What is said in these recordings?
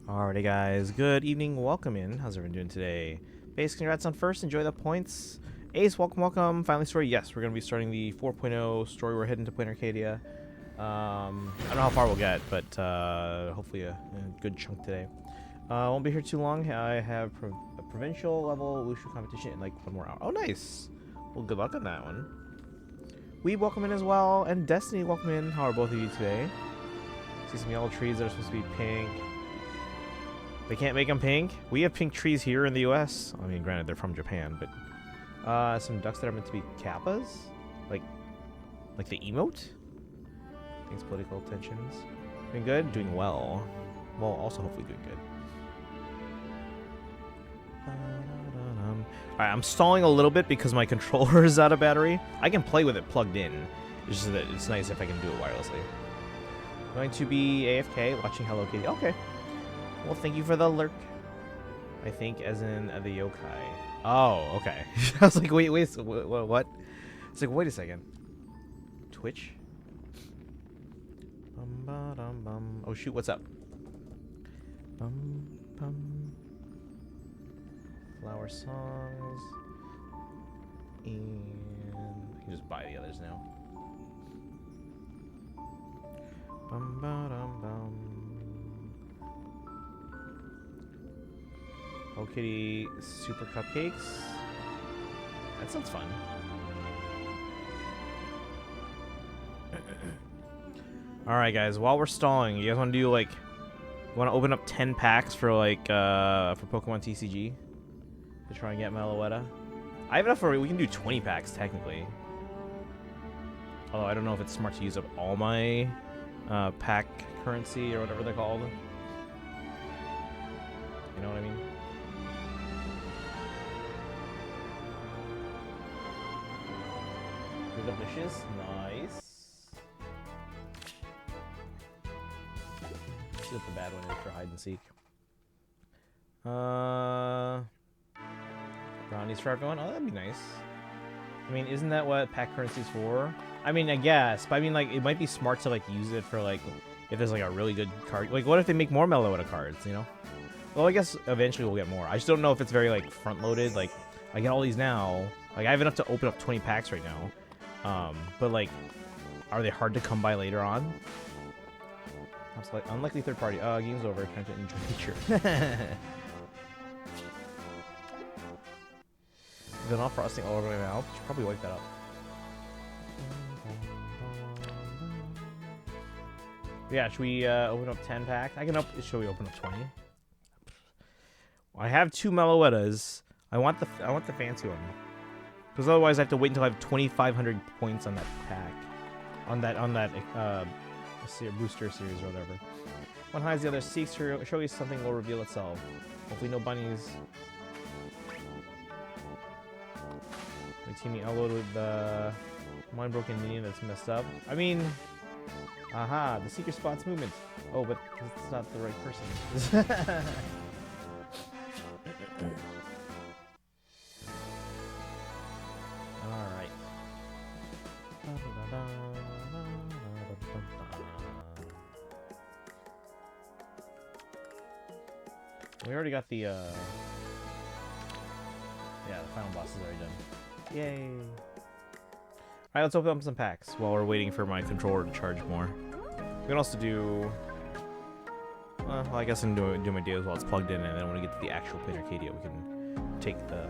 Alrighty guys, good evening, welcome in. How's everyone doing today? Base, congrats on first, enjoy the points. Ace, welcome. Finally story, yes, we're going to be starting the 4.0 story. We're heading to Planarcadia. I don't know how far we'll get, but hopefully a good chunk today. Won't be here too long. I have a provincial level wushu competition in like 1 more hour. Oh, nice. Well, good luck on that one. We welcome in as well, and Destiny welcome in. How are both of you today? See some yellow trees that are supposed to be pink. They can't make them pink. We have pink trees here in the U.S. I mean, granted, they're from Japan, but some ducks that are meant to be kappas, like the emote. Thanks, political tensions. Doing good, doing well. Well, also hopefully doing good. Alright, I'm stalling a little bit because my controller is out of battery. I can play with it plugged in. It's just that it's nice if I can do it wirelessly. Going to be AFK, watching Hello Kitty. Okay. Well, thank you for the lurk. I think as in the yokai. Oh, okay. I was like, wait, what? It's like, wait a second. Twitch? Oh, shoot, what's up? Flower songs. And I can just buy the others now. Hello Kitty Super Cupcakes. That sounds fun. Alright guys, while we're stalling, you guys want to do like, want to open up 10 packs for like, for Pokemon TCG? To try and get Meloetta? I have enough for, we can do 20 packs technically. Although I don't know if it's smart to use up all my pack currency or whatever they're called. You know what I mean? Delicious, nice. Let's see what the bad one is for hide and seek. Brownies for everyone. Oh, that'd be nice. I mean, isn't that what pack currency's for? I mean, I guess, but I mean, like, it might be smart to like use it for like, if there's like a really good card. Like, what if they make more Meloetta cards? You know? Well, I guess eventually we'll get more. I just don't know if it's very like front loaded. Like, I get all these now. Like, I have enough to open up 20 packs right now. But like, are they hard to come by later on? Unlikely third party. Game's over. Time to enjoy nature. Vanilla frosting all over my mouth. Should probably wipe that up. Yeah, should we open up 10 packs? Should we open up 20? I have 2 Meloettas. I want the fancy one. Because otherwise I have to wait until I have 2,500 points on that pack. On that booster series or whatever. One hides, the other seeks to show you something will reveal itself. Hopefully no bunnies. My teaming elbowed with the mind-broken minion that's messed up. I mean... Aha, the secret spot's movement. Oh, but it's not the right person. Alright. We already got the, yeah, the final boss is already done. Yay! Alright, let's open up some packs while we're waiting for my controller to charge more. We can also do... well, I guess I can do my deals while it's plugged in, and then when we get to the actual Planarcadia, we can take the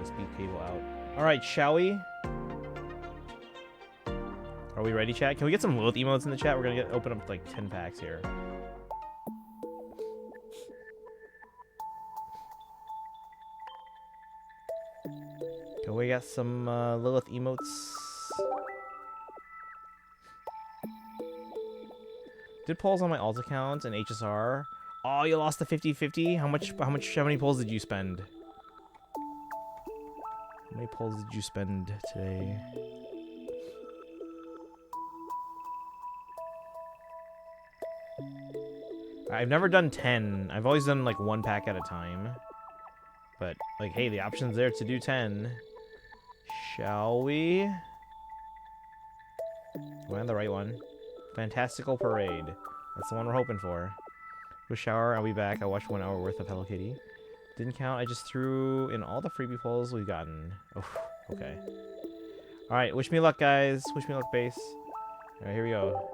USB cable out. Alright, shall we? Are we ready, chat? Can we get some Lilith emotes in the chat? We're gonna open up like 10 packs here. Okay, we got some Lilith emotes. Did polls on my alt account and HSR. Oh, you lost the 50-50? How many polls did you spend? How many polls did you spend today? I've never done 10. I've always done like 1 pack at a time. But like, hey, the option's there to do 10. Shall we? Am I on the right one? Fantastical Parade. That's the one we're hoping for. Go shower. I'll be back. I watched 1 hour worth of Hello Kitty. Didn't count. I just threw in all the freebie polls we've gotten. Oh, okay. All right. Wish me luck, guys. Wish me luck, base. All right, here we go.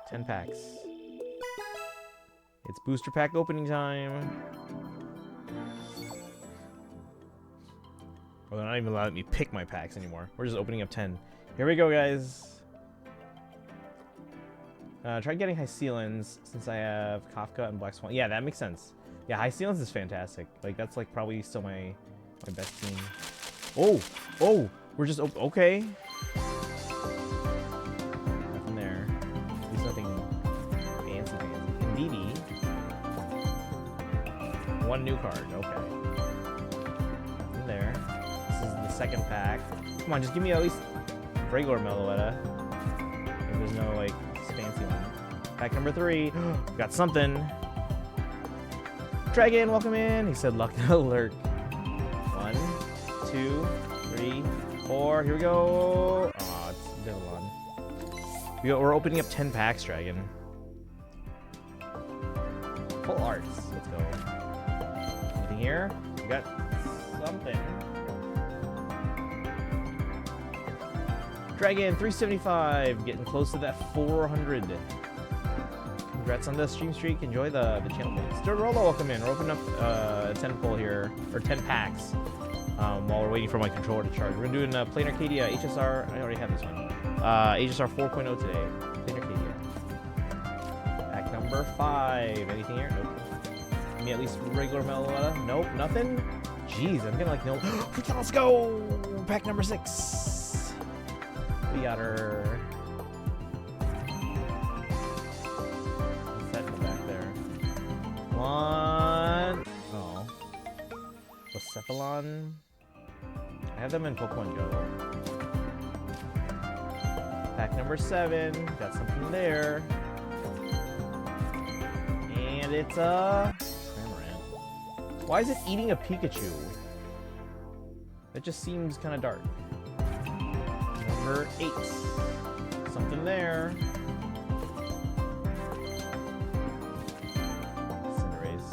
10 packs. It's booster pack opening time. Well, they're not even allowing me to pick my packs anymore. We're just opening up 10. Here we go, guys. Try getting High Sealins since I have Kafka and Black Swan. Yeah, that makes sense. Yeah, High Sealins is fantastic. Like, that's like probably still my best team. Oh, oh, we're just okay. Nothing there. There's nothing fancy. Indeedy. 1 new card. Okay. Nothing there. This is the second pack. Come on, just give me at least regular Meloetta. If there's no like fancy one. Pack number 3. Got something. Dragon, welcome in. He said luck alert. 1, 2, 3, 4. Here we go. Oh, it's Vivillon. We're opening up 10 packs, Dragon. Full arts. Let's go. Anything here? We got something. Dragon 375, getting close to that 400. Congrats on the stream streak. Enjoy the channel points. Dorolo, welcome in. We're opening up 10 pull here, or 10 packs. While we're waiting for my controller to charge. We're doing Planarcadia HSR. I already have this one. HSR 4.0 today. Planarcadia. Pack number 5. Anything here? Nope. Give me at least regular Meloetta. Nope, nothing. Jeez, I'm getting like no. Let's go. Pack number 6. We got her. What's that in the back there? 1. Oh. Cephalon. I have them in Pokemon Go. Pack number 7. Got something there. And it's a Cramorant. Why is it eating a Pikachu? That just seems kind of dark. Number 8. Something there. Cinderace.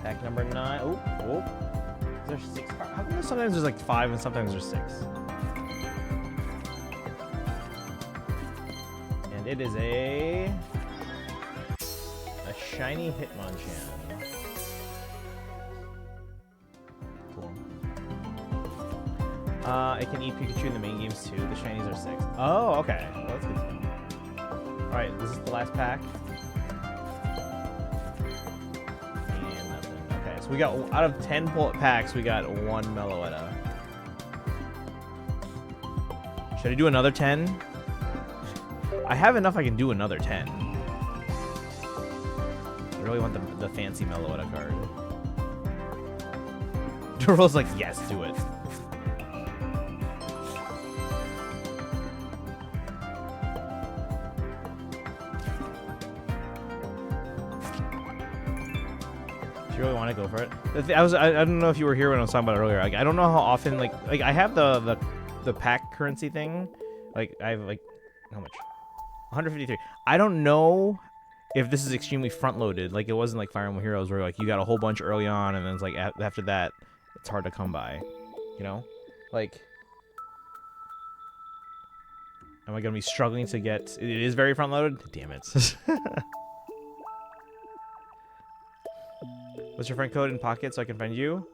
Pack number 9. Oh, oh. Is there 6? How come sometimes there's like 5 and sometimes there's 6? And it is a shiny Hitmonchan. It can eat Pikachu in the main games too. The shinies are 6. Oh, okay. Well, that's good to know. Alright, this is the last pack. And nothing. Okay, so we got, out of 10 packs, we got 1 Meloetta. Should I do another 10? I have enough I can do another 10. I really want the fancy Meloetta card. Doral's like, yes, do it. Really want to go for it. I don't know if you were here when I was talking about it earlier. Like, I don't know how often like I have the pack currency thing. Like I have like how much? 153. I don't know if this is extremely front loaded. Like it wasn't like Fire Emblem Heroes where like you got a whole bunch early on and then it's like after that it's hard to come by. You know? Like am I gonna be struggling to get it is very front loaded? Damn it. What's your friend code in pocket so I can find you?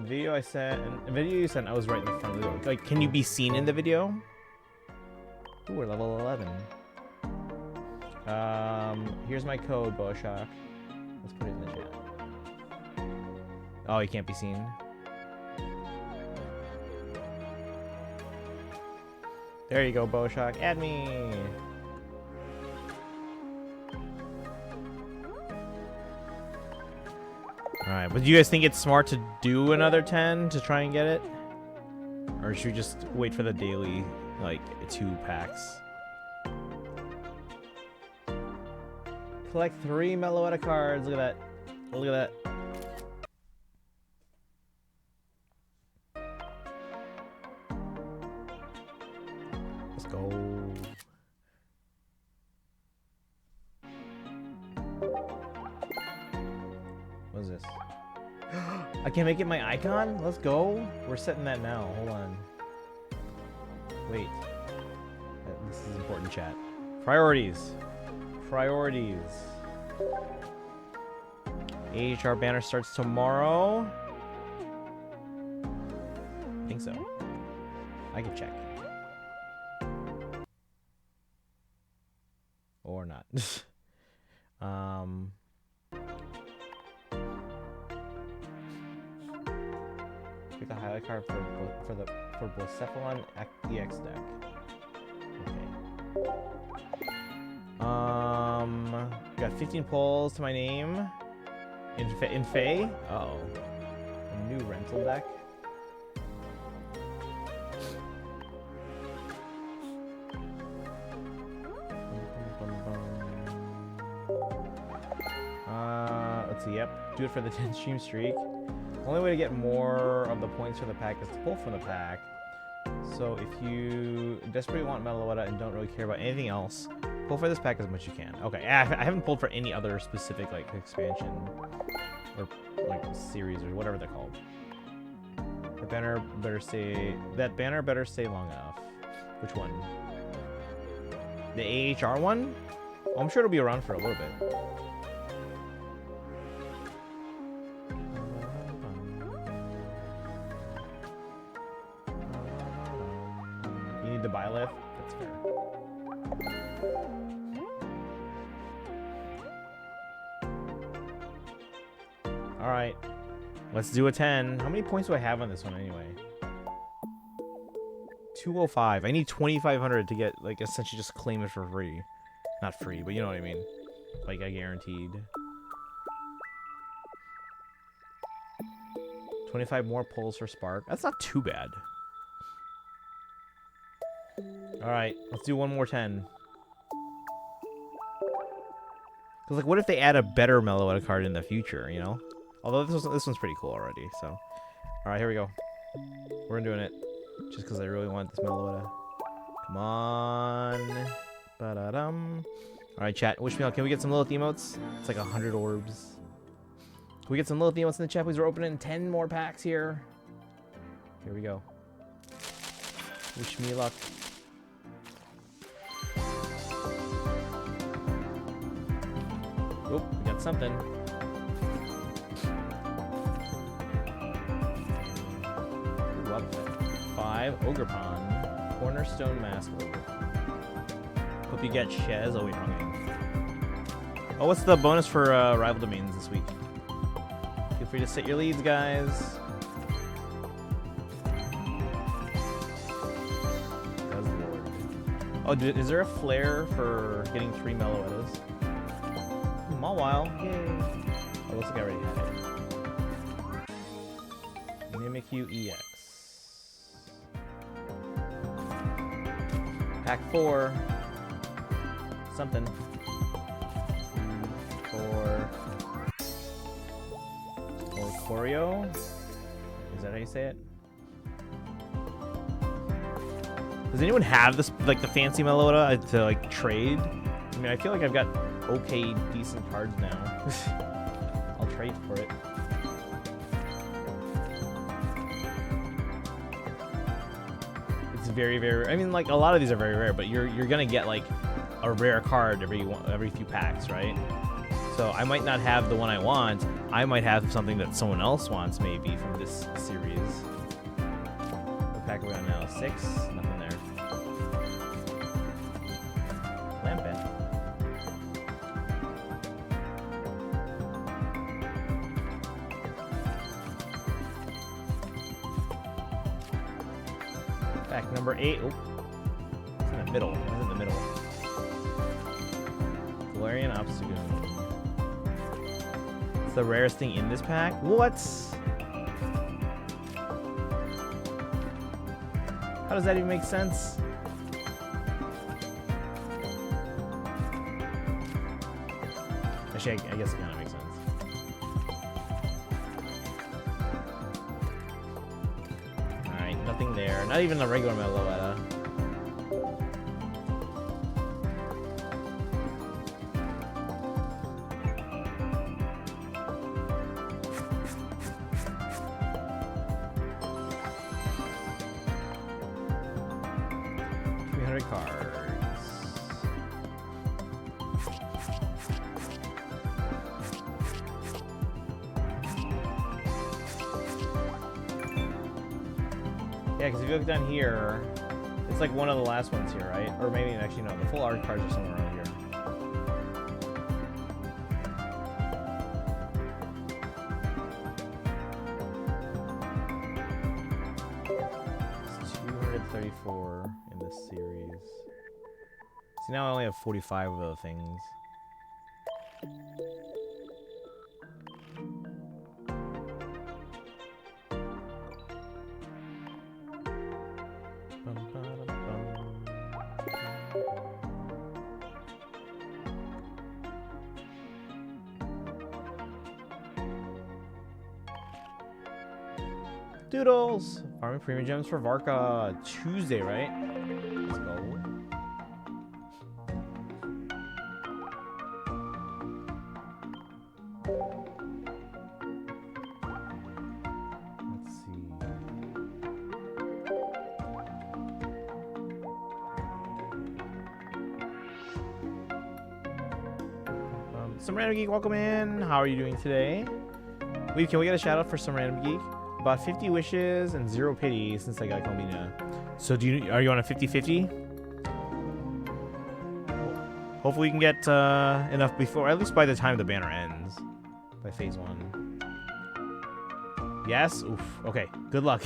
Video I sent, video you sent, I was right in the front of the door. Like, can you be seen in the video? Ooh, we're level 11. Here's my code, Boshak. Let's put it in the chat. Oh, you can't be seen. There you go, Boshak. Add me. Alright, but do you guys think it's smart to do another 10 to try and get it? Or should we just wait for the daily, like, 2 packs? Collect 3 Meloetta cards. Look at that. Look at that. What is this? I can make it my icon? Let's go. We're setting that now. Hold on. Wait. This is important, chat. Priorities. Priorities. HSR banner starts tomorrow. I think so. I can check. Or not. Pick a highlight card for Blacephalon EX deck. Okay. Got 15 pulls to my name. In Fae? Uh-oh. A new rental deck. Let's see, yep. Do it for the 10 stream streak. Only way to get more of the points for the pack is to pull from the pack. So if you desperately want Meloetta and don't really care about anything else, pull for this pack as much as you can. Okay, I haven't pulled for any other specific like expansion or like series or whatever they're called. The banner better stay. That banner better stay long enough. Which one? The AHR one? Well, I'm sure it'll be around for a little bit. You need the buy lift? That's fair. Alright. Let's do a 10. How many points do I have on this one anyway? 205. I need 2,500 to get, like, essentially just claim it for free. Not free, but you know what I mean. Like, I guaranteed. 25 more pulls for Spark. That's not too bad. Alright, let's do one more 10. Because, like, what if they add a better Meloetta card in the future, you know? Although this one's pretty cool already, so. Alright, here we go. We're doing it. Just because I really want this Meloetta. Come on. Ba-da-dum. Alright, chat. Wish me luck. Can we get some Lilith emotes? It's like 100 orbs. Can we get some Lilith emotes in the chat, please? We're opening 10 more packs here. Here we go. Wish me luck. Oh, we got something. Love that. 5 Ogre Pond. Cornerstone Mask Ogre. Hope you get Shez. Oh, wait, wrong game. Oh, what's the bonus for rival domains this week? Feel free to set your leads, guys. Oh, is there a flare for getting 3 Meloettas? Mawile. Yay. Oh, looks like I already had it. Mimikyu EX. Pack 4. Something. 4. Or Choreo. Is that how you say it? Does anyone have this, like, the fancy Meloetta to, like, trade? I mean, I feel like I've got okay, decent cards now. I'll trade for it. It's very, very. I mean, like, a lot of these are very rare, but you're gonna get like a rare card every few packs, right? So I might not have the one I want. I might have something that someone else wants, maybe from this series. What pack are we on now? 6. Nothing there. Lampet. Pack number 8. Oh, it's in the middle. It's in the middle. Galarian Obstagoon. It's the rarest thing in this pack. What? How does that even make sense? Actually, I guess it kind of makes sense. Alright, nothing there. Not even a regular Meloetta. 100 cards. Yeah, because if you look down here, it's like one of the last ones here, right? Or maybe actually no, the full art cards are somewhere around here. It's 234 in this series. See, now I only have 45 of those things. Doodles! Farming premium gems for Varka Tuesday, right? Let's go. Let's see. Some Random Geek, welcome in. How are you doing today? Can we get a shout out for Some Random Geek? About 50 wishes and 0 pity since I got Combina. So are you on a 50-50? Hopefully we can get enough before, at least by the time the banner ends. By phase 1. Yes? Oof. Okay. Good luck.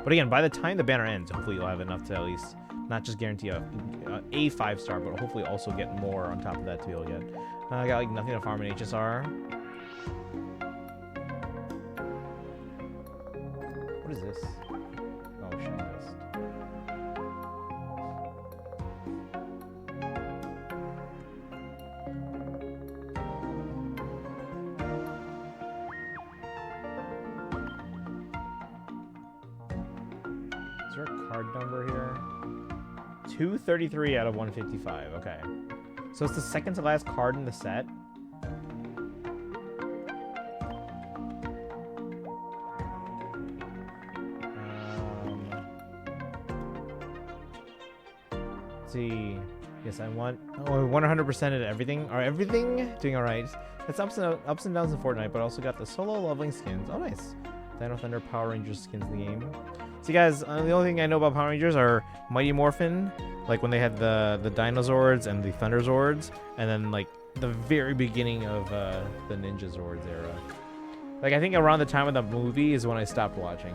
But again, by the time the banner ends, hopefully you'll have enough to at least not just guarantee a 5-star, but hopefully also get more on top of that to be able to get. I got like nothing to farm in HSR. What is this? Oh, shit, list. Is there a card number here? 233 out of 155. Okay. So it's the second to last card in the set. See, yes, I want. Oh, 100% at everything. Are everything doing all right? It's ups and downs in Fortnite, but also got the solo leveling skins. Oh, nice. Dino Thunder Power Rangers skins in the game. See, guys, the only thing I know about Power Rangers are Mighty Morphin, like when they had the Dinozords and the Thunder Zords, and then like the very beginning of the Ninja Zords era. Like I think around the time of the movie is when I stopped watching.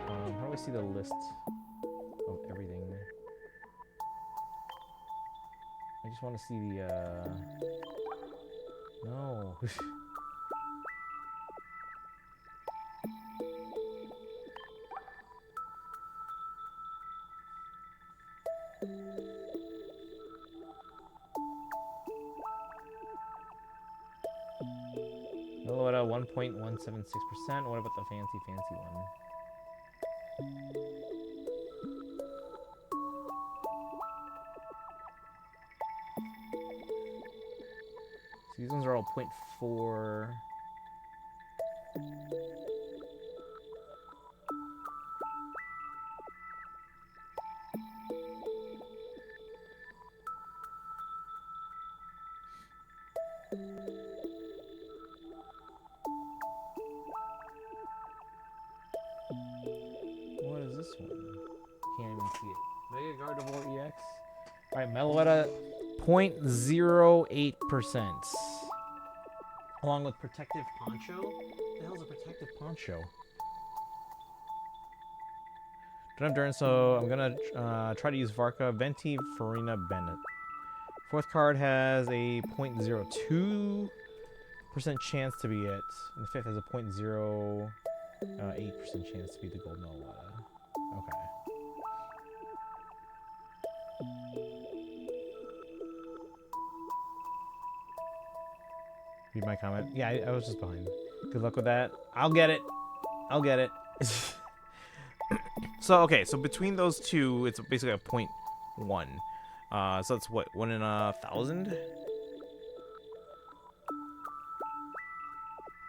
How do we see the list of everything? I just want to see the no. Hello at 1.176%. What about the fancy one? So these ones are all 0.4. What is this one? Can't even see it. Mega Gardevoir EX. Alright, Meloetta 0.08%. Along with Protective Poncho? What the hell is a Protective Poncho? Don't have Durance, so I'm gonna try to use Varka, Venti, Farina, Bennett. Fourth card has a 0.02% chance to be it. And the fifth has a 0.08% chance to be the Gold Meloetta. Okay. Read my comment. Yeah, I was just behind. Good luck with that. I'll get it. I'll get it. So, okay, so between those two, it's basically a 0.1. So that's what, 1 in 1,000?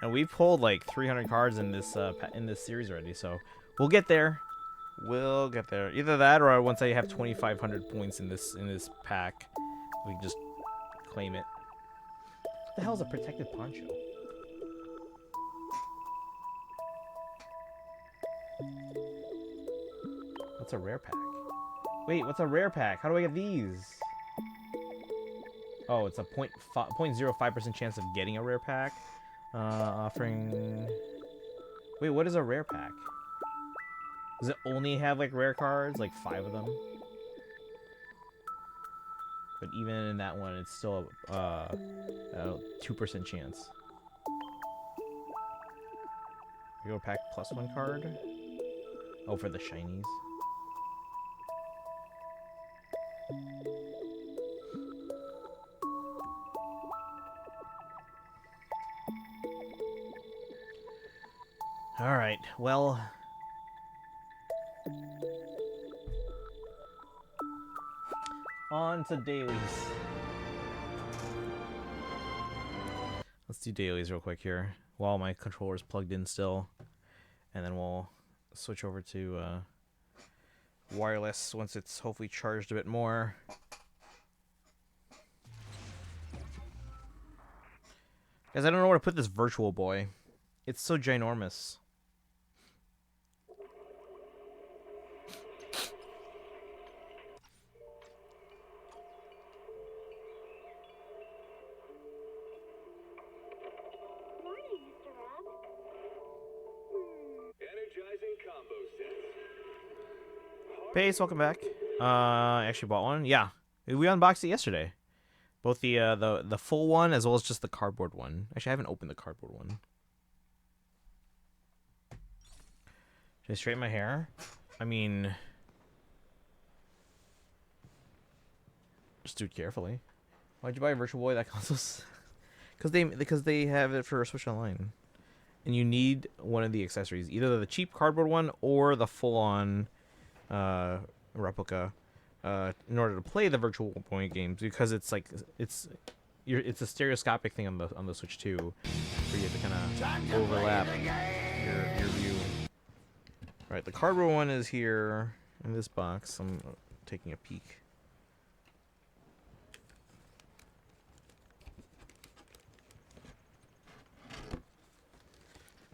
And And we've pulled like 300 cards in this series already, so we'll get there. We'll get there. Either that, or once I have 2,500 points in this pack, we can just claim it. What the hell is a protected poncho? What's a rare pack? Wait, what's a rare pack? How do I get these? Oh, it's a 0.05% chance of getting a rare pack. Offering... Wait, what is a rare pack? Does it only have, like, rare cards? Like, 5 of them? But even in that one, it's still a 2% chance. Hero pack plus 1 card? Oh, for the shinies. Alright, well... On to dailies. Let's do dailies real quick here, while my controller's plugged in still. And then we'll switch over to wireless once it's hopefully charged a bit more. Guys, I don't know where to put this virtual boy. It's so ginormous. Pace, welcome back. I actually bought one. Yeah, we unboxed it yesterday. Both the full one as well as just the cardboard one. Actually, I haven't opened the cardboard one. Should I straighten my hair? I mean, just do it carefully. Why'd you buy a Virtual Boy that console's? Because they have it for Switch Online, and you need one of the accessories, either the cheap cardboard one or the full-on replica, in order to play the Virtual Boy games, because it's like it's a stereoscopic thing on the Switch 2, where you have to kind of overlap your view. Right, the cardboard one is here in this box. I'm taking a peek.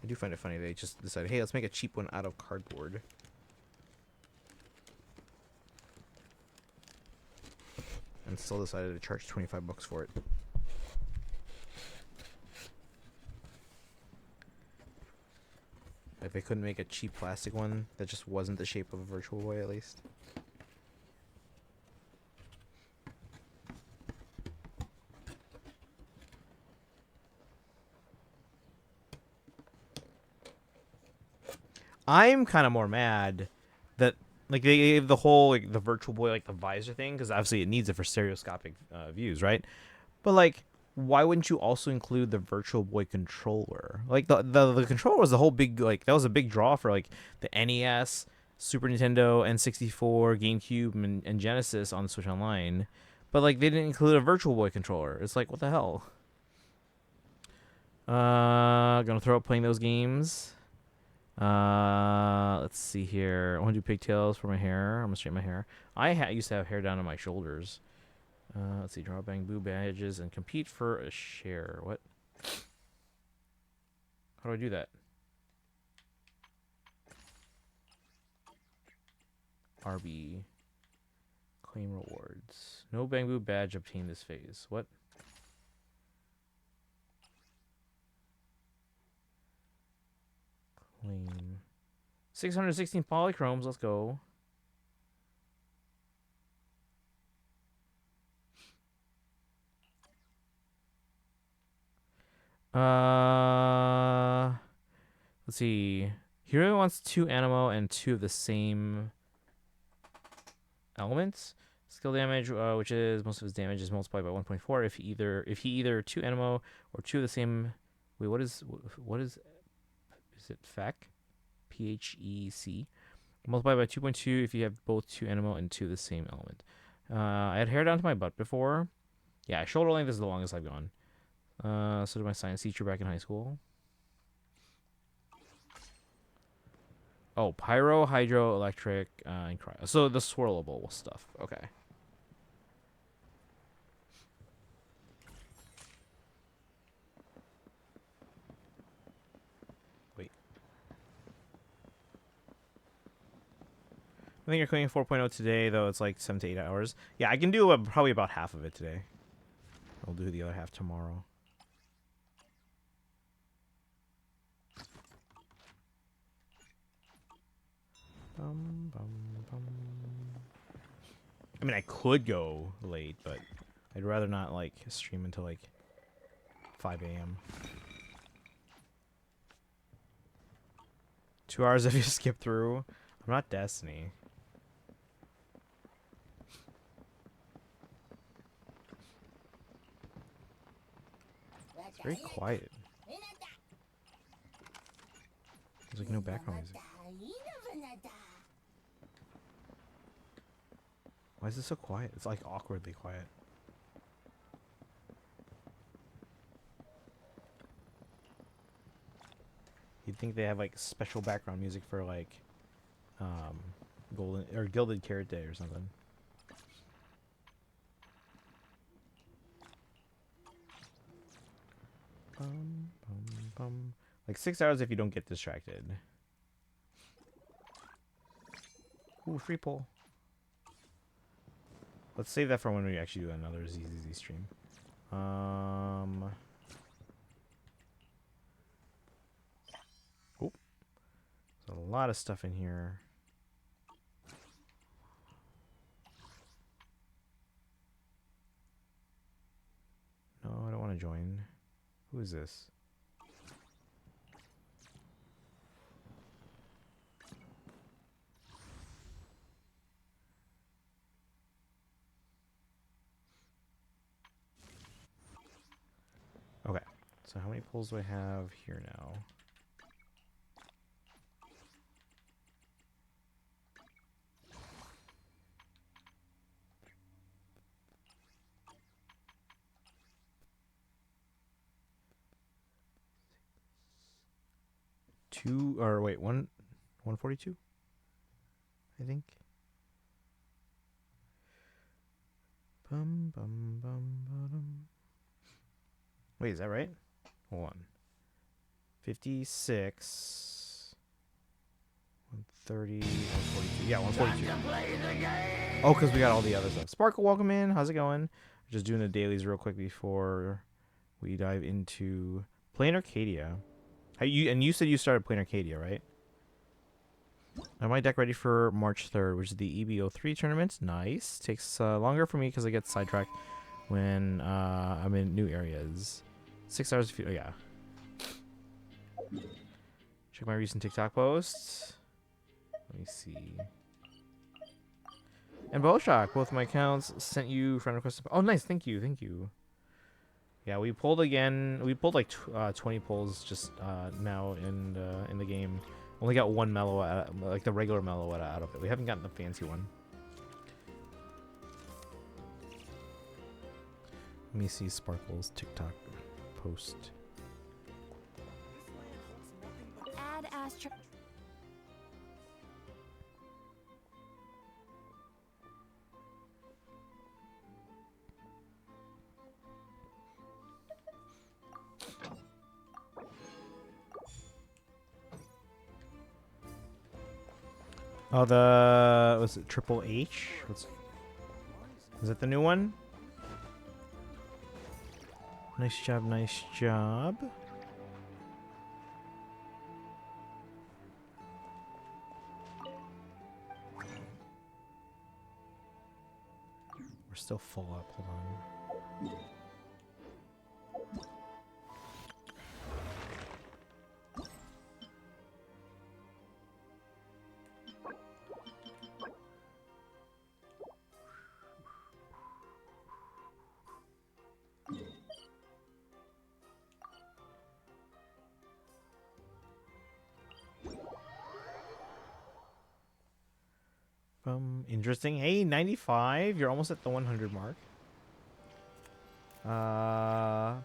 I do find it funny they just decided, hey, let's make a cheap one out of cardboard. And still decided to charge 25 bucks for it. Like, they couldn't make a cheap plastic one that just wasn't the shape of a Virtual Boy, at least. I'm kind of more mad that, like, they gave the whole, like, the Virtual Boy, like, the visor thing, because obviously it needs it for stereoscopic views, right? But, like, why wouldn't you also include the Virtual Boy controller? Like, the controller was the whole big, like, that was a big draw for, like, the NES, Super Nintendo, N64, GameCube, and Genesis on Switch Online. But, like, they didn't include a Virtual Boy controller. It's like, what the hell? Gonna throw up playing those games. Let's see here. I want to do pigtails for my hair. I'm gonna straighten my hair. I used to have hair down to my shoulders. Let's see, draw bamboo badges and compete for a share. What? How do I do that? RB. Claim rewards. No bamboo badge obtained this phase. What? Claim. 616 polychromes. Let's go. Let's see. He really wants 2 Animo and 2 of the same elements. Skill damage, which is most of his damage, is multiplied by 1.4 if he either 2 Animo or 2 of the same. Wait, what is it FEC? PHEC. Multiplied by 2.2 if you have both 2 Animo and 2 of the same element. I had hair down to my butt before. Yeah, shoulder length is the longest I've gone. So did my science teacher back in high school. Oh, pyro, hydro, electric, and cryo. So the swirlable stuff. Okay. Wait. I think you're cleaning 4.0 today, though it's like 7 to 8 hours. Yeah, I can do probably about half of it today. I'll do the other half tomorrow. Bum. I mean, I could go late, but I'd rather not like stream until like 5 a.m. 2 hours if you skip through. I'm not Destiny. It's very quiet. There's like no background music. Why is it so quiet? It's like awkwardly quiet. You'd think they have like special background music for like golden or gilded carrot day or something. Like 6 hours if you don't get distracted. Ooh, free pull. Let's save that for when we actually do another ZZZ stream. Oh, there's a lot of stuff in here. No, I don't want to join. Who is this? Okay, so how many pulls do I have here now? Two, or wait, 142? I think. Wait, is that right? Hold on. 56. 130, 142. Yeah, 142. Oh, because we got all the other stuff. Sparkle, welcome in. How's it going? Just doing the dailies real quick before we dive into Planarcadia. You said you started Planarcadia, right? I have my deck ready for March 3rd, which is the EBO3 tournament. Nice. Takes longer for me because I get sidetracked when I'm in new areas. 6 hours. Oh, yeah. Check my recent TikTok posts. Let me see. And Bowshock, both my accounts sent you friend requests. Oh, nice. Thank you. Thank you. Yeah, we pulled again. We pulled like 20 pulls just now in the game. Only got one mellow, like the regular mellow out of it. We haven't gotten the fancy one. Let me see Sparkle's TikTok post. Add Astro. Oh, was it Triple H? Is it the new one? Nice job, nice job. We're still full up, hold on. Interesting. Hey, 95. You're almost at the 100 mark.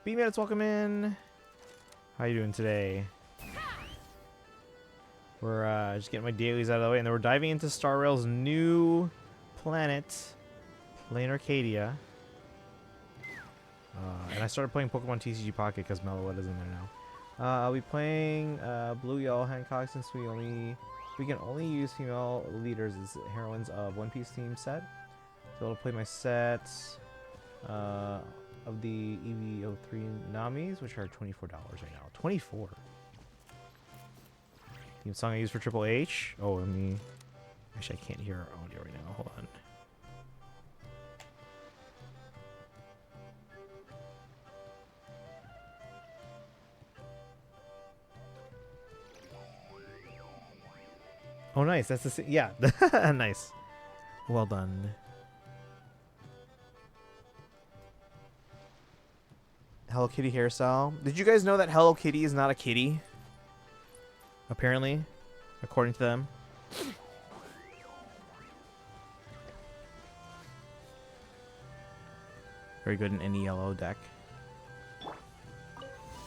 B-Minutes, welcome in. How you doing today? We're just getting my dailies out of the way, and then we're diving into Star Rail's new planet, Planarcadia. And I started playing Pokemon TCG Pocket because Meloetta is in there now. I'll be playing Blue Yellow Hancock since we can only use female leaders as heroines of One Piece team set. So I'll play my sets of the EV03 Namis, which are $24 right now. 24. Theme song I use for Triple H. Oh, let me. Actually, I can't hear our audio right now. Hold on. Oh, nice. That's the yeah. Nice. Well done. Hello Kitty hairstyle. Did you guys know that Hello Kitty is not a kitty? Apparently, according to them. Very good in any yellow deck.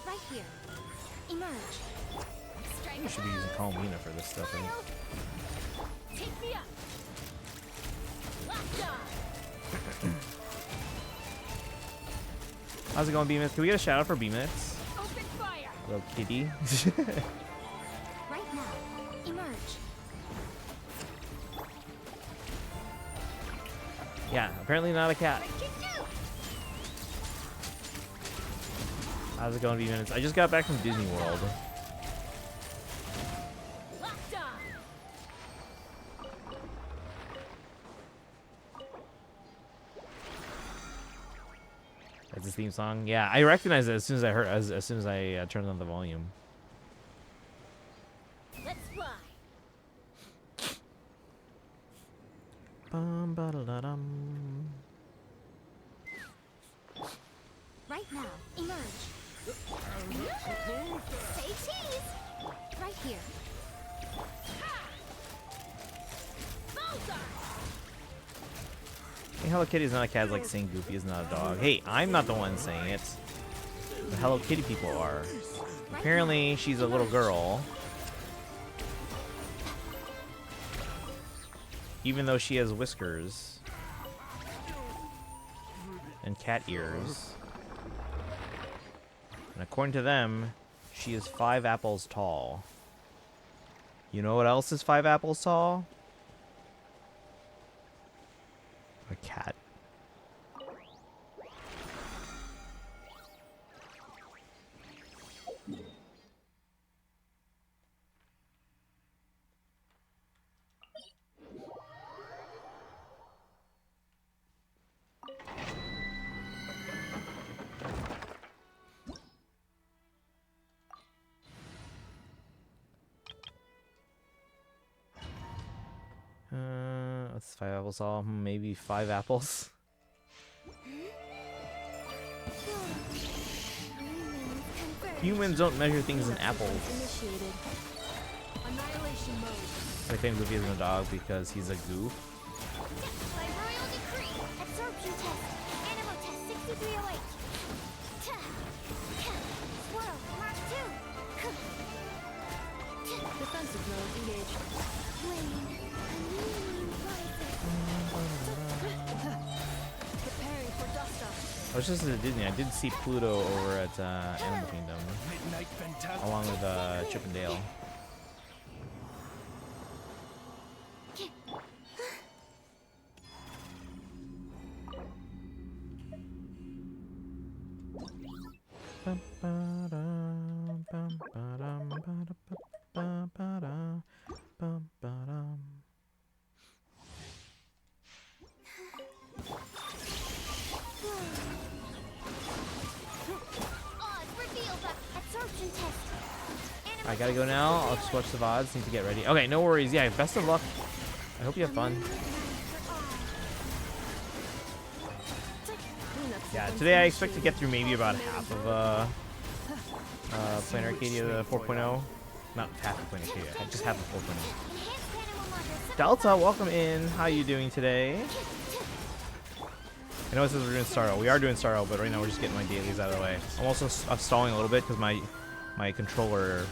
Right here. Emerge. I should be using Calmina for this stuff. Right? Take me up. How's it going, B-Myth? Can we get a shout out for B-Myths? Open fire. Little kitty. Right now. Emerge. Yeah, apparently not a cat. How's it going, B-Minutes? I just got back from Disney World. That's his theme song. Yeah, I recognized it as soon as I heard, as soon as I turned on the volume. Let's fly. Bum, ba-da-da-dum. Right now. Emerge. Say cheese. Right here. Hey, Hello Kitty is not a cat, it's like saying Goofy is not a dog. Hey, I'm not the one saying it. The Hello Kitty people are. Apparently, she's a little girl. Even though she has whiskers. And cat ears. And according to them, she is 5 apples tall. You know what else is 5 apples tall? A cat. That's 5 apples tall. Maybe 5 apples. Humans don't measure things in apples. Annihilation mode. I think Goofy isn't a dog because he's a goof. By royal decree. Absorption test. Animal test 6308. Swirl. Mark 2. Defensive mode engaged. Preparing for dust up. I was just at Disney. I did see Pluto over at Animal Kingdom, along with Chip and Dale. I gotta go now. I'll just watch the VODs. Need to get ready. Okay, no worries. Yeah, best of luck. I hope you have fun. Yeah, today I expect to get through maybe about half of Planarcadia 4.0. Not half of Planarcadia, just half of 4.0. Delta, welcome in. How you doing today? I know it says we're doing Starro. We are doing Starro, but right now we're just getting my dailies out of the way. I'm also stalling a little bit because my controller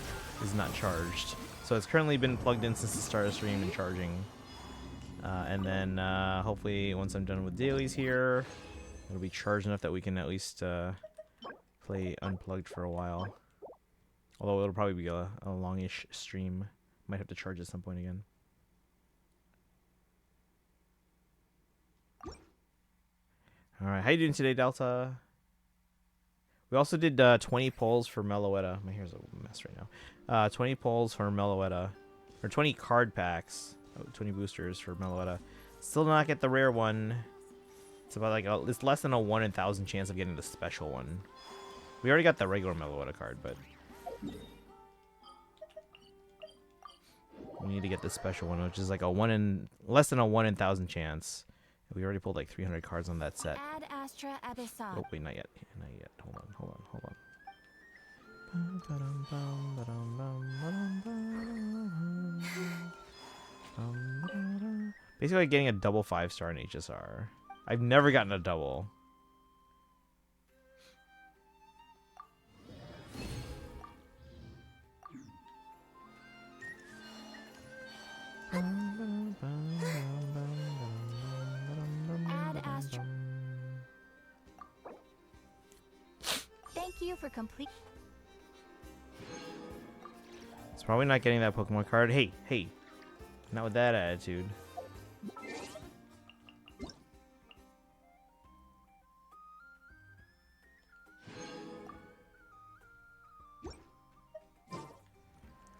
is not charged. So it's currently been plugged in since the start of stream and charging. And then hopefully once I'm done with dailies here, it'll be charged enough that we can at least play unplugged for a while. Although it'll probably be a longish stream. Might have to charge at some point again. Alright, how you doing today, Delta? We also did 20 polls for Meloetta. My hair's a mess right now. 20 polls for Meloetta. Or 20 card packs. 20 boosters for Meloetta. Still not get the rare one. It's about like it's less than a 1 in 1,000 chance of getting the special one. We already got the regular Meloetta card, but we need to get the special one, which is like less than a 1 in 1,000 chance. We already pulled like 300 cards on that set. Ad Astra Abyssal. Oh wait, not yet. Not yet. Hold on. Basically like getting a double 5-star in HSR. I've never gotten a double. Ad Astra. Thank you for complete. It's probably not getting that Pokemon card. Hey, not with that attitude.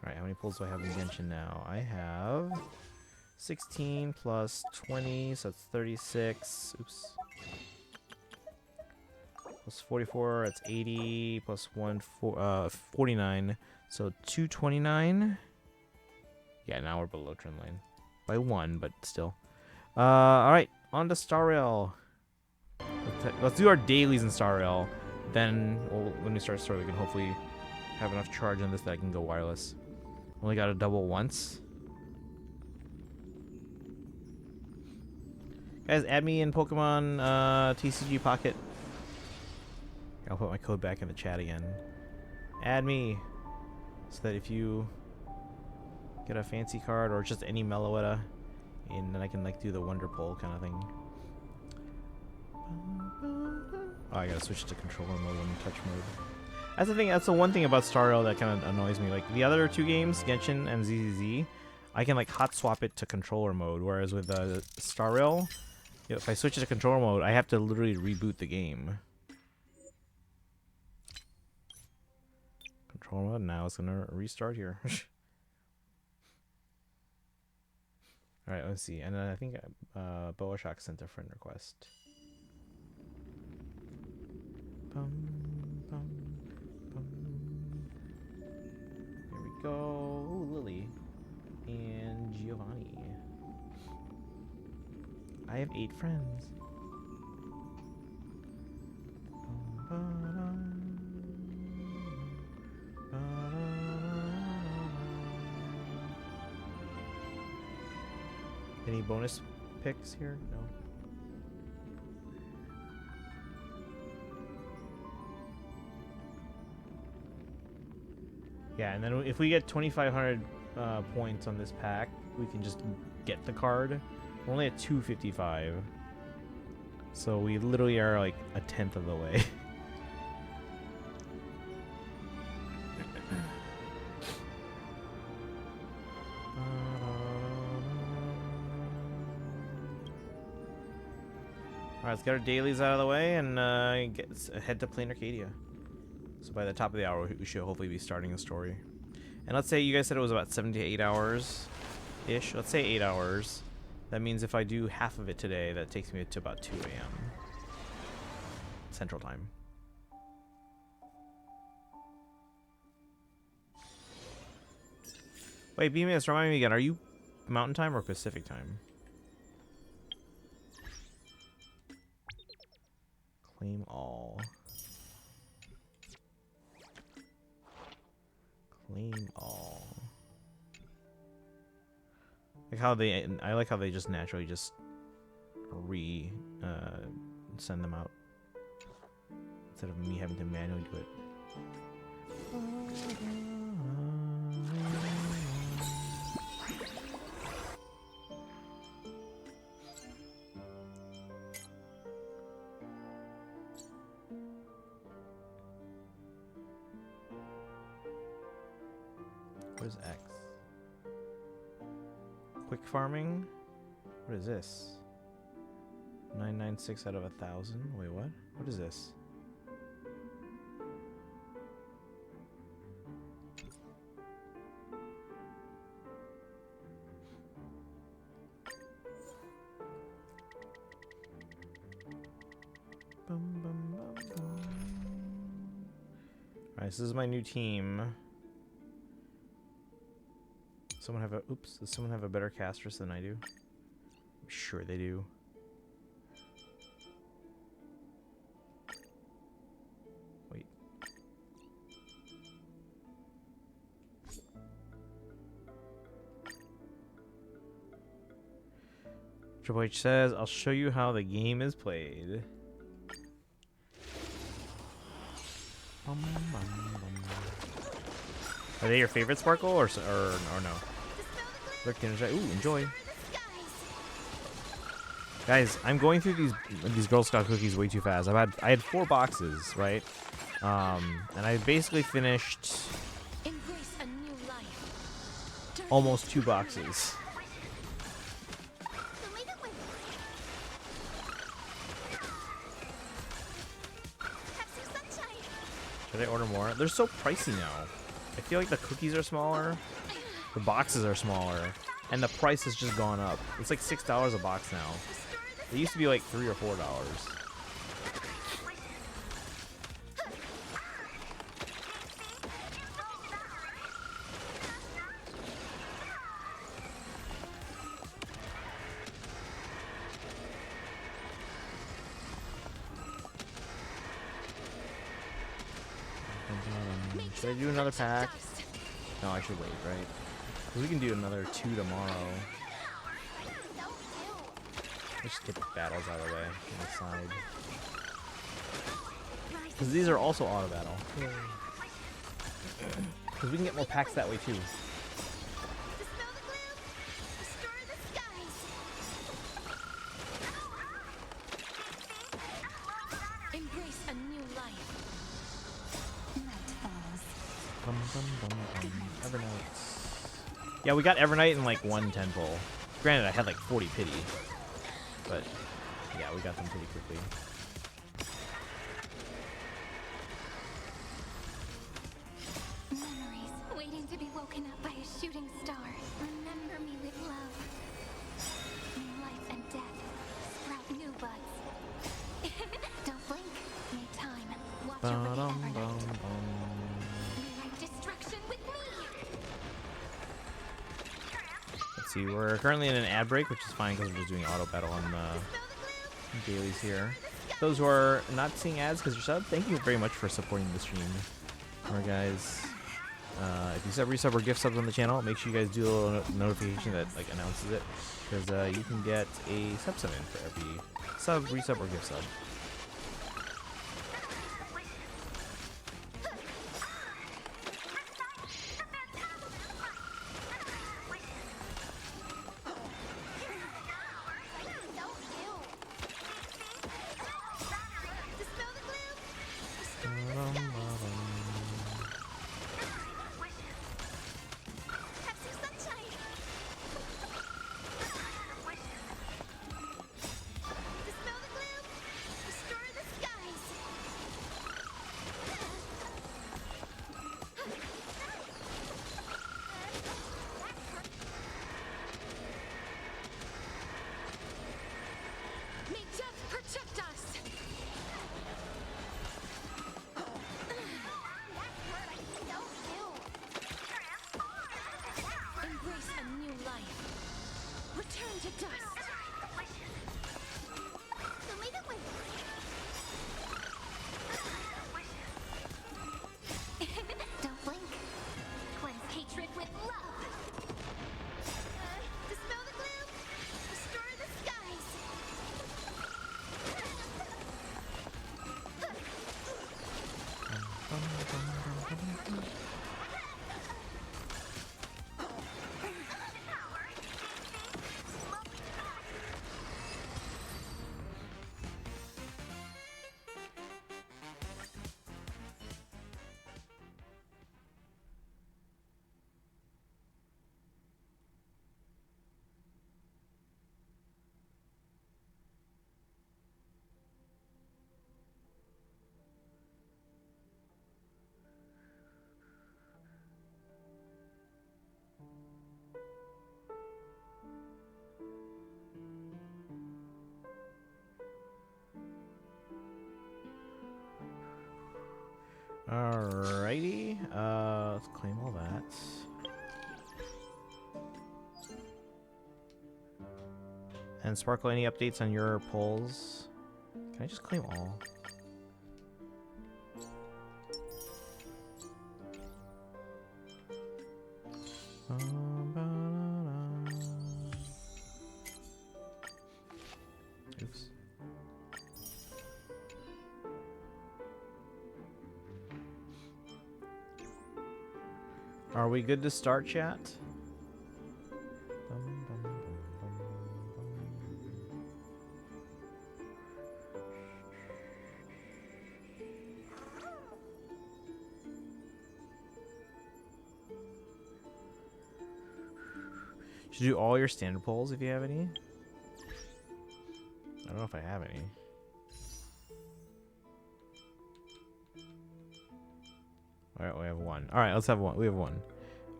Alright, how many pulls do I have in Genshin now? I have 16 plus 20, so that's 36. Oops. Plus 44, that's 80. Plus 49. So 229. Yeah, now we're below trend line. By 1, but still. Alright, on to Star Rail. Let's do our dailies in Star Rail. Then, when we start story, we can hopefully have enough charge on this that I can go wireless. Only got a double once. Guys, add me in Pokemon TCG Pocket. I'll put my code back in the chat again. Add me, so that if you get a fancy card or just any Meloetta, and then I can like do the Wonder Pull kind of thing. Oh, I gotta switch to controller mode and touch mode. That's the thing. That's the one thing about Star Rail that kind of annoys me. Like the other two games, Genshin and ZZZ, I can like hot swap it to controller mode. Whereas with Star Rail, if I switch it to controller mode, I have to literally reboot the game. Controller mode. Now it's gonna restart here. All right, let's see. And then I think Boashock sent a friend request. There we go. Ooh, Lily and Giovanni. I have 8 friends. Any bonus picks here? No. Yeah, and then if we get 2,500 points on this pack, we can just get the card. We're only at 255. So we literally are like a 10th of the way. Alright, let's get our dailies out of the way and head to Planarcadia. So by the top of the hour, we should hopefully be starting the story. And let's say you guys said it was about 7 to 8 hours-ish. Let's say 8 hours. That means if I do half of it today, that takes me to about 2 a.m. Central Time. Wait, Beamius, remind me again. Are you Mountain Time or Pacific Time? Claim all. Claim all. Like how I like how they just naturally just send them out instead of me having to manually do it. is X? Quick farming? What is this? 996 out of 1,000? Wait, what? What is this? Alright, so this is my new team. Someone have a does someone have a better castress than I do? I'm sure they do. Wait. Triple H says, I'll show you how the game is played. Are they your favorite Sparkle or no? Look, ooh, enjoy. Guys, I'm going through these Girl Scout cookies way too fast. I had 4 boxes, right? And I basically finished almost 2 boxes. Should I order more? They're so pricey now. I feel like the cookies are smaller, the boxes are smaller, and the price has just gone up. It's like $6 a box now. It used to be like $3 or $4. Should I do another pack? No, I should wait, right? Because we can do another 2 tomorrow. Let's just get the battles out of the way on the side. Because these are also auto battle. Because we can get more packs that way too. Evernight. Yeah, we got Evernight in like 1 10-pull. Granted, I had like 40 pity. But, yeah, we got them pretty quickly. Memories waiting to be woken up by a shooting star. Remember me with love. In life and death, sprout new buds. Don't blink. Need time. Watch over the Evernight. Rewrite destruction with me. Let's see, we're currently in an ad break, which is fine because we're just doing auto battle on the dailies here. Those who are not seeing ads because you're sub, thank you very much for supporting the stream. Alright guys, if you sub, resub, or gift subs on the channel, make sure you guys do a little notification that like announces it, because you can get a sub in for every sub, resub, or gift sub. Alrighty. Let's claim all that. And Sparkle, any updates on your polls? Can I just claim all? Oops. Are we good to start, chat? Should do all your standard polls if you have any. I don't know if I have any. All right, we have one. All right, let's have one. We have one.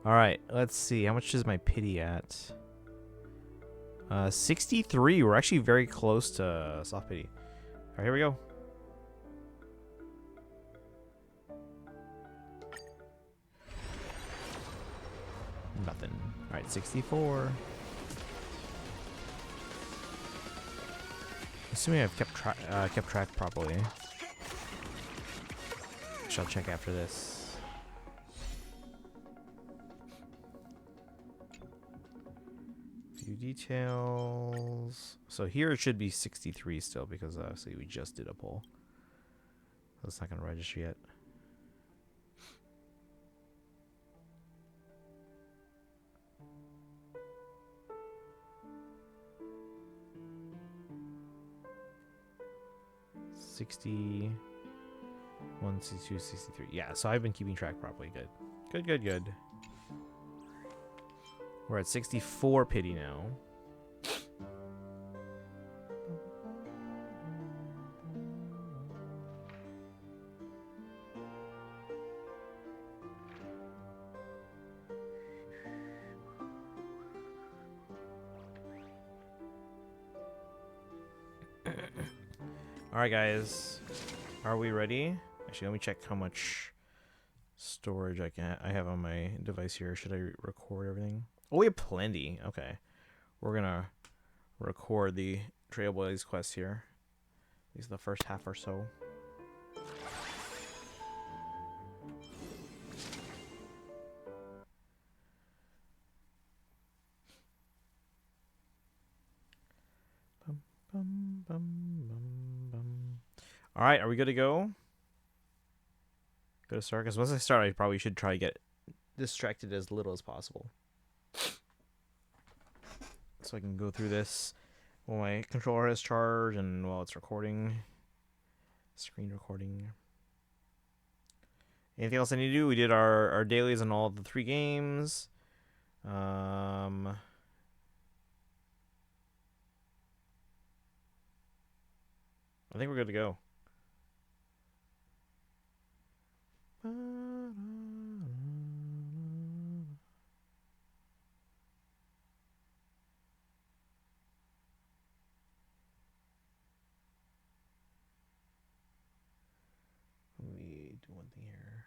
All right, let's see. How much is my pity at? 63. We're actually very close to soft pity. All right, here we go. Nothing. All right, 64. Assuming I've kept track properly. Which I'll check after this. Few details. So here it should be 63 still because obviously we just did a poll. That's not going to register yet. $60, 162, 63. Yeah, so I've been keeping track properly. Good. Good, good, good. We're at 64 pity now. All right, guys, are we ready? Actually, let me check how much storage I have on my device here. Should I record everything? Oh, we have plenty. Okay, we're gonna record the Trailblaze quest here. At least the first half or so. Bum, bum, bum, bum, bum. All right, are we good to go? Good to start? Because once I start, I probably should try to get distracted as little as possible. So I can go through this while my controller has charged and while it's recording. Screen recording. Anything else I need to do? We did our dailies on all the 3 games. I think we're good to go. Let me do one thing here.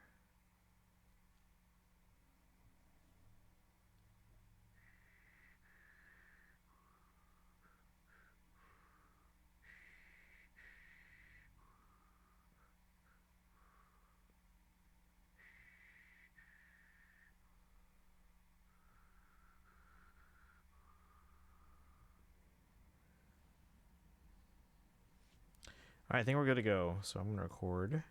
All right, I think we're good to go. So I'm going to record.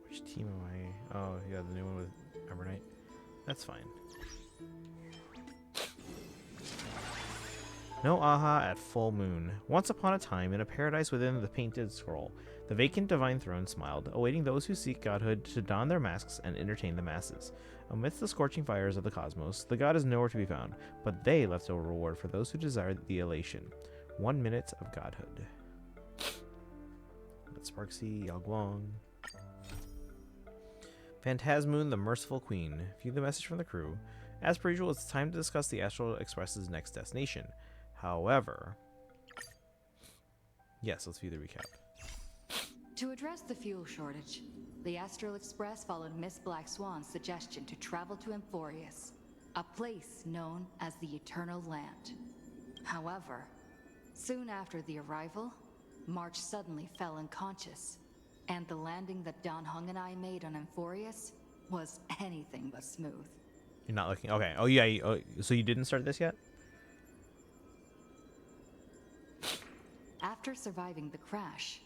Which team am I? Oh, yeah, the new one with Evernight. That's fine. No aha at full moon. Once upon a time, in a paradise within the painted scroll, the vacant divine throne smiled, awaiting those who seek godhood to don their masks and entertain the masses. Amidst the scorching fires of the cosmos, the god is nowhere to be found, but they left a reward for those who desire the elation. 1 minute of godhood. Let's Sparksy, Yao Guang. Phantasmoon, the Merciful Queen. View the message from the crew. As per usual, it's time to discuss the Astral Express's next destination. However... Yes, let's view the recap. To address the fuel shortage, the Astral Express followed Miss Black Swan's suggestion to travel to Emphorius, a place known as the Eternal Land. However, soon after the arrival, March suddenly fell unconscious, and the landing that Don Hung and I made on Emphorius was anything but smooth. You're not looking... Okay. Oh, yeah. So you didn't start this yet? After surviving the crash,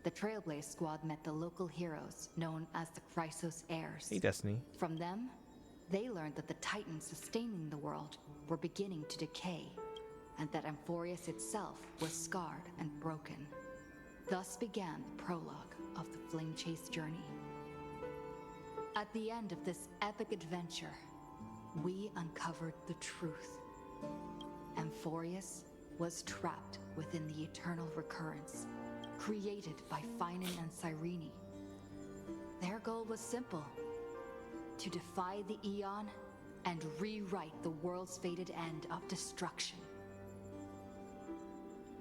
the Trailblaze squad met the local heroes known as the Chrysos Heirs. Hey, Destiny. From them, they learned that the titans sustaining the world were beginning to decay, and that Emphorius itself was scarred and broken. Thus began the prologue of the Flame Chase journey. At the end of this epic adventure, we uncovered the truth. Emphorius was trapped within the eternal recurrence, created by Finan and Cyrene. Their goal was simple: to defy the Aeon and rewrite the world's fated end of destruction.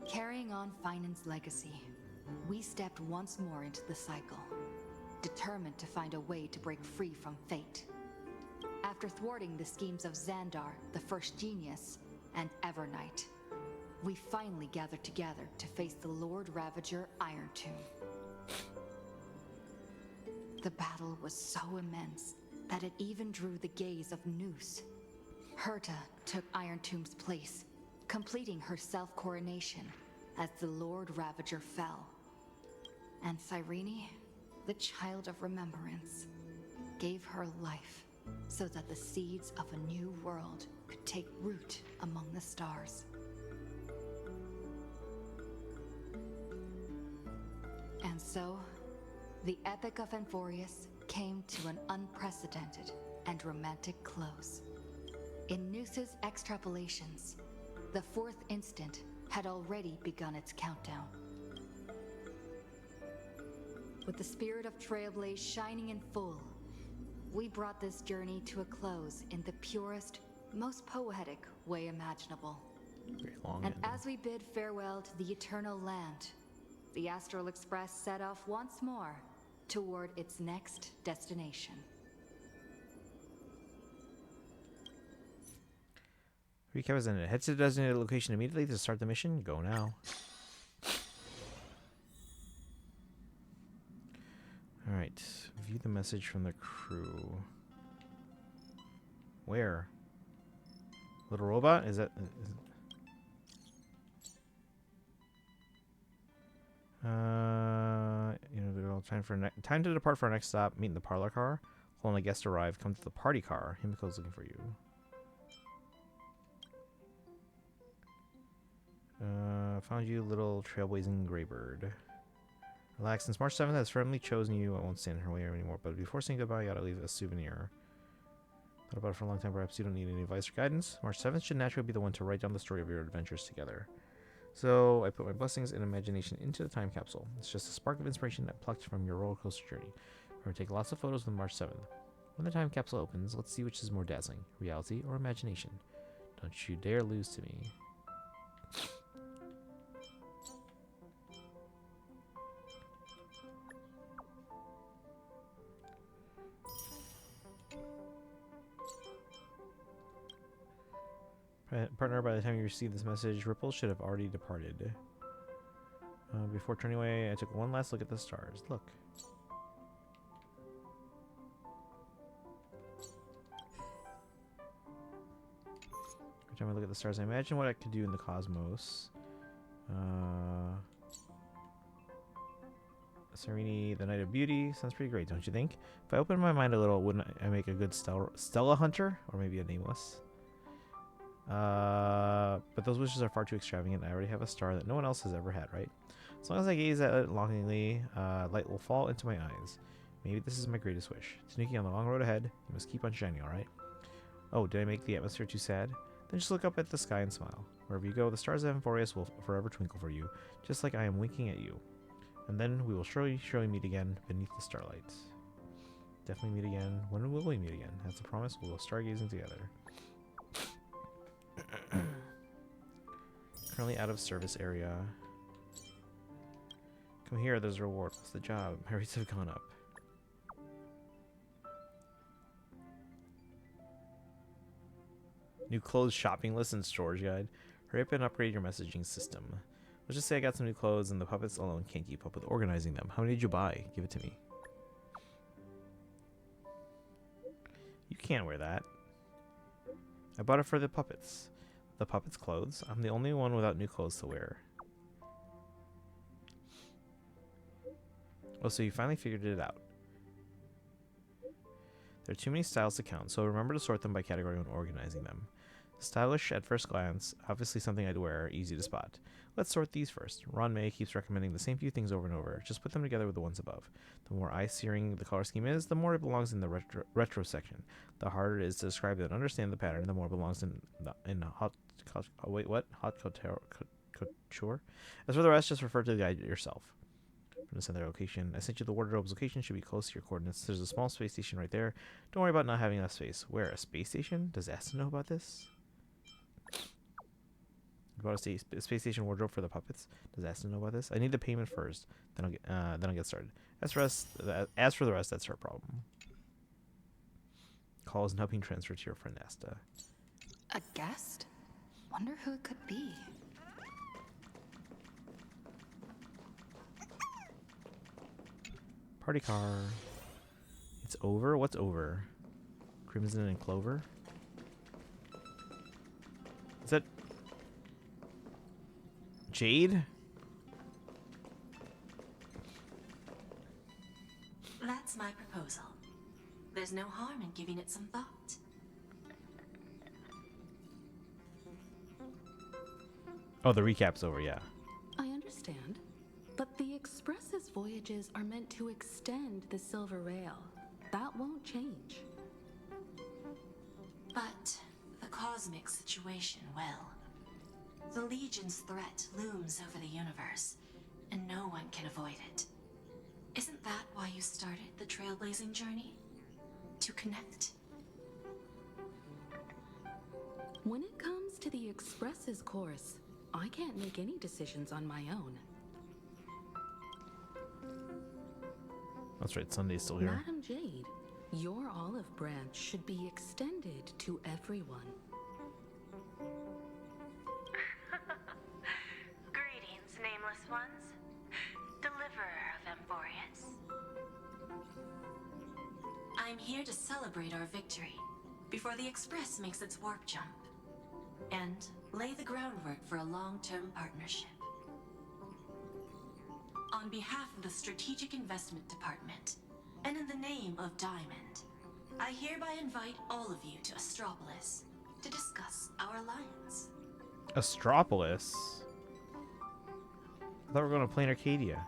Carrying on Finan's legacy, we stepped once more into the cycle, determined to find a way to break free from fate. After thwarting the schemes of Xandar, the First Genius, and Evernight, we finally gathered together to face the Lord Ravager Iron Tomb. The battle was so immense that it even drew the gaze of Noose. Herta took Iron Tomb's place, completing her self-coronation as the Lord Ravager fell. And Cyrene, the Child of Remembrance, gave her life so that the seeds of a new world could take root among the stars. And so, the Epic of Emphorius came to an unprecedented and romantic close. In Noose's extrapolations, the fourth instant had already begun its countdown. With the spirit of Trailblaze shining in full, we brought this journey to a close in the purest, most poetic way imaginable. Very long. And as we bid farewell to the Eternal Land, the Astral Express set off once more toward its next destination. Recap is ended. Head to the designated location immediately to start the mission. Go now. Alright. View the message from the crew. Where? Little robot? Is that... time to depart for our next stop. Meet in the parlor car. Hold on, a guest arrived. Come to the party car. Himiko's looking for you. Found you, little trailblazing graybird. Relax, since March 7th has firmly chosen you, I won't stand in her way anymore. But before saying goodbye, you gotta leave a souvenir. Thought about it for a long time, perhaps you don't need any advice or guidance. March 7th should naturally be the one to write down the story of your adventures together. So, I put my blessings and imagination into the time capsule. It's just a spark of inspiration that plucked from your roller coaster journey. We're gonna take lots of photos on March 7th. When the time capsule opens, let's see which is more dazzling, reality or imagination. Don't you dare lose to me. Partner, by the time you receive this message, Ripple should have already departed. Before turning away, I took one last look at the stars. Look. Every time I look at the stars, I imagine what I could do in the cosmos. Cyrene, the Night of Beauty. Sounds pretty great, don't you think? If I open my mind a little, wouldn't I make a good Stella hunter? Or maybe a nameless? But those wishes are far too extravagant. I already have a star that no one else has ever had, right? As long as I gaze at it longingly, light will fall into my eyes. Maybe this is my greatest wish. Tanuki, on the long road ahead, you must keep on shining, alright? Oh, did I make the atmosphere too sad? Then just look up at the sky and smile. Wherever you go, the stars of Emphorius will forever twinkle for you, just like I am winking at you. And then we will surely meet again beneath the starlight. Definitely meet again. When will we meet again? That's a promise. We'll go stargazing together. Currently out of service area. Come here, there's a reward. What's the job? My rates have gone up. New clothes shopping list and storage guide. Hurry up and upgrade your messaging system. Let's just say I got some new clothes and the puppets alone can't keep up with organizing them. How many did you buy? Give it to me. You can't wear that. I bought it for the puppets. The puppets' clothes. I'm the only one without new clothes to wear. Oh, so you finally figured it out. There are too many styles to count, so remember to sort them by category when organizing them. Stylish at first glance, obviously something I'd wear, easy to spot. Let's sort these first. Ron May keeps recommending the same few things over and over. Just put them together with the ones above. The more eye-searing the color scheme is, the more it belongs in the retro section. The harder it is to describe and understand the pattern, the more it belongs in hot couture. As for the rest, just refer to the guide yourself. From the center location, I sent you the wardrobe's location. Should be close to your coordinates. There's a small space station right there. Don't worry about not having enough space. Where? A space station? Does Asta know about this? You bought a space station wardrobe for the puppets. Does Asta know about this? I need the payment first. Then I'll get started. As for the rest, that's her problem. Call is now being transferred to your friend Asta. A guest? Wonder who it could be. Party car. It's over? What's over? Crimson and Clover? Is that Jade? That's my proposal. There's no harm in giving it some thought. Oh, the recap's over, yeah. I understand. But the Express's voyages are meant to extend the Silver Rail. That won't change. But the cosmic situation will. The Legion's threat looms over the universe, and no one can avoid it. Isn't that why you started the trailblazing journey? To connect? When it comes to the Express's course, I can't make any decisions on my own. That's right, Sunday's still here. Madam Jade, your olive branch should be extended to everyone. Greetings, nameless ones. Deliverer of Amphorius. I'm here to celebrate our victory before the Express makes its warp jump, and lay the groundwork for a long-term partnership. On behalf of the Strategic Investment Department, and in the name of Diamond, I hereby invite all of you to Astropolis to discuss our alliance. Astropolis? I thought we were going to Planarcadia.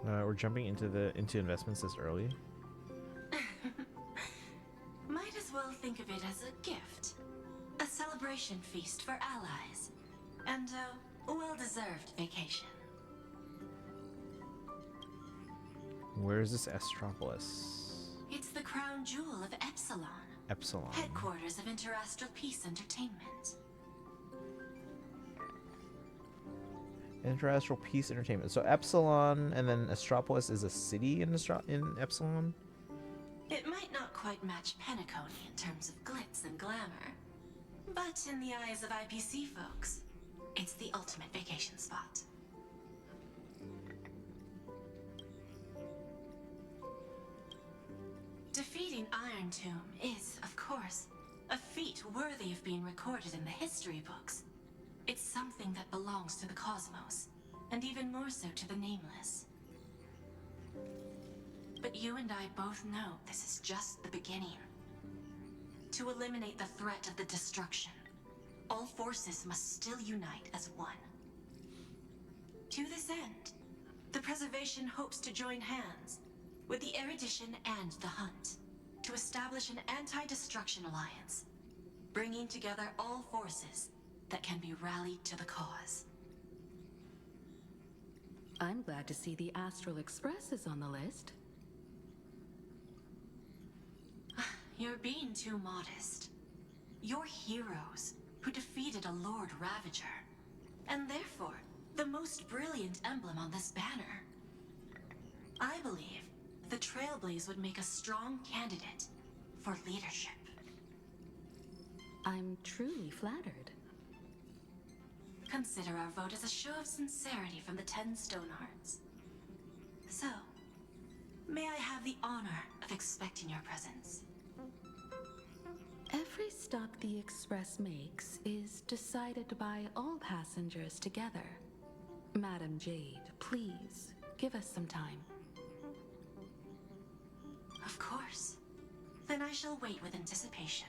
We're jumping into investments this early. Might as well think of it as a gift. A celebration feast for allies. And a well-deserved vacation. Where is this Astropolis? It's the crown jewel of Epsilon. Epsilon. Headquarters of Interastral Peace Entertainment. Interastral Peace Entertainment. So Epsilon and then Astropolis is a city in Epsilon? It might not quite match Penacony in terms of glitz and glamour, but in the eyes of IPC folks, it's the ultimate vacation spot. Defeating Iron Tomb is, of course, a feat worthy of being recorded in the history books. It's something that belongs to the cosmos, and even more so to the Nameless. But you and I both know this is just the beginning. To eliminate the threat of the destruction, all forces must still unite as one. To this end, the Preservation hopes to join hands with the Erudition and the Hunt to establish an anti-destruction alliance, bringing together all forces that can be rallied to the cause. I'm glad to see the Astral Express is on the list. You're being too modest. You're heroes who defeated a Lord Ravager, and therefore the most brilliant emblem on this banner. I believe the Trailblaze would make a strong candidate for leadership. I'm truly flattered. Consider our vote as a show of sincerity from the 10 Stonehearts. So, may I have the honor of expecting your presence? Every stop the Express makes is decided by all passengers together. Madam Jade, please, give us some time. Of course. Then I shall wait with anticipation.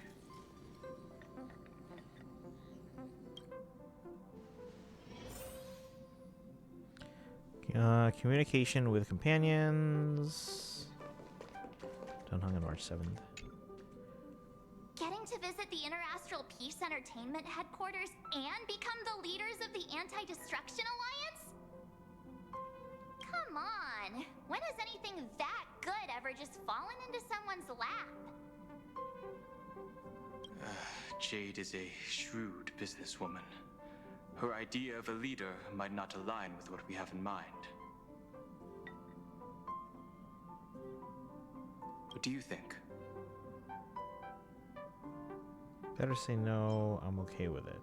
Communication with companions. Done hung on March 7th. Getting to visit the Interastral Peace Entertainment headquarters and become the leaders of the Anti-Destruction Alliance? Come on! When has anything that good ever just fallen into someone's lap? Jade is a shrewd businesswoman. Her idea of a leader might not align with what we have in mind. What do you think? Better say no, I'm okay with it.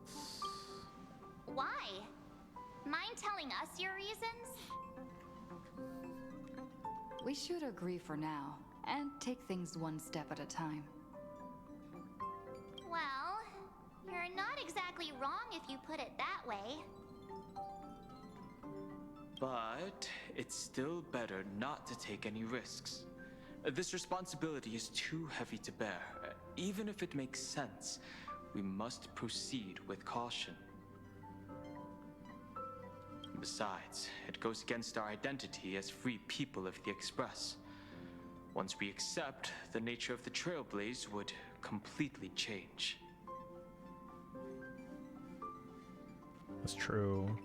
Why? Mind telling us your reasons? We should agree for now, and take things one step at a time. Well, you're not exactly wrong if you put it that way. But it's still better not to take any risks. This responsibility is too heavy to bear. Even if it makes sense, we must proceed with caution. Besides, it goes against our identity as free people of the Express. Once we accept, the nature of the Trailblaze would completely change. That's true.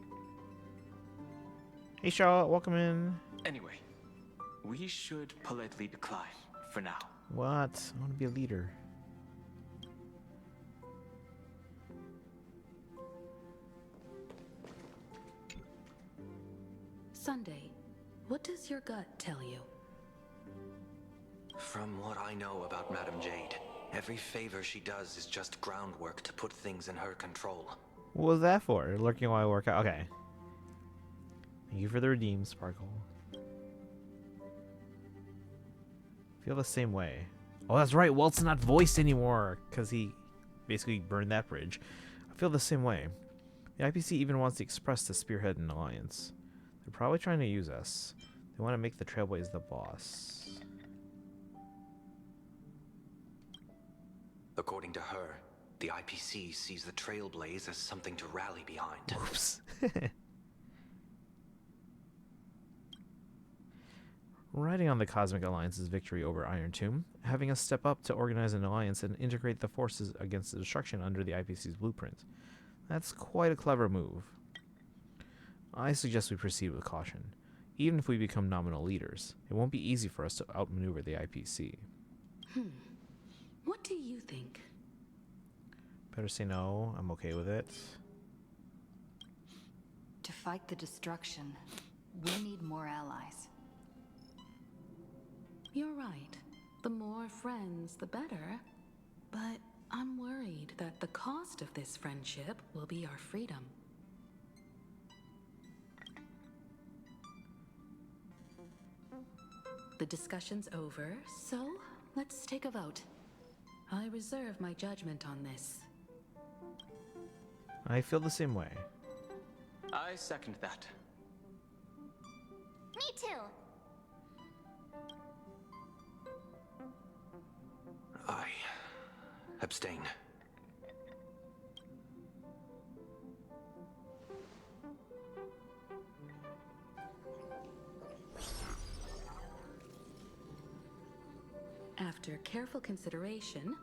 Hey Charlotte, welcome in. Anyway, we should politely decline for now. What? I want to be a leader. Sunday, what does your gut tell you? From what I know about Madame Jade, every favor she does is just groundwork to put things in her control. What was that for? Lurking while I work out. Okay. Thank you for the redeem, Sparkle. Feel the same way. Oh, that's right. Walt's not voiced anymore because he basically burned that bridge. I feel the same way. The IPC even wants the Express to spearhead an alliance. They're probably trying to use us. They want to make the Trailblaze the boss. According to her, the IPC sees the Trailblaze as something to rally behind. Oops. Riding on the Cosmic Alliance's victory over Iron Tomb, having us step up to organize an alliance and integrate the forces against the destruction under the IPC's blueprint. That's quite a clever move. I suggest we proceed with caution. Even if we become nominal leaders, it won't be easy for us to outmaneuver the IPC. What do you think? Better say no, I'm okay with it. To fight the destruction, we need more allies. You're right. The more friends, the better. But I'm worried that the cost of this friendship will be our freedom. The discussion's over, so let's take a vote. I reserve my judgment on this. I feel the same way. I second that. Me too. I abstain. After careful consideration,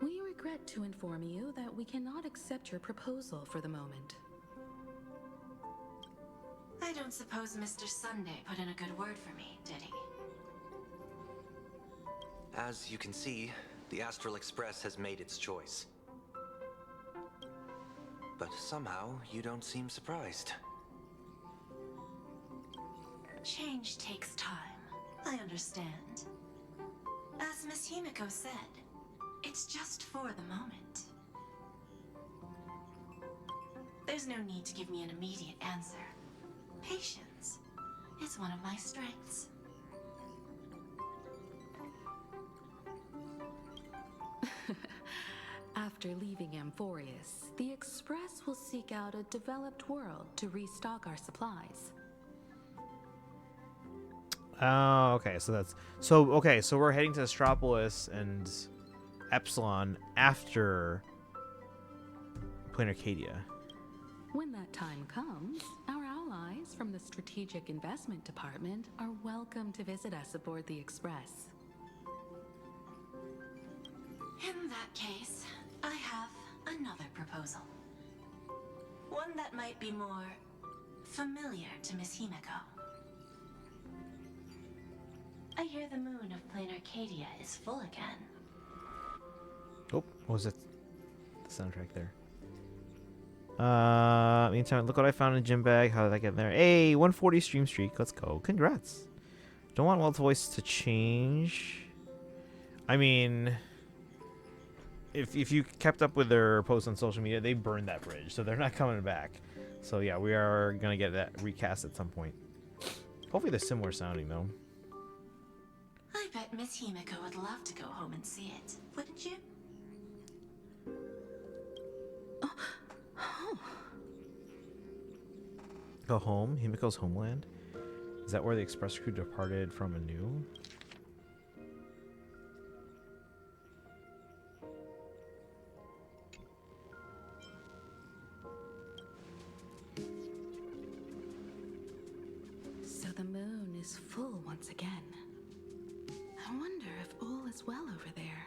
we regret to inform you that we cannot accept your proposal for the moment. I don't suppose Mr. Sunday put in a good word for me, did he? As you can see, the Astral Express has made its choice. But somehow, you don't seem surprised. Change takes time. I understand. As Miss Himiko said, it's just for the moment. There's no need to give me an immediate answer. Patience is one of my strengths. After leaving Amphorius, the Express will seek out a developed world to restock our supplies. Oh, okay. So we're heading to Astropolis and Epsilon after Planarcadia. When that time comes, our allies from the Strategic Investment Department are welcome to visit us aboard the Express. In that case, I have another proposal. One that might be more familiar to Miss Himiko. I hear the moon of Planarcadia is full again. Oh, what was it? The soundtrack there. Meantime, look what I found in gym bag. How did I get in there? Hey, 140 stream streak. Let's go. Congrats. Don't want Wild's voice to change. I mean, if you kept up with their posts on social media, they burned that bridge, so they're not coming back. So yeah, we are gonna get that recast at some point. Hopefully they're similar sounding though. I bet Miss Himiko would love to go home and see it, wouldn't you? Go home? Himiko's homeland? Is that where the Express crew departed from anew? So the moon is full once again. I wonder if all is well over there.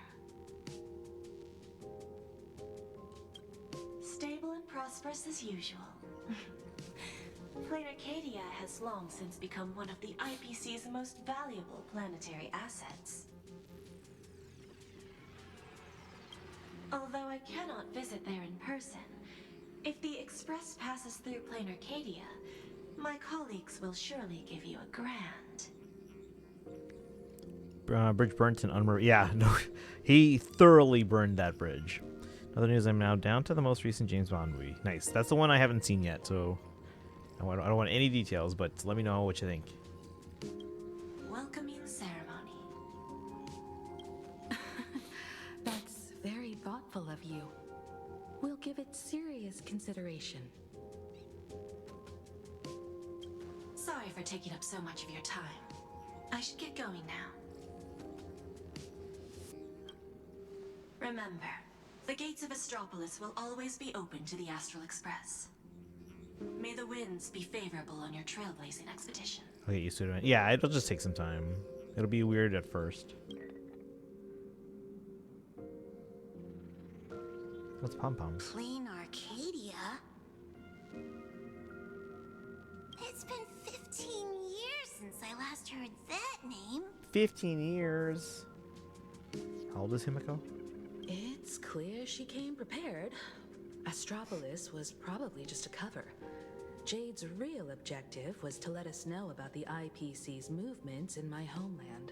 Stable and prosperous as usual. Planarcadia has long since become one of the IPC's most valuable planetary assets. Although I cannot visit there in person, if the Express passes through Planarcadia, my colleagues will surely give you a grand. Bridge burnt and unmarked. Yeah, no, he thoroughly burned that bridge. Other news, I'm now down to the most recent James Bond movie. Nice. That's the one I haven't seen yet, so I don't want any details, but let me know what you think. Welcoming ceremony. That's very thoughtful of you. We'll give it serious consideration. Sorry for taking up so much of your time. I should get going now. Remember, the gates of Astropolis will always be open to the Astral Express. May the winds be favorable on your trailblazing expedition. I'll get used to it. Yeah, it'll just take some time. It'll be weird at first. What's Pom Poms? Planarcadia? It's been 15 years since I last heard that name. 15 years. How old is Himiko? It's clear she came prepared. Astropolis was probably just a cover. Jade's real objective was to let us know about the IPC's movements in my homeland.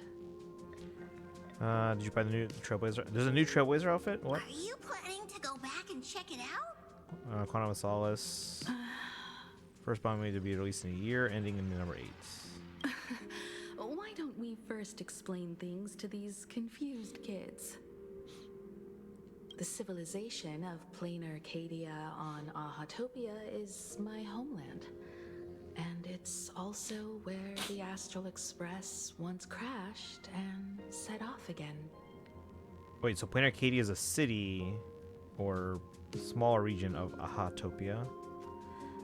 Did you buy the new Trailblazer? There's a new Trailblazer outfit? What? Are you planning to go back and check it out? Quantum of Solace. First bond made to be released in a year, ending in number 8. Why don't we first explain things to these confused kids? The civilization of Planarcadia on Ahatopia is my homeland. And it's also where the Astral Express once crashed and set off again. Wait, so Planarcadia is a city or small region of Ahatopia?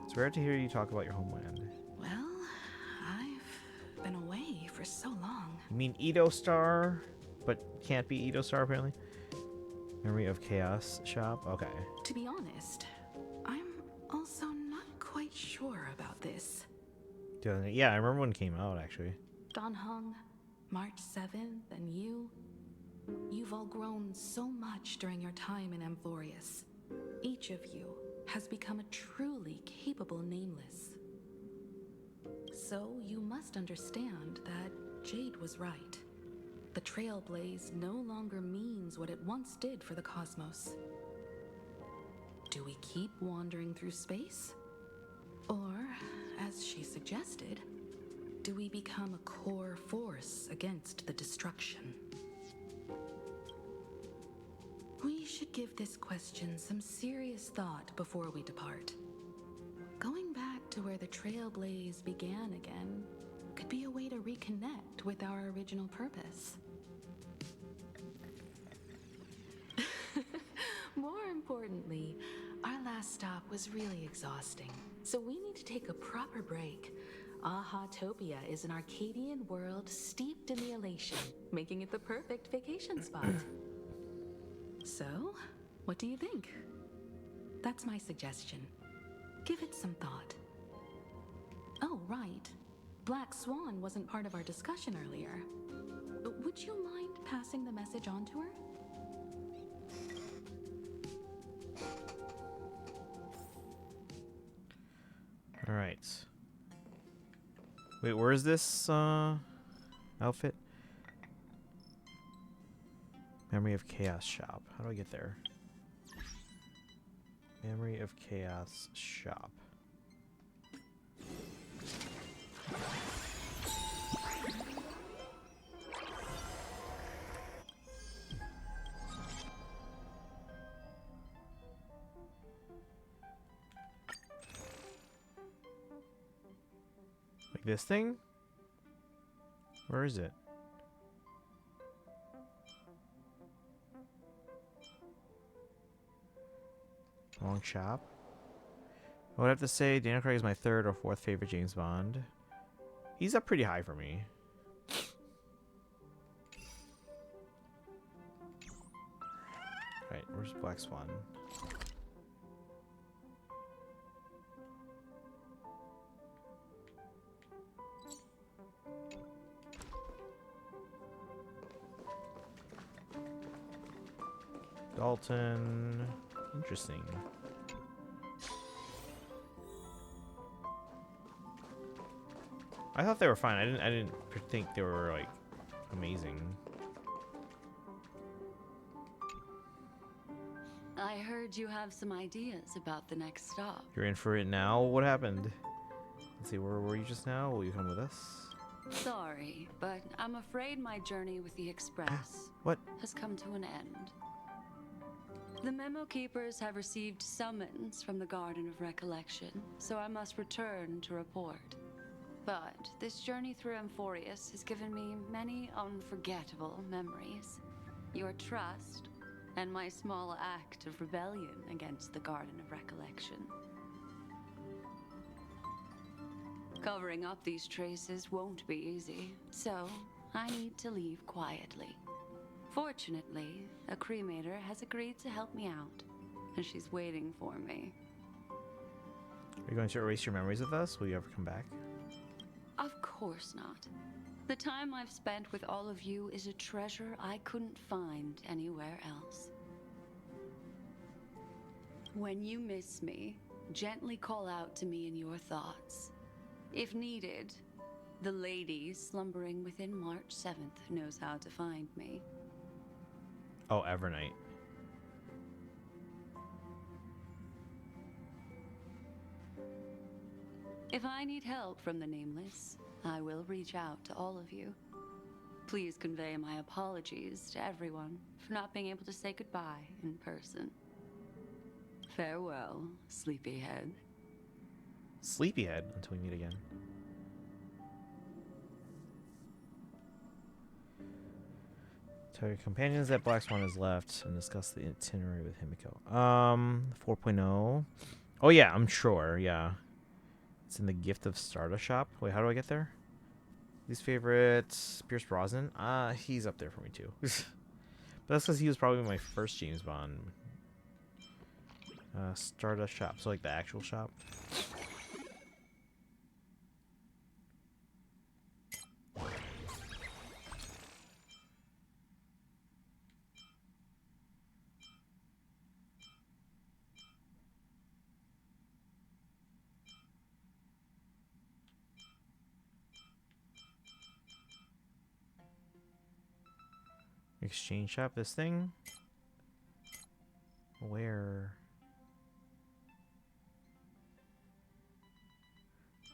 It's rare to hear you talk about your homeland. Well, I've been away for so long. You mean Edo Star, but can't be Edo Star apparently? Memory of Chaos Shop? Okay. To be honest, I'm also not quite sure about this. Yeah, I remember when it came out, actually. Gone Hung, March 7th, and you've all grown so much during your time in Amphorius. Each of you has become a truly capable Nameless. So you must understand that Jade was right. The Trailblaze no longer means what it once did for the cosmos. Do we keep wandering through space? Or, as she suggested, do we become a core force against the destruction? We should give this question some serious thought before we depart. Going back to where the Trailblaze began again could be a way to reconnect with our original purpose. More importantly, our last stop was really exhausting, so we need to take a proper break. Ahatopia is an Arcadian world steeped in the elation, making it the perfect vacation spot. So, what do you think? That's my suggestion. Give it some thought. Oh, right. Black Swan wasn't part of our discussion earlier. Would you mind passing the message on to her? All right. Wait, where is this outfit? Memory of Chaos shop. How do I get there? Memory of Chaos shop. Like this thing? Where is it? Long shop. I would have to say Daniel Craig is my third or fourth favorite James Bond. He's up pretty high for me. Right, where's Black Swan? Dalton. Interesting. I thought they were fine. I didn't think they were like amazing. I heard you have some ideas about the next stop. You're in for it now? What happened? Let's see, where were you just now? Will you come with us? Sorry, but I'm afraid my journey with the Express What? has come to an end. The Memo Keepers have received summons from the Garden of Recollection, so I must return to report. But this journey through Amphorius has given me many unforgettable memories. Your trust, and my small act of rebellion against the Garden of Recollection. Covering up these traces won't be easy, so I need to leave quietly. Fortunately, a cremator has agreed to help me out, and she's waiting for me. Are you going to erase your memories with us? Will you ever come back? Of course not. The time I've spent with all of you is a treasure I couldn't find anywhere else. When you miss me, gently call out to me in your thoughts. If needed, the lady slumbering within March 7th knows how to find me. Oh, Evernight. If I need help from the Nameless, I will reach out to all of you. Please convey my apologies to everyone for not being able to say goodbye in person. Farewell, sleepyhead. Sleepyhead until we meet again. Tell your companions that Black Swan has left and discuss the itinerary with Himiko. 4.0. Oh yeah, I'm sure. Yeah. It's in the Gift of Stardust shop. Wait, how do I get there? Least favorite, Pierce Brosnan. He's up there for me too. But that's because he was probably my first James Bond. Stardust shop. So like the actual shop. Exchange shop. This thing? Where?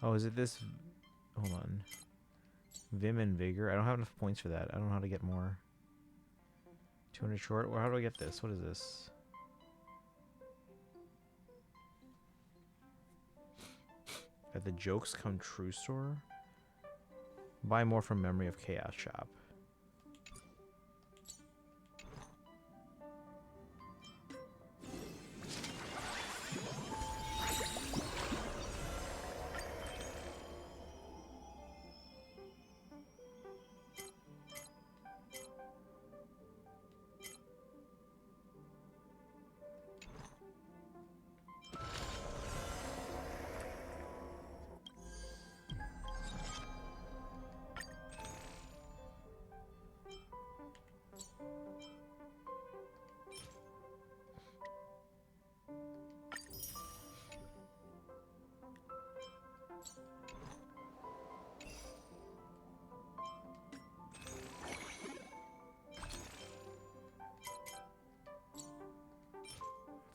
Oh, is it this? Hold on. Vim and Vigor. I don't have enough points for that. I don't know how to get more. 200 short. Or how do I get this? What is this? At the Jokes Come True store? Buy more from Memory of Chaos shop.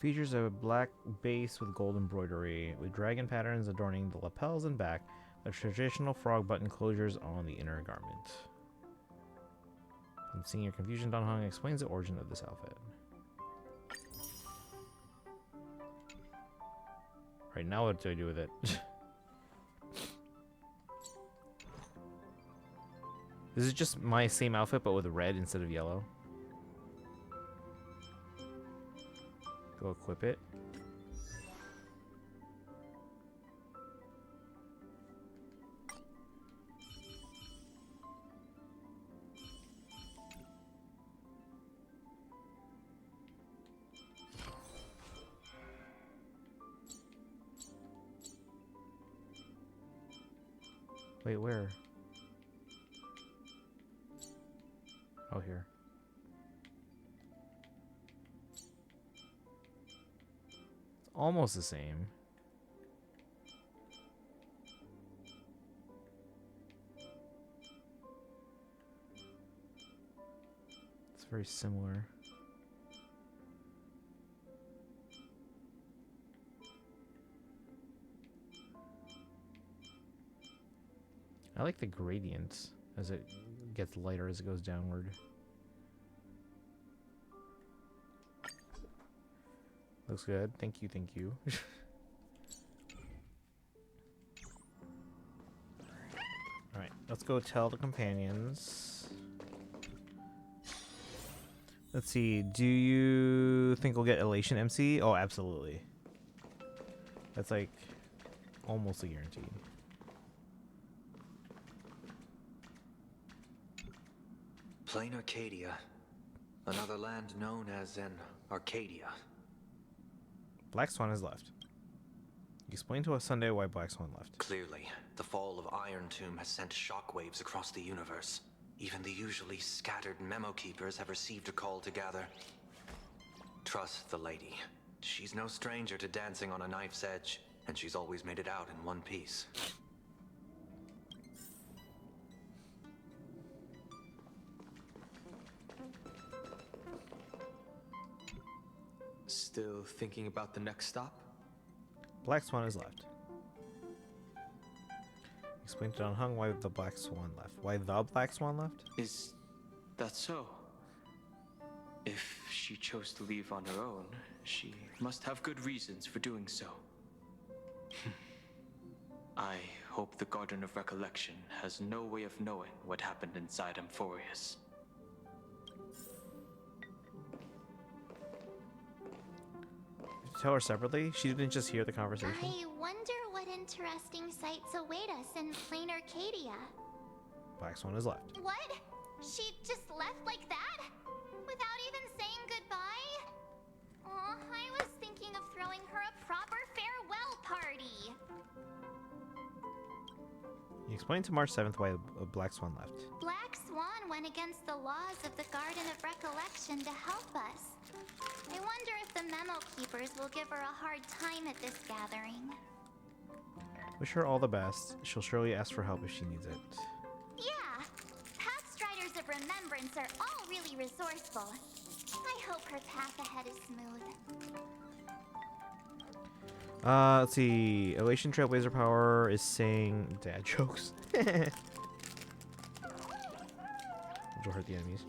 Features a black base with gold embroidery, with dragon patterns adorning the lapels and back, with traditional frog button closures on the inner garment. And seeing your confusion, Don Hung explains the origin of this outfit. Right, now what do I do with it? This is just my same outfit, but with red instead of yellow. Go equip it. Wait, where? Oh, here. Almost the same. It's very similar. I like the gradient as it gets lighter as it goes downward. Looks good. Thank you, thank you. Alright, let's go tell the companions. Let's see, do you think we'll get Elation MC? Oh, absolutely. That's like almost a guarantee. Planarcadia, another land known as an Arcadia. Black Swan has left. Explain to us Sunday why Black Swan left. Clearly, the fall of Iron Tomb has sent shockwaves across the universe. Even the usually scattered memo keepers have received a call to gather. Trust the lady. She's no stranger to dancing on a knife's edge, and she's always made it out in one piece. Still thinking about the next stop? Black Swan has left. Explain to Don Hung why the Black Swan left. Why the Black Swan left? Is that so? If she chose to leave on her own, she must have good reasons for doing so. I hope the Garden of Recollection has no way of knowing what happened inside Amphorius. Tell her separately? She didn't just hear the conversation? I wonder what interesting sights await us in Planarcadia. Black Swan has left. What? She just left like that? Without even saying goodbye? Oh, I was thinking of throwing her a proper farewell party. You explained to March 7th why Black Swan left. Black Swan went against the laws of the Garden of Recollection to help us. I wonder if the memo keepers will give her a hard time at this gathering. Wish her all the best. She'll surely ask for help if she needs it. Yeah, past Striders of Remembrance Reverends are all really resourceful. I hope her path ahead is smooth. Let's see. Elation Trailblazer Power is saying dad jokes. Which will hurt the enemies.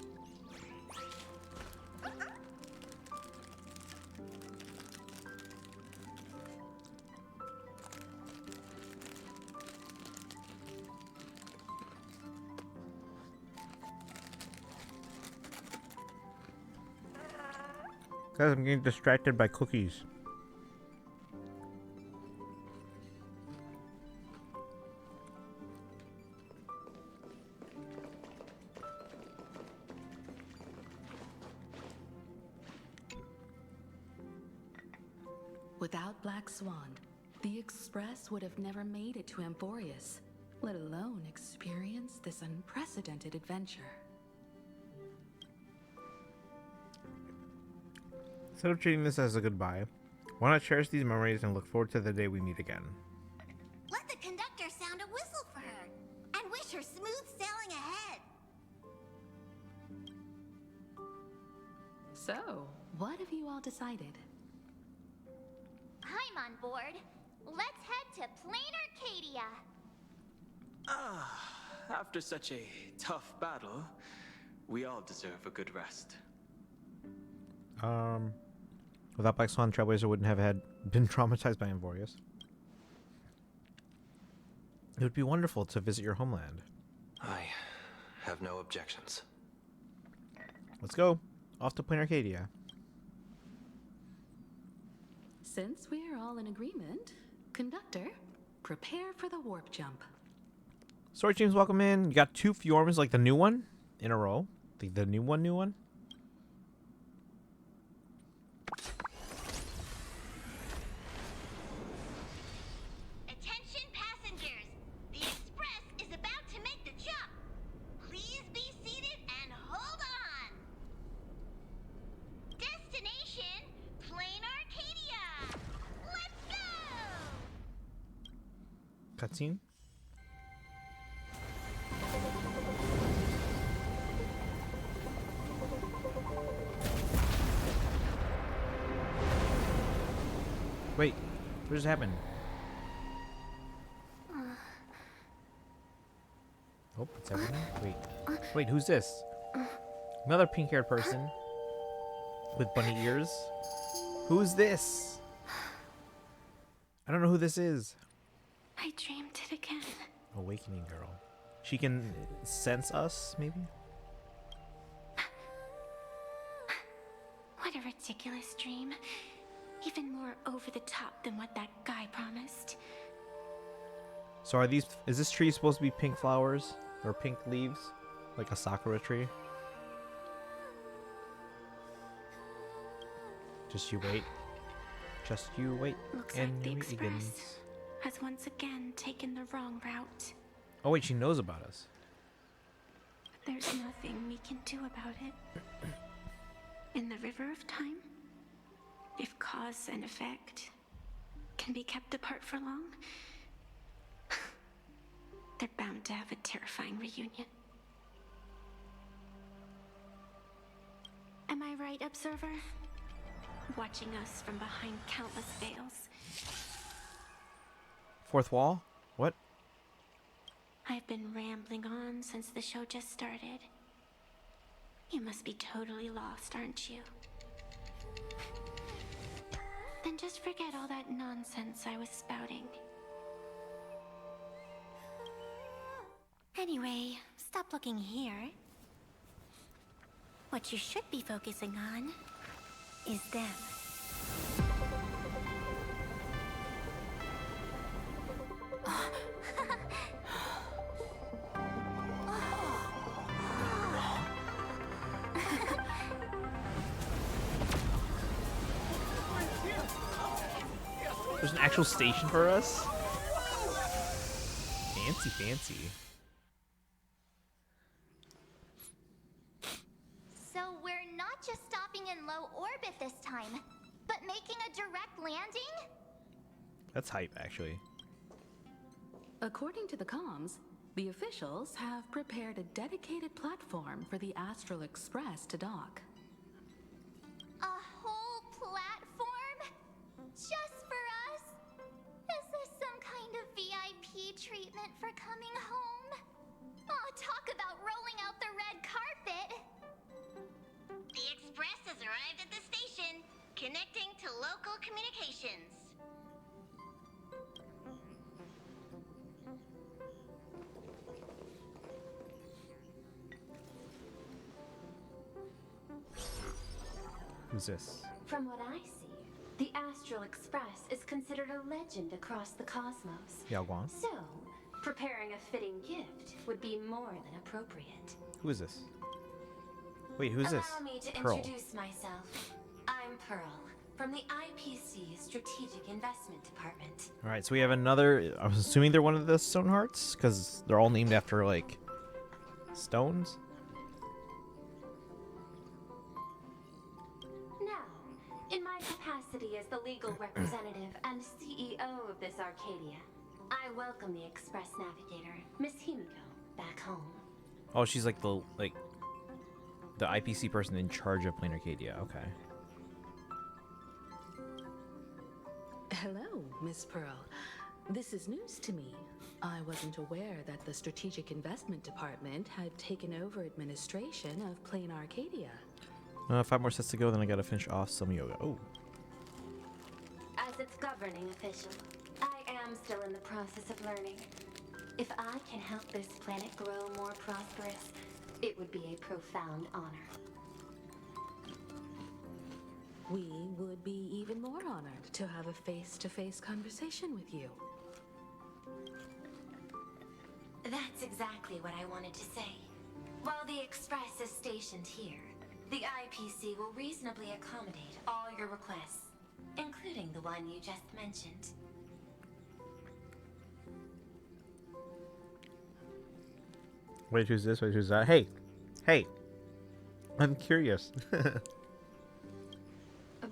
Guys, I'm getting distracted by cookies. Without Black Swan, the Express would have never made it to Amphorius, let alone experience this unprecedented adventure. Instead of treating this as a goodbye, why not cherish these memories and look forward to the day we meet again? Let the conductor sound a whistle for her, and wish her smooth sailing ahead. So, what have you all decided? I'm on board. Let's head to Planarcadia. After such a tough battle, we all deserve a good rest. Without Black Swan, Trailblazer wouldn't have been traumatized by Amphorius. It would be wonderful to visit your homeland. I have no objections. Let's go. Off to Planarcadia. Since we're all in agreement, Conductor, prepare for the warp jump. Story teams, welcome in. You got 2 Fjorms, like the new one, in a row. The new one. Attention passengers! The Express is about to make the jump. Please be seated and hold on. Destination, Planarcadia. Let's go! Cutscene. Wait, what just happened? Oh, it's everything? Wait, who's this? Another pink-haired person with bunny ears? Who's this? I don't know who this is. I dreamed it again. Awakening girl. She can sense us, maybe? What a ridiculous dream. Even more over the top than what that guy promised. So is this tree supposed to be pink flowers? Or pink leaves? Like a sakura tree? Just you wait. Just you wait. Looks and like the your Express begins. has once again taken the wrong route. Oh wait, she knows about us. There's nothing we can do about it. In the river of time, if cause and effect can be kept apart for long, they're bound to have a terrifying reunion. Am I right, Observer? Watching us from behind countless veils. Fourth wall? What? I've been rambling on since the show just started. You must be totally lost, aren't you? Then just forget all that nonsense I was spouting. Anyway, stop looking here. What you should be focusing on is them. There's an actual station for us? Fancy, fancy. So we're not just stopping in low orbit this time, but making a direct landing? That's hype, actually. According to the comms, The officials have prepared a dedicated platform for the Astral Express to dock. A whole platform? Just for us? Is this some kind of VIP treatment for coming home? Oh, talk about rolling out the red carpet! The express has arrived at the station, connecting to local communications. Who's this? From what I see, the Astral Express is considered a legend across the cosmos. Yao Guang. So, preparing a fitting gift would be more than appropriate. Who is this? Wait, who's this? Allow me to Pearl. introduce myself. I'm Pearl, from the IPC Strategic Investment Department. All right, so we have another. I was assuming they're one of the Stone Hearts because they're all named after like stones. Now, in my capacity as the legal representative and CEO of this Arcadia, I welcome the Express Navigator, Miss Himiko, back home. Oh, she's like the IPC person in charge of Planarcadia. Okay. Hello, Miss Pearl. This is news to me. I wasn't aware that the Strategic Investment Department had taken over administration of Planarcadia. 5 more sets to go, then I gotta finish off some yoga. Oh. As its governing official, I am still in the process of learning. If I can help this planet grow more prosperous, it would be a profound honor. We would be even more honored to have a face-to-face conversation with you. That's exactly what I wanted to say. While the Express is stationed here, the IPC will reasonably accommodate all your requests, including the one you just mentioned. Wait, who's this? Wait, who's that? Hey, hey, I'm curious.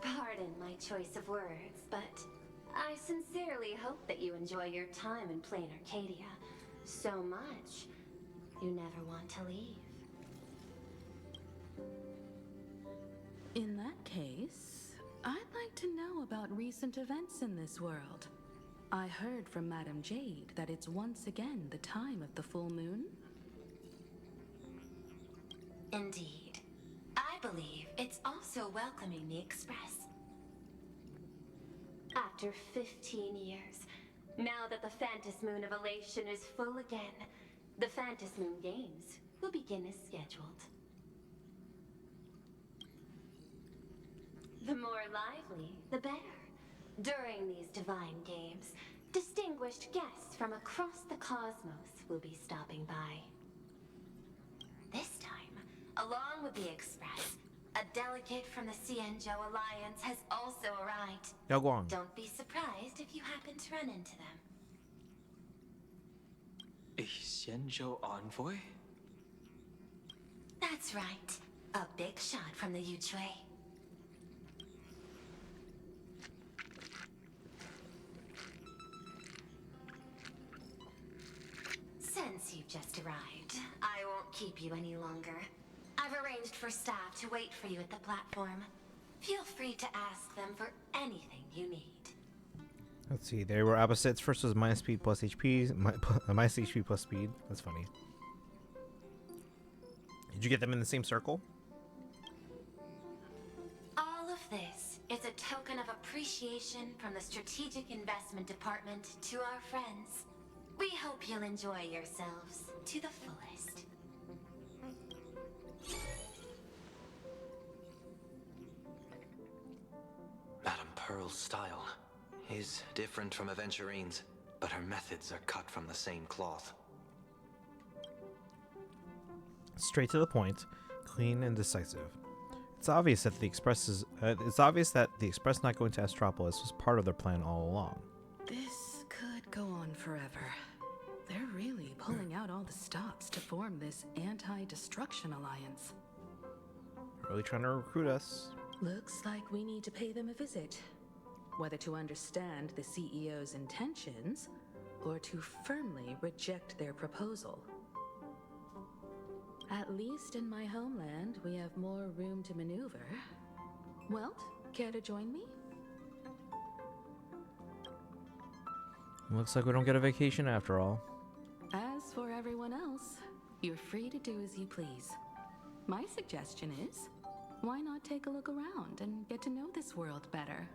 Pardon my choice of words, but I sincerely hope that you enjoy your time in Planarcadia so much you never want to leave. In that case, I'd like to know about recent events in this world. I heard from Madame Jade that it's once again the time of the full moon. Indeed. I believe it's also welcoming the Express. After 15 years, now that the Phantas Moon of Elation is full again, the Phantas Moon Games will begin as scheduled. The more lively, the better. During these divine games, distinguished guests from across the cosmos will be stopping by. This time, along with the Express, a delegate from the Xianzhou Alliance has also arrived. Yao Guang. Don't be surprised if you happen to run into them. A Xianzhou envoy? That's right. A big shot from the Yuchui. Since you've just arrived, I won't keep you any longer. I've arranged for staff to wait for you at the platform. Feel free to ask them for anything you need. Let's see. They were opposites. First was minus speed plus HP. Minus HP plus speed. That's funny. Did you get them in the same circle? All of this is a token of appreciation from the Strategic Investment Department to our friends. We hope you'll enjoy yourselves to the fullest. Madame Pearl's style is different from Aventurine's, but her methods are cut from the same cloth. Straight to the point, clean and decisive. It's obvious that the Express not going to Astropolis was part of their plan all along. This could go on forever. They're really pulling out all the stops to form this anti-destruction alliance. Really trying to recruit us. Looks like we need to pay them a visit. Whether to understand the CEO's intentions, or to firmly reject their proposal. At least in my homeland, we have more room to maneuver. Welt, care to join me? Looks like we don't get a vacation after all. As for everyone else, you're free to do as you please. My suggestion is, why not take a look around and get to know this world better?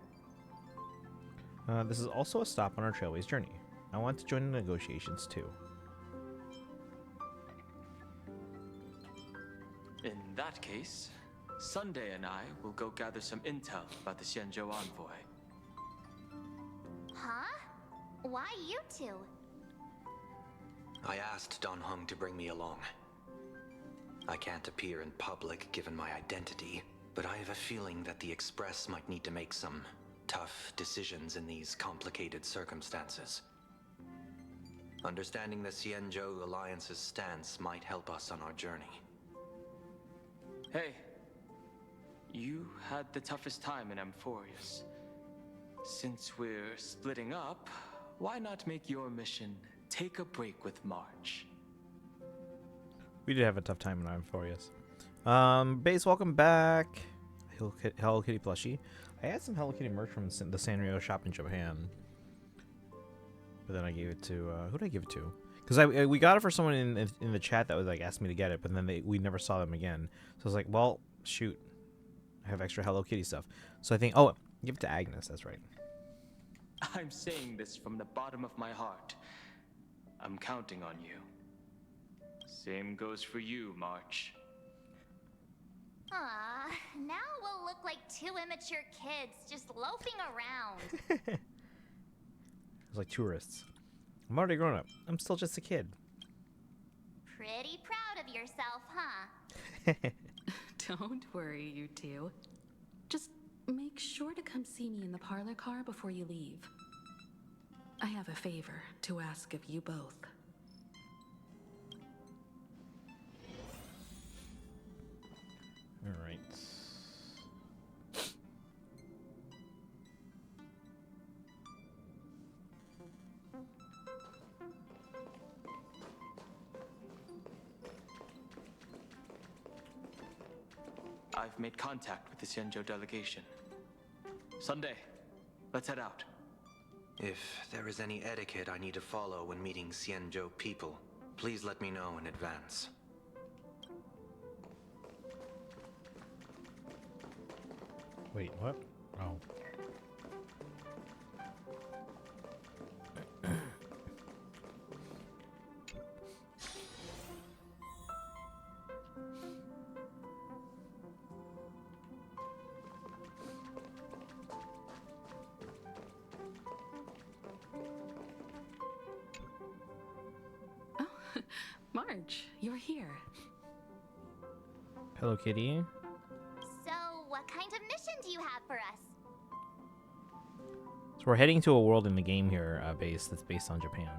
This is also a stop on our Trailways journey. I want to join the negotiations too. In that case, Sunday and I will go gather some intel about the Xianzhou envoy. Huh? Why you two? I asked Don Hung to bring me along. I can't appear in public given my identity, but I have a feeling that the Express might need to make some tough decisions in these complicated circumstances. Understanding the Xianzhou Alliance's stance might help us on our journey. Hey, you had the toughest time in Amphorius. Since we're splitting up, why not make your mission take a break with March? We did have a tough time in Amphorius. Base, welcome back. Hello Kitty plushie. I had some Hello Kitty merch from the Sanrio shop in Japan. But then I gave it to, who did I give it to? Because we got it for someone in the chat that was like asked me to get it, but then we never saw them again. So I was like, well, shoot, I have extra Hello Kitty stuff. So I think, oh, give it to Agnes. That's right. I'm saying this from the bottom of my heart. I'm counting on you. Same goes for you, March. Aw, now we'll look like two immature kids just loafing around. It's like tourists. I'm already grown up. I'm still just a kid. Pretty proud of yourself, huh? Don't worry, you two. Just make sure to come see me in the parlor car before you leave. I have a favor to ask of you both. All right. I've made contact with the Xianzhou delegation. Sunday, let's head out. If there is any etiquette I need to follow when meeting Xianzhou people, please let me know in advance. Wait, what? Oh. Marge, you're here. Hello Kitty. So, what kind of mission do you have for us? So we're heading to a world in the game here, base that's based on Japan,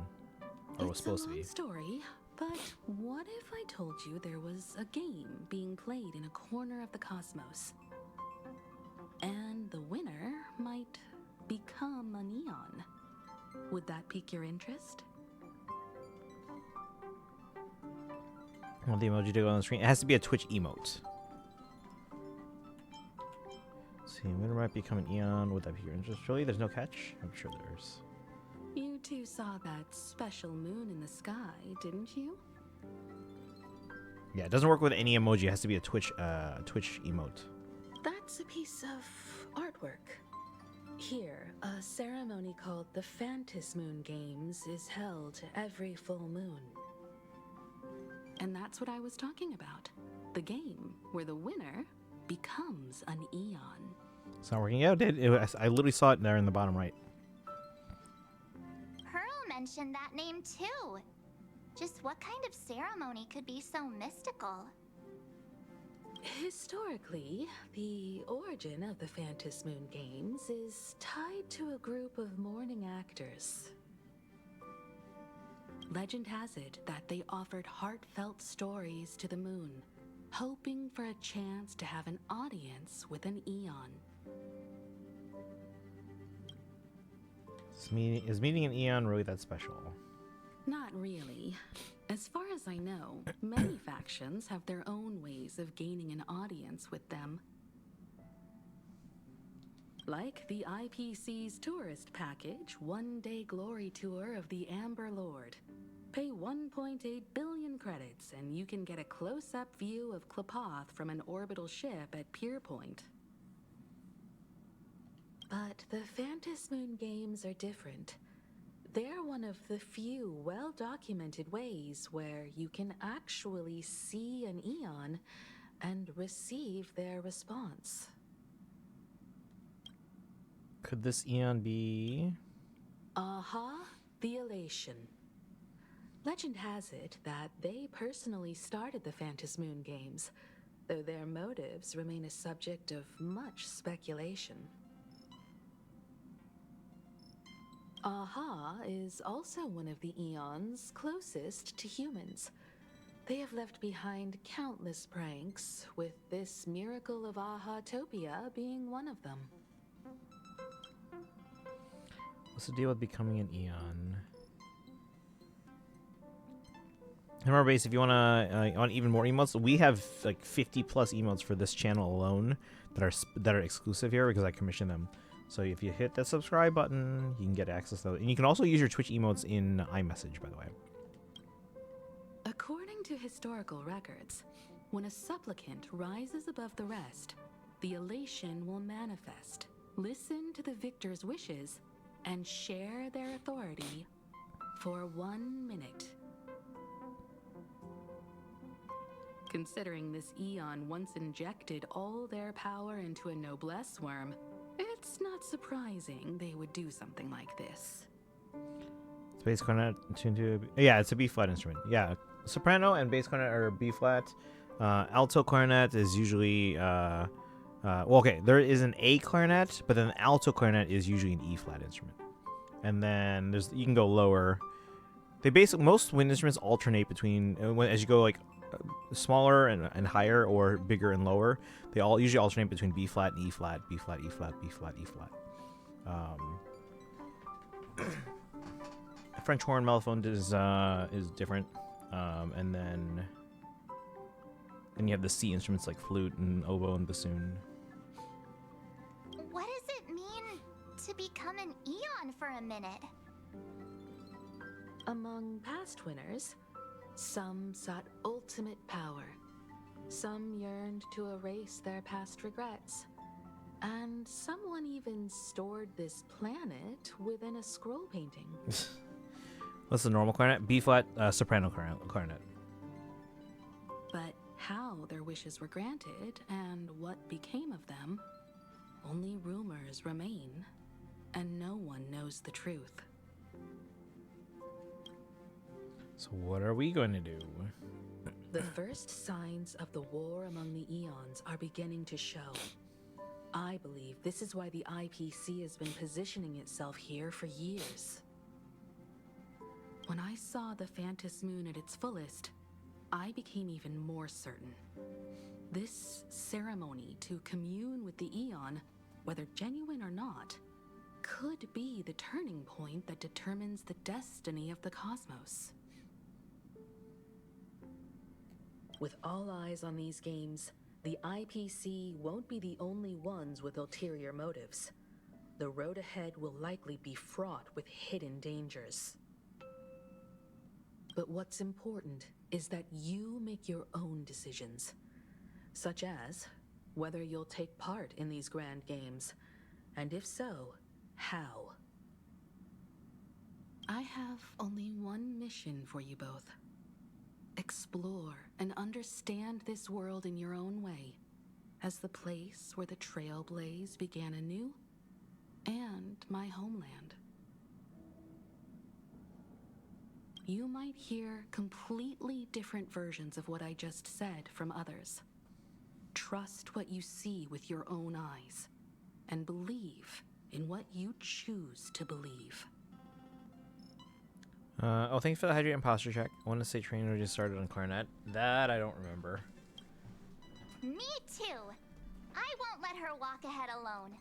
or was supposed to be. It's a long story, but what if I told you there was a game being played in a corner of the cosmos, and the winner might become a neon? Would that pique your interest? I want the emoji to go on the screen. It has to be a Twitch emote. Let's see, winner might become an Eon. Would that be your interest? Really? There's no catch? I'm sure there's. You two saw that special moon in the sky, didn't you? Yeah, it doesn't work with any emoji. It has to be a Twitch emote. That's a piece of artwork. Here, a ceremony called the Phantasm Moon Games is held every full moon. And that's what I was talking about. The game where the winner becomes an Eon. It's not working out. I literally saw it there in the bottom right. Pearl mentioned that name too. Just what kind of ceremony could be so mystical? Historically, the origin of the Phantasm Moon Games is tied to a group of mourning actors. Legend has it that they offered heartfelt stories to the moon, hoping for a chance to have an audience with an Eon. Is meeting an Eon really that special? Not really. As far as I know, many factions have their own ways of gaining an audience with them. Like the IPC's tourist package, one-day glory tour of the Amber Lord. Pay 1.8 billion credits and you can get a close-up view of Klapoth from an orbital ship at Pier Point. But the Phantom Moon games are different. They're one of the few well-documented ways where you can actually see an Eon and receive their response. Could this Eon be... Aha, the Elation. Legend has it that they personally started the Phantom Moon games, though their motives remain a subject of much speculation. Aha is also one of the Eons closest to humans. They have left behind countless pranks, with this miracle of Ahatopia being one of them. What's the deal with becoming an Eon? Remember, base, if you want even more emotes, we have like 50 plus emotes for this channel alone that are exclusive here because I commission them. So if you hit that subscribe button, you can get access to those. And you can also use your Twitch emotes in iMessage, by the way. According to historical records, when a supplicant rises above the rest, the elation will manifest, listen to the victor's wishes, and share their authority for 1 minute. Considering this Eon once injected all their power into a noblesse worm, it's not surprising they would do something like this. It's bass cornet tuned to... Yeah, it's a B-flat instrument. Yeah, soprano and bass cornet are B-flat. Alto clarinet is usually... well, okay, there is an A clarinet, but then alto clarinet is usually an E-flat instrument. And then you can go lower. Most wind instruments alternate between... as you go, like, smaller and higher, or bigger and lower, they all usually alternate between B flat and E flat, B flat, E flat, B flat, E flat. French horn mellophone is different, and then you have the C instruments like flute and oboe and bassoon. What does it mean to become an Eon for a minute? Among past winners, some sought ultimate power, some yearned to erase their past regrets, and someone even stored this planet within a scroll painting. What's the normal clarinet? B-flat, soprano clarinet. But how their wishes were granted and what became of them, only rumors remain, and no one knows the truth. So what are we going to do? The first signs of the war among the Eons are beginning to show. I believe this is why the IPC has been positioning itself here for years. When I saw the Phantom Moon at its fullest, I became even more certain. This ceremony to commune with the Eon, whether genuine or not, could be the turning point that determines the destiny of the cosmos. With all eyes on these games, the IPC won't be the only ones with ulterior motives. The road ahead will likely be fraught with hidden dangers. But what's important is that you make your own decisions, such as whether you'll take part in these grand games, and if so, how. I have only one mission for you both. Explore and understand this world in your own way, as the place where the Trailblaze began anew, and my homeland. You might hear completely different versions of what I just said from others. Trust what you see with your own eyes, and believe in what you choose to believe. Oh, thanks for the hydrate imposter check. I want to say trainer just started on clarinet. That I don't remember. Me too. I won't let her walk ahead alone.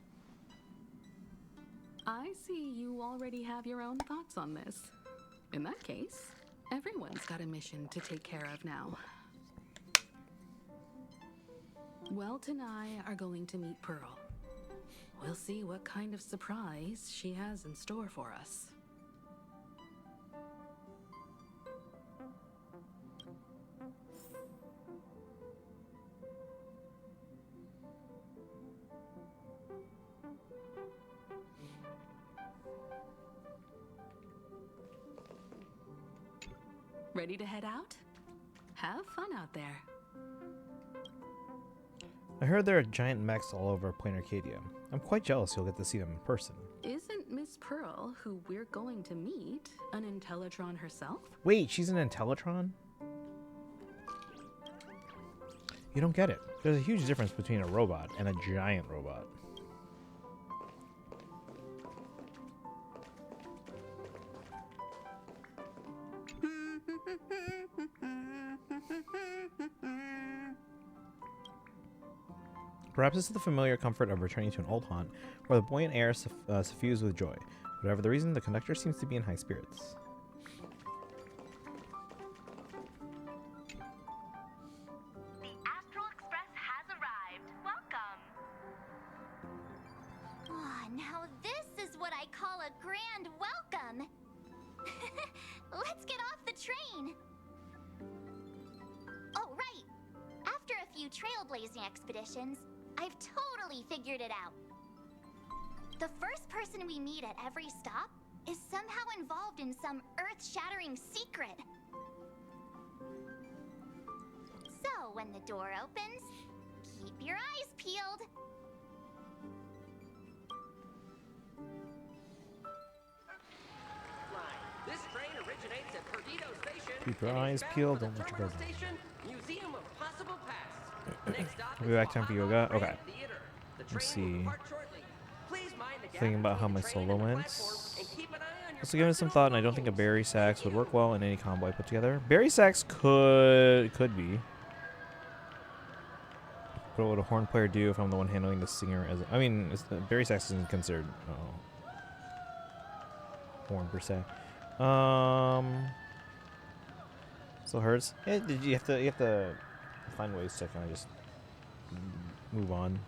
I see you already have your own thoughts on this. In that case, everyone's got a mission to take care of now. Welt and I are going to meet Pearl. We'll see what kind of surprise she has in store for us. Ready to head out? Have fun out there. I heard there are giant mechs all over Planarcadia. I'm quite jealous you'll get to see them in person. Isn't Miss Pearl, who we're going to meet, an Intellitron herself? Wait, she's an Intellitron? You don't get it. There's a huge difference between a robot and a giant robot. Perhaps it's the familiar comfort of returning to an old haunt, where the buoyant air suffused with joy. Whatever the reason, the conductor seems to be in high spirits. The Astral Express has arrived. Welcome. Ah, now this is what I call a grand welcome. Let's get off the train. Oh, right. After a few trailblazing expeditions, I've totally figured it out. The first person we meet at every stop is somehow involved in some earth-shattering secret. So when the door opens, keep your eyes peeled. This train originates at Perdido Station. Keep your and is eyes bound peeled, for the don't let your terminal guard down. station, Museum of Possible Pasts. Next stop We'll be is back time for Bahama yoga. Grand Okay. Theater. The Let's train will see. depart shortly. Please mind the gap Thinking about how between my the train solo and the went. platform, and keep an eye on your Also given some personal thought, and I don't think a belongings. berry sax would work well in any combo I put together. Berry sax could be. What would a horn player do if I'm the one handling the singer? I mean, berry sax isn't considered horn per se. Still hurts. Yeah, you have to find ways to kind of just move on.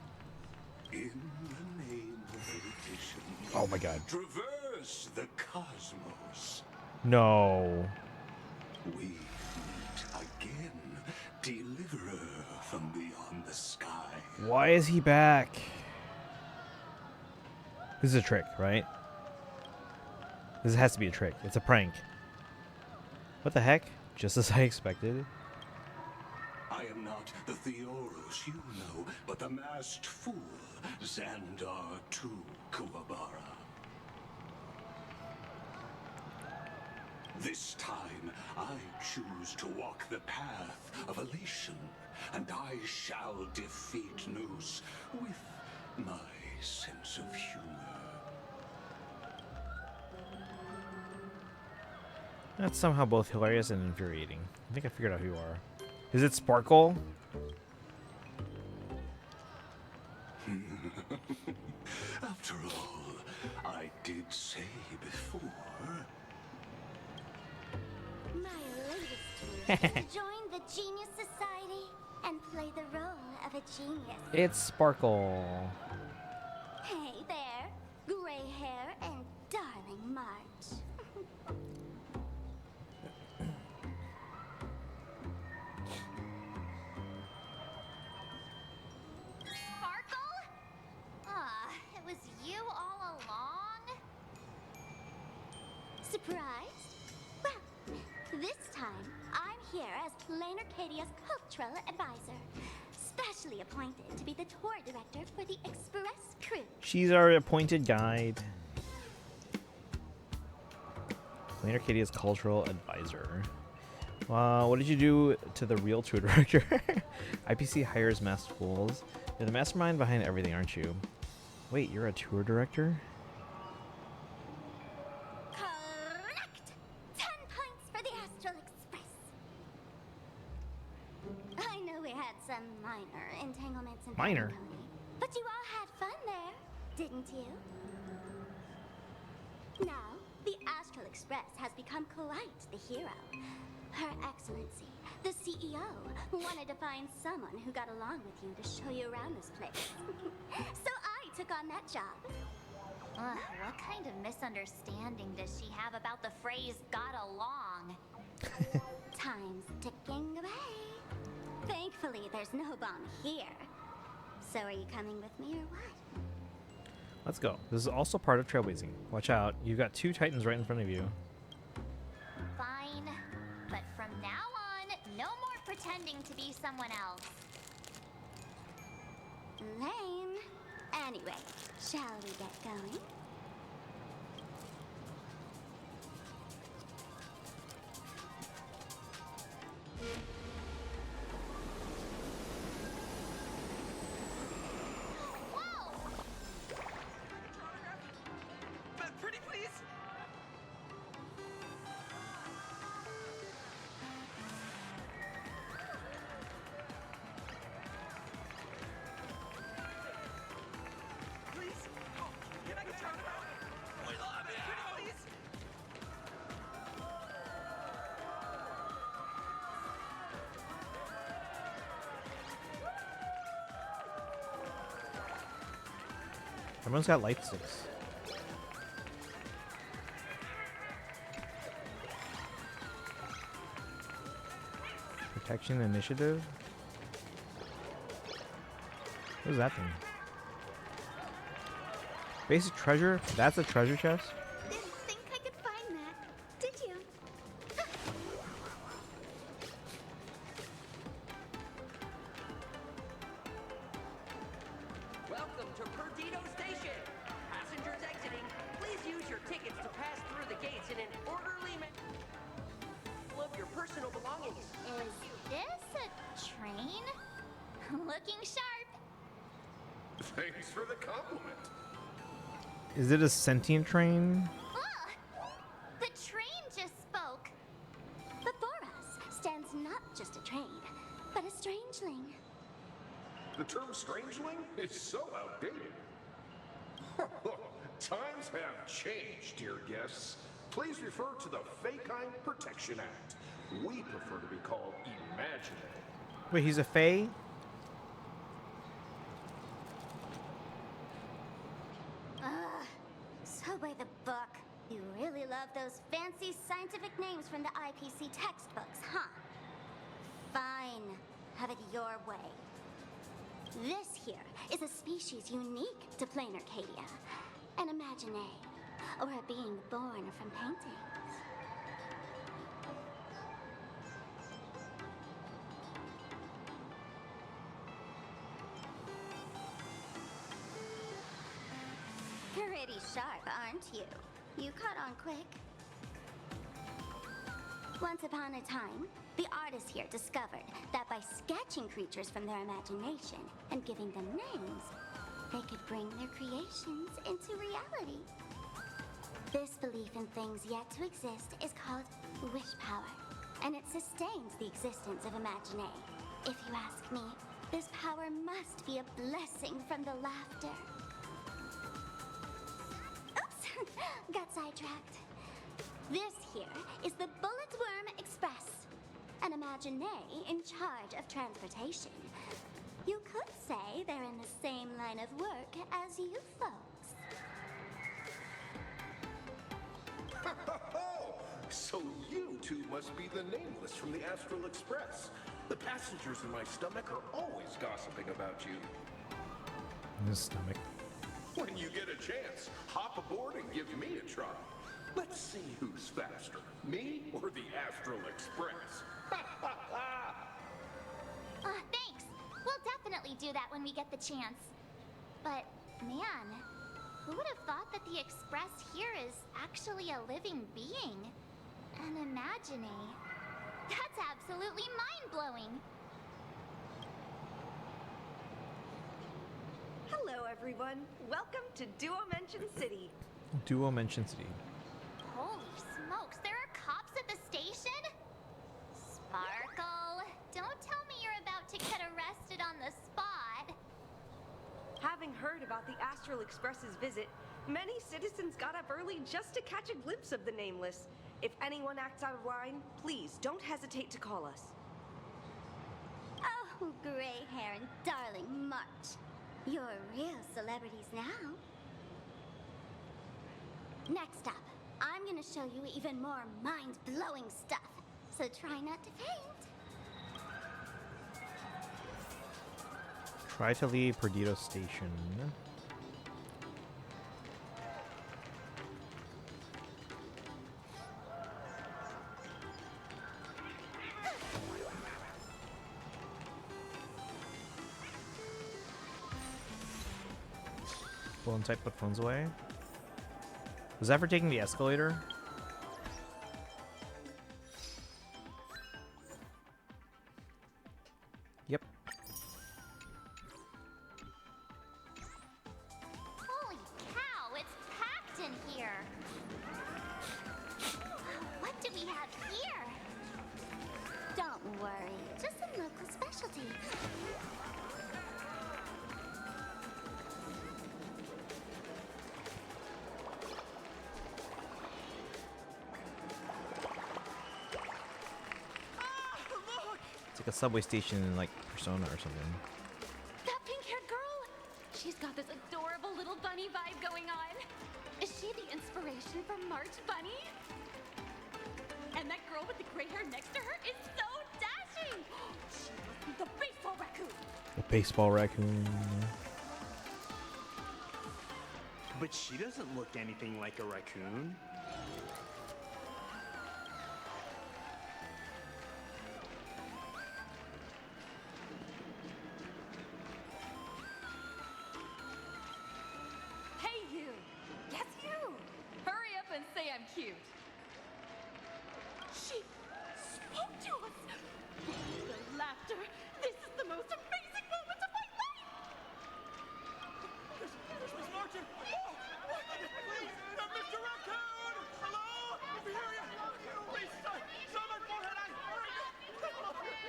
In the name of erudition, Oh my god. traverse the cosmos. No. We meet again, deliverer from beyond the sky. Why is he back? This is a trick, right? This has to be a trick. It's a prank. What the heck? Just as I expected. I am not the Theoros you know, but the masked fool, Xandar II Kuwabara. This time, I choose to walk the path of elation, and I shall defeat Noose with my sense of humor. That's somehow both hilarious and infuriating. I think I figured out who you are. Is it Sparkle? After all, I did say before. My latest tool is to join the Genius Society and play the role of a genius. It's Sparkle. Hey there, gray hair and darling March. Sparkle? Ah, it was you all along? Surprised? Well, this time I'm here as Planarcadia's cultural advisor, specially appointed to be the tour director for the express crew. She's our appointed guide. Planarcadia's cultural advisor. What did you do to the real tour director? IPC hires master fools. You're the mastermind behind everything, aren't you? Wait, you're a tour director? Correct! 10 points for the Astral Express. I know we had some minor entanglements in Minor? Pony, but you all had fun there, didn't you? Now, the Astral Express has become quite the hero. Her Excellency, the CEO, wanted to find someone who got along with you to show you around this place. So I took on that job. What kind of misunderstanding does she have about the phrase got along? Time's ticking away. Thankfully, there's no bomb here. So are you coming with me or what? Let's go. This is also part of trailblazing. Watch out. You've got 2 titans right in front of you. Fine. But from now on, no more pretending to be someone else. Lame. Anyway, shall we get going? Pretty please? Please? Oh, can I get your autograph? We love you! Pretty please? Everyone's got light sticks. Protection initiative? What is that thing? Basic treasure? That's a treasure chest? Didn't think I could find that, did you? Welcome to Perdido Station. Passengers exiting, please use your tickets to pass through the gates in an orderly manner. Of your personal belongings. Is this a train? Looking sharp. Thanks for the compliment. Is it a sentient train? The train just spoke. Before us stands not just a train, but a strangeling. The term strangeling is so outdated. Times have changed, dear guests. Please refer to the Feykind Protection Act. We prefer to be called imaginary. Wait, he's a fae? So by the book. You really love those fancy scientific names from the IPC textbooks, huh? Fine. Have it your way. This here is a species unique to Planarcadia. An imagine, or a being born from paintings. Pretty sharp, aren't you? You caught on quick. Once upon a time, the artists here discovered that by sketching creatures from their imagination and giving them names, they could bring their creations into reality. This belief in things yet to exist is called wish power, and it sustains the existence of imagine. If you ask me, this power must be a blessing from the laughter. Oops, got sidetracked. This here is the Bullet Worm Express, an imagine in charge of transportation. You could say they're in the same line of work as you folks. So you two must be the nameless from the Astral Express. The passengers in my stomach are always gossiping about you. In his stomach. When you get a chance, hop aboard and give me a try. Let's see who's faster, me or the Astral Express. Thanks. We'll definitely do that when we get the chance. But, man, who would have thought that the Express here is actually a living being? An imagine. That's absolutely mind-blowing. Hello, everyone. Welcome to Duomension City. Duomension City. Holy smokes, there are cops at the station? Sparkle, don't tell me you're about to get arrested on the spot. Having heard about the Astral Astral Express's visit, many citizens got up early just to catch a glimpse of the Nameless. If anyone acts out of line, please don't hesitate to call us. Oh, gray hair and darling March. You're real celebrities now. Next up, I'm gonna show you even more mind-blowing stuff, so try not to faint. Try to leave Perdido Station. Pull and type, put phones away. Was that for taking the escalator? Yep. Holy cow, it's packed in here. What do we have here? Don't worry, just a local specialty. It's like a subway station in like Persona or something. That pink-haired girl? She's got this adorable little bunny vibe going on. Is she the inspiration for March Bunny? And that girl with the gray hair next to her is so dashing! She must be the baseball raccoon! The baseball raccoon. But she doesn't look anything like a raccoon. Hey, you! Yes, you! Hurry up and say I'm cute. She spoke to us! The laughter! This is the most amazing moment of my life! There's Miss Martin! Oh! Please! Mr. Raccoon! Hello? Over here! Please, someone for her! I love you!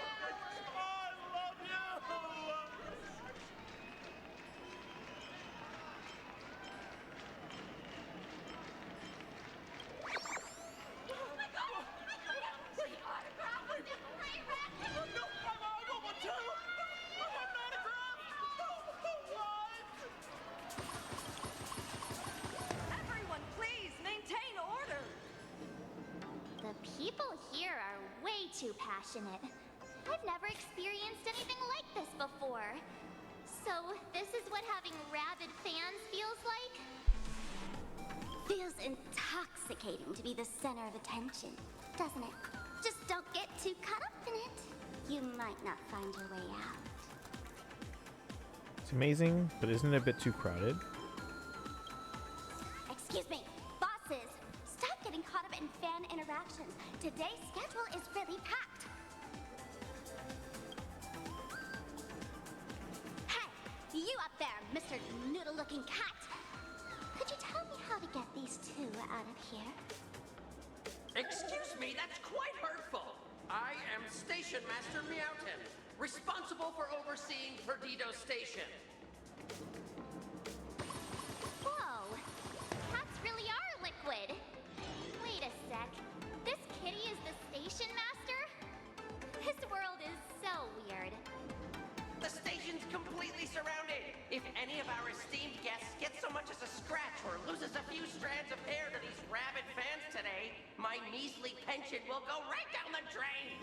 Oh my god! She autographed with this great raccoon! No, I don't want to! I want an autograph! What? Everyone, please maintain order. The people here are way too passionate. I've never experienced anything like this before. So, this is what having rabid fans feels like? Feels intoxicating to be the center of attention, doesn't it? Just don't get too caught up in it. You might not find your way out. It's amazing, but isn't it a bit too crowded? Excuse me, bosses! Stop getting caught up in fan interactions. Today's schedule is really packed. Hey, you up there, Mr. Noodle-looking cat! Could you tell me how to get these two out of here? Excuse me, that's quite hurtful. I am Station Master Meowton, responsible for overseeing Perdido Station. Whoa! Cats really are liquid! Wait a sec. This kitty is the station master? This world is so weird. The station's completely surrounded. If any of our esteemed guests gets so much as a scratch or loses a few strands of hair to these rabid fans today, my measly pension will go right down the drain.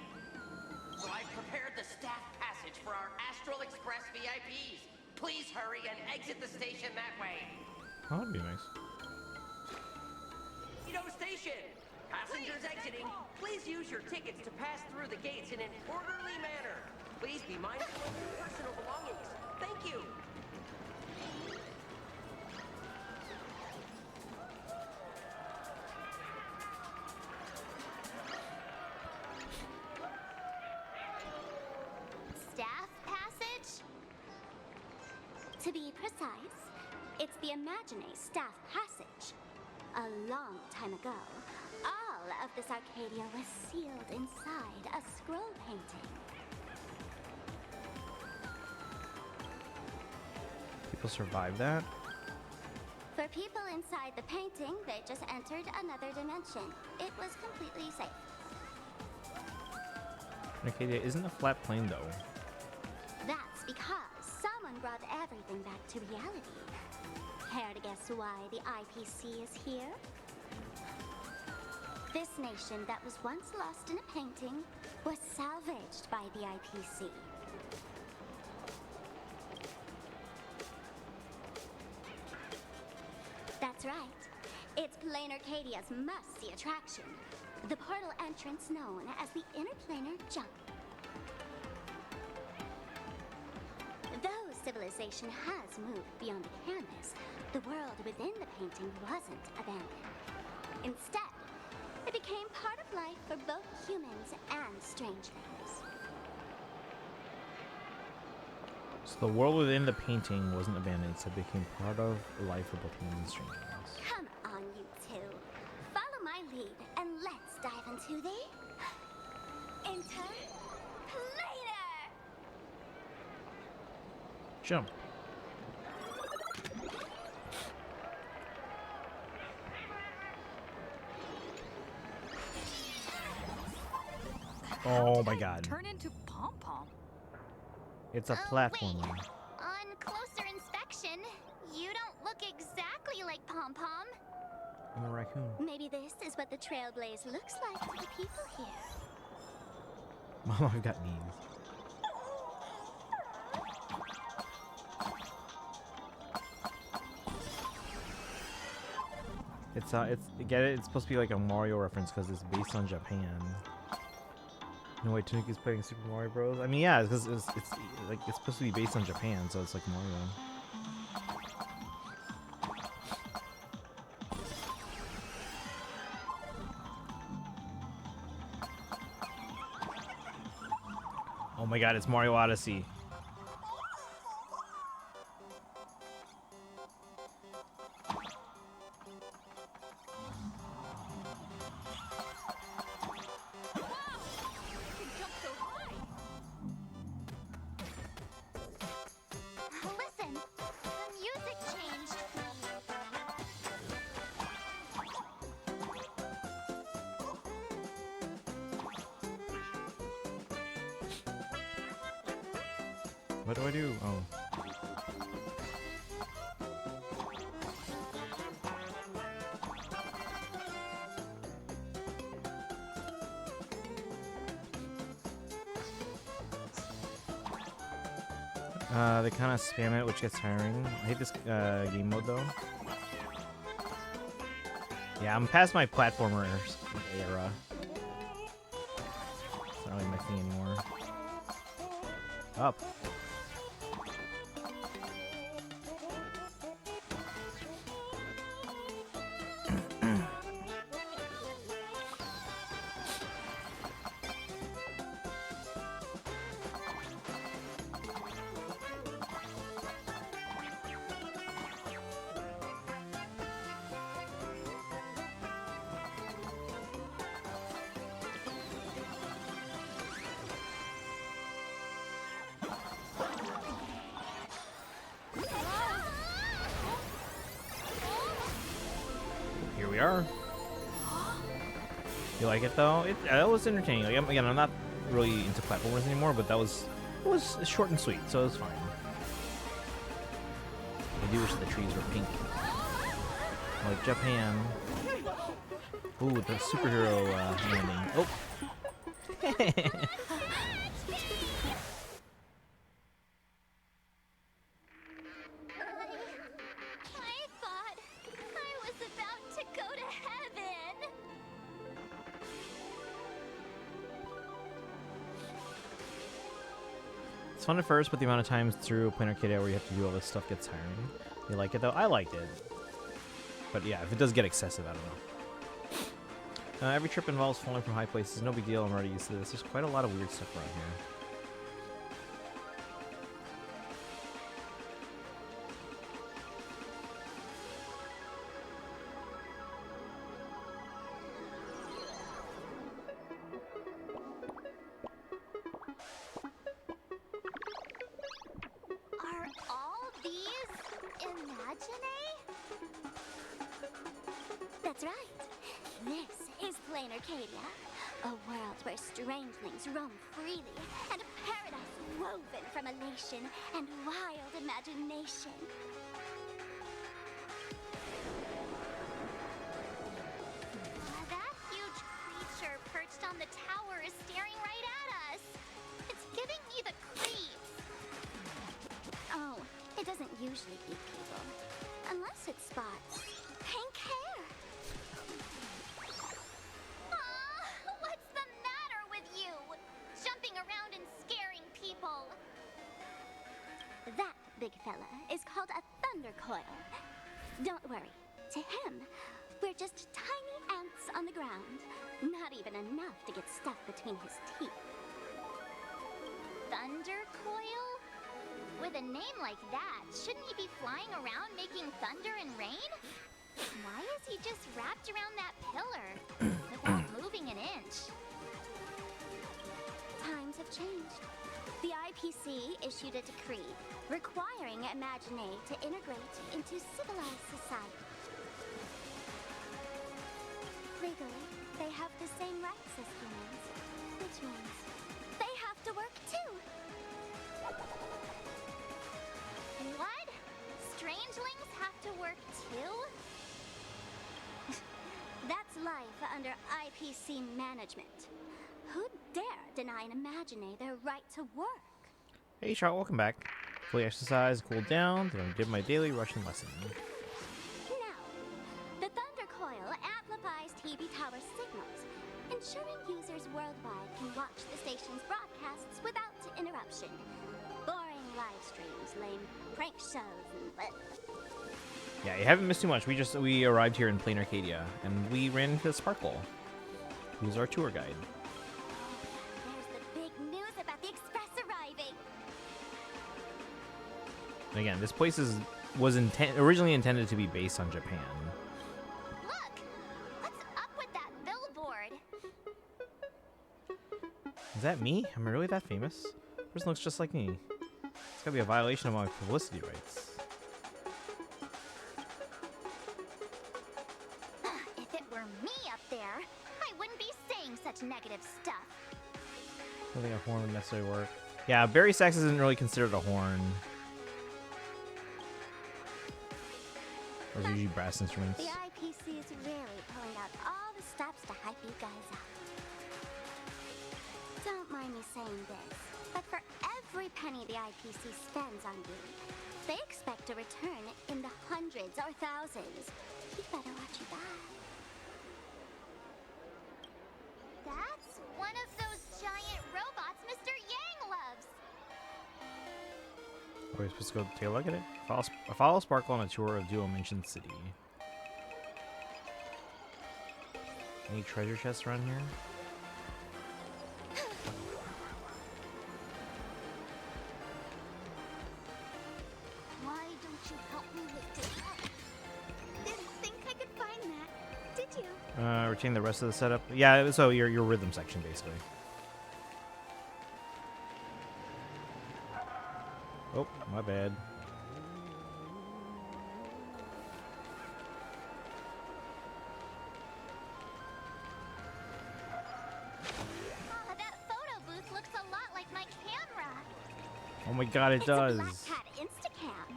So I've prepared the staff passage for our Astral Express VIPs. Please hurry and exit the station that way. Oh, that'd be nice. Perdido Station! Passengers exiting, please use your tickets to pass through the gates in an orderly manner. Please be mindful of your personal belongings. Thank you. Staff passage? To be precise, it's the Imagine Staff Passage. A long time ago, all of this Arcadia was sealed inside a scroll painting. People survive that? were people inside the painting, they just entered another dimension. It was completely safe. Planarcadia isn't a flat plane, though. That's because someone brought everything back to reality. Care to guess why the IPC is here? This nation that was once lost in a painting was salvaged by the IPC. That's right. It's Planarcadia's must-see attraction. The portal entrance known as the Interplanar Jump. Though civilization has moved beyond the canvas, the world within the painting wasn't abandoned. Instead, it became part of life for both humans and strangelings. So the world within the painting wasn't abandoned, so it became part of life for both humans and strangers. Come on, you two. Follow my lead, and let's dive into the Interplanar. Jump. Oh my god. Turn into Pom Pom. It's a platformer. On closer inspection, you don't look exactly like Pom Pom. I'm a raccoon. Maybe this is what the Trailblaze looks like to the people here. Mom, I've got knees. Get it? It's supposed to be like a Mario reference because it's based on Japan. No way, Tunic is playing Super Mario Bros. I mean, yeah, because it's like it's supposed to be based on Japan, so it's like Mario. Oh my god, it's Mario Odyssey. Listen, the music changed. What do I do? Oh. They kind of spam it, which gets tiring. I hate this game mode, though. Yeah, I'm past my platformer era. It's not really my thing anymore. Up. Here we are. You like it though? That was entertaining. Like, again, I'm not really into platformers anymore, but it was short and sweet, so it was fine. I do wish the trees were pink, like Japan. Ooh, the superhero landing. Oh. I thought I was about to go to heaven. It's fun at first, but the amount of times through Planarcadia where you have to do all this stuff gets tiring. You like it though? I liked it. But yeah, if it does get excessive, I don't know. Every trip involves falling from high places. No big deal, I'm already used to this. There's quite a lot of weird stuff around here. Are all these imaginary? That's right. This is Planarcadia, a world where strangelings roam freely, and a paradise woven from elation and wild imagination. That huge creature perched on the tower is staring right at us. It's giving me the creeps. Oh, it doesn't usually eat people. Unless it spots pink hair. Aw, what's the matter with you? Jumping around and scaring people. That big fella is called a thunder coil. Don't worry. To him, we're just tiny ants on the ground. Not even enough to get stuck between his teeth. Thunder coil? With a name like that, shouldn't he be flying around making thunder and rain? Why is he just wrapped around that pillar without moving an inch? Times have changed. The IPC issued a decree requiring Imagine to integrate into civilized society. Legally, they have the same rights as humans, which means they have to work too. What? Strangelings have to work too? That's life under IPC management. Who'd dare deny an Imagine their right to work? Hey, Charlotte, welcome back. Fully exercised, cooled down, then I did my daily Russian lesson. Now, the Thunder Coil amplifies TV tower signals, ensuring users worldwide can watch the station's broadcasts without interruption. Boring live streams, lame prank shows, and Yeah, you haven't missed too much. We arrived here in Planarcadia, and we ran into Sparkle, who's our tour guide. there's the big news about the Express arriving. And again, this place was originally intended to be based on Japan. Look! What's up with that billboard? Is that me? Am I really that famous? Person looks just like me. It's gotta be a violation of my publicity rights. If it were me up there, I wouldn't be saying such negative stuff. I don't think a horn would necessarily work. Yeah, Barry sax isn't really considered a horn. Those are usually brass instruments. The IPC is really pulling out all the stops to hype you guys up. Don't mind me saying this, but for every penny the IPC spends on you, they expect a return in the hundreds or thousands. You better watch your back. That's one of those giant robots Mr. Yang loves. Are we supposed to go take a look at it? Follow Sparkle on a tour of Duo Mansion City. Any treasure chests around here? Why don't you help me lift it up? Didn't think I could find that, did you? Retain the rest of the setup. Yeah, so your rhythm section basically. Oh, my bad. That photo booth looks a lot like my camera. Oh my god, it It's does. a Black Cat Instacam.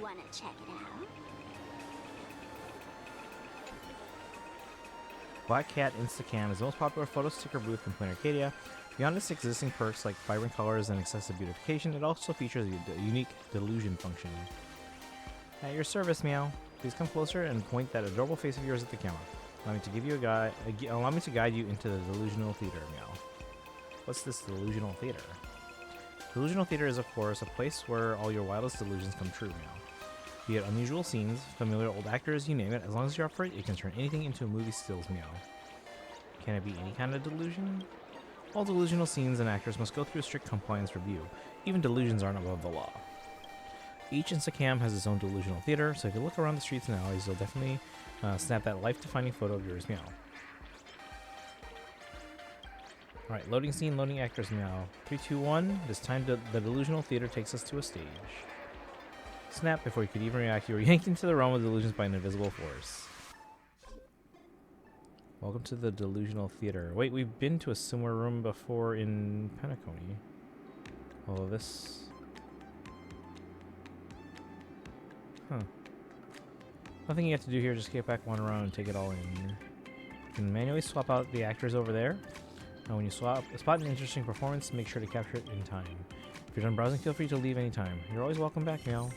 Wanna check it out? Black Cat Instacam is the most popular photo sticker booth in Planarcadia. Beyond its existing perks like vibrant colors and excessive beautification, it also features a unique delusion function. At your service, Meow. Please come closer and point that adorable face of yours at the camera. Allow me to give you allow me to guide you into the delusional theater, Meow. What's this delusional theater? Delusional theater is, of course, a place where all your wildest delusions come true, Meow. Be it unusual scenes, familiar old actors, you name it, as long as you're up for it, it can turn anything into a movie stills, Meow. Can it be any kind of delusion? All delusional scenes and actors must go through a strict compliance review. Even delusions aren't above the law. Each Instacam has its own delusional theater, so if you look around the streets and alleys, you'll definitely snap that life-defining photo of yours, Meow. Alright, loading scene, loading actors, Meow. 3, 2, 1. This time the delusional theater takes us to a stage. Snap, before you could even react, you were yanked into the realm of delusions by an invisible force. Welcome to the Delusional Theater. Wait, we've been to a similar room before in Penacony. Although this... Huh. Nothing you have to do here, just get back one round and take it all in. You can manually swap out the actors over there. When you spot an interesting performance, make sure to capture it in time. If you're done browsing, feel free to leave anytime. You're always welcome back, Meow.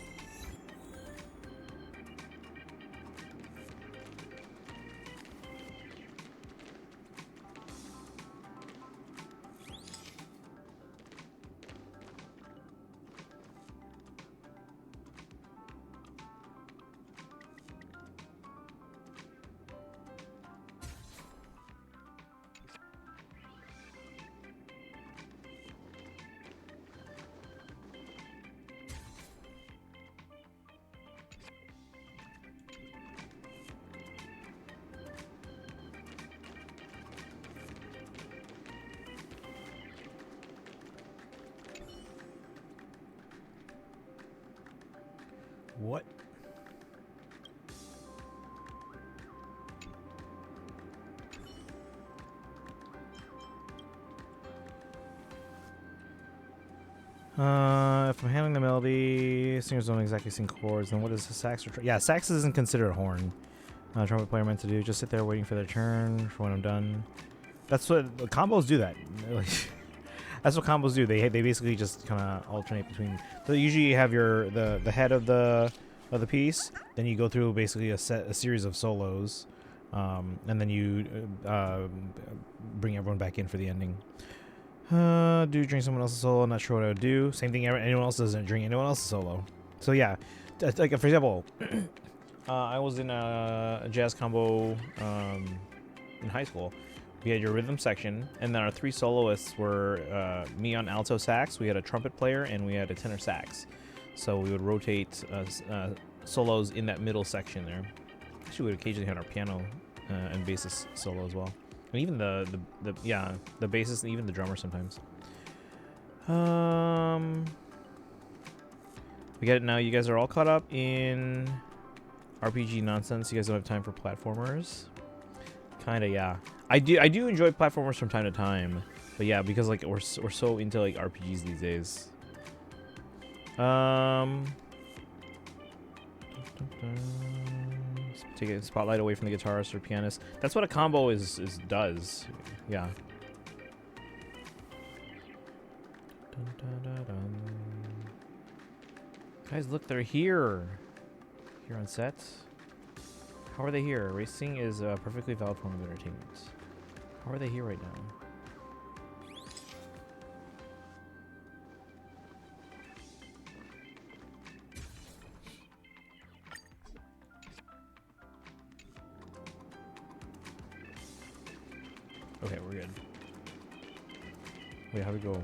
What? If I'm handling the melody, singers don't exactly sing chords, then what is the sax? Yeah, sax isn't considered a horn. Trumpet player meant to do. Just sit there waiting for their turn for when I'm done. That's what combos do. That that's what combos do. They basically just kind of alternate between. So usually you have the head of the piece, then you go through basically a series of solos, and then you bring everyone back in for the ending. Do drink someone else's solo? Not sure what I would do. Same thing. Anyone else doesn't drink anyone else's solo. So yeah, like for example, I was in a jazz combo in high school. We had your rhythm section, and then our three soloists were me on alto sax. We had a trumpet player, and we had a tenor sax. So we would rotate solos in that middle section there. Actually, we would occasionally have our piano and bassist solo as well. And even the bassist and even the drummer sometimes. We get it now. You guys are all caught up in RPG nonsense. You guys don't have time for platformers. Kinda, yeah. I do enjoy platformers from time to time, but yeah, because like we're so into like RPGs these days. Take a spotlight away from the guitarist or pianist. That's what a combo does. Yeah. Guys, look, they're here. Here on set. How are they here? Racing is a perfectly valid form of entertainment. How are they here right now? Okay, we're good. Wait, how do we go?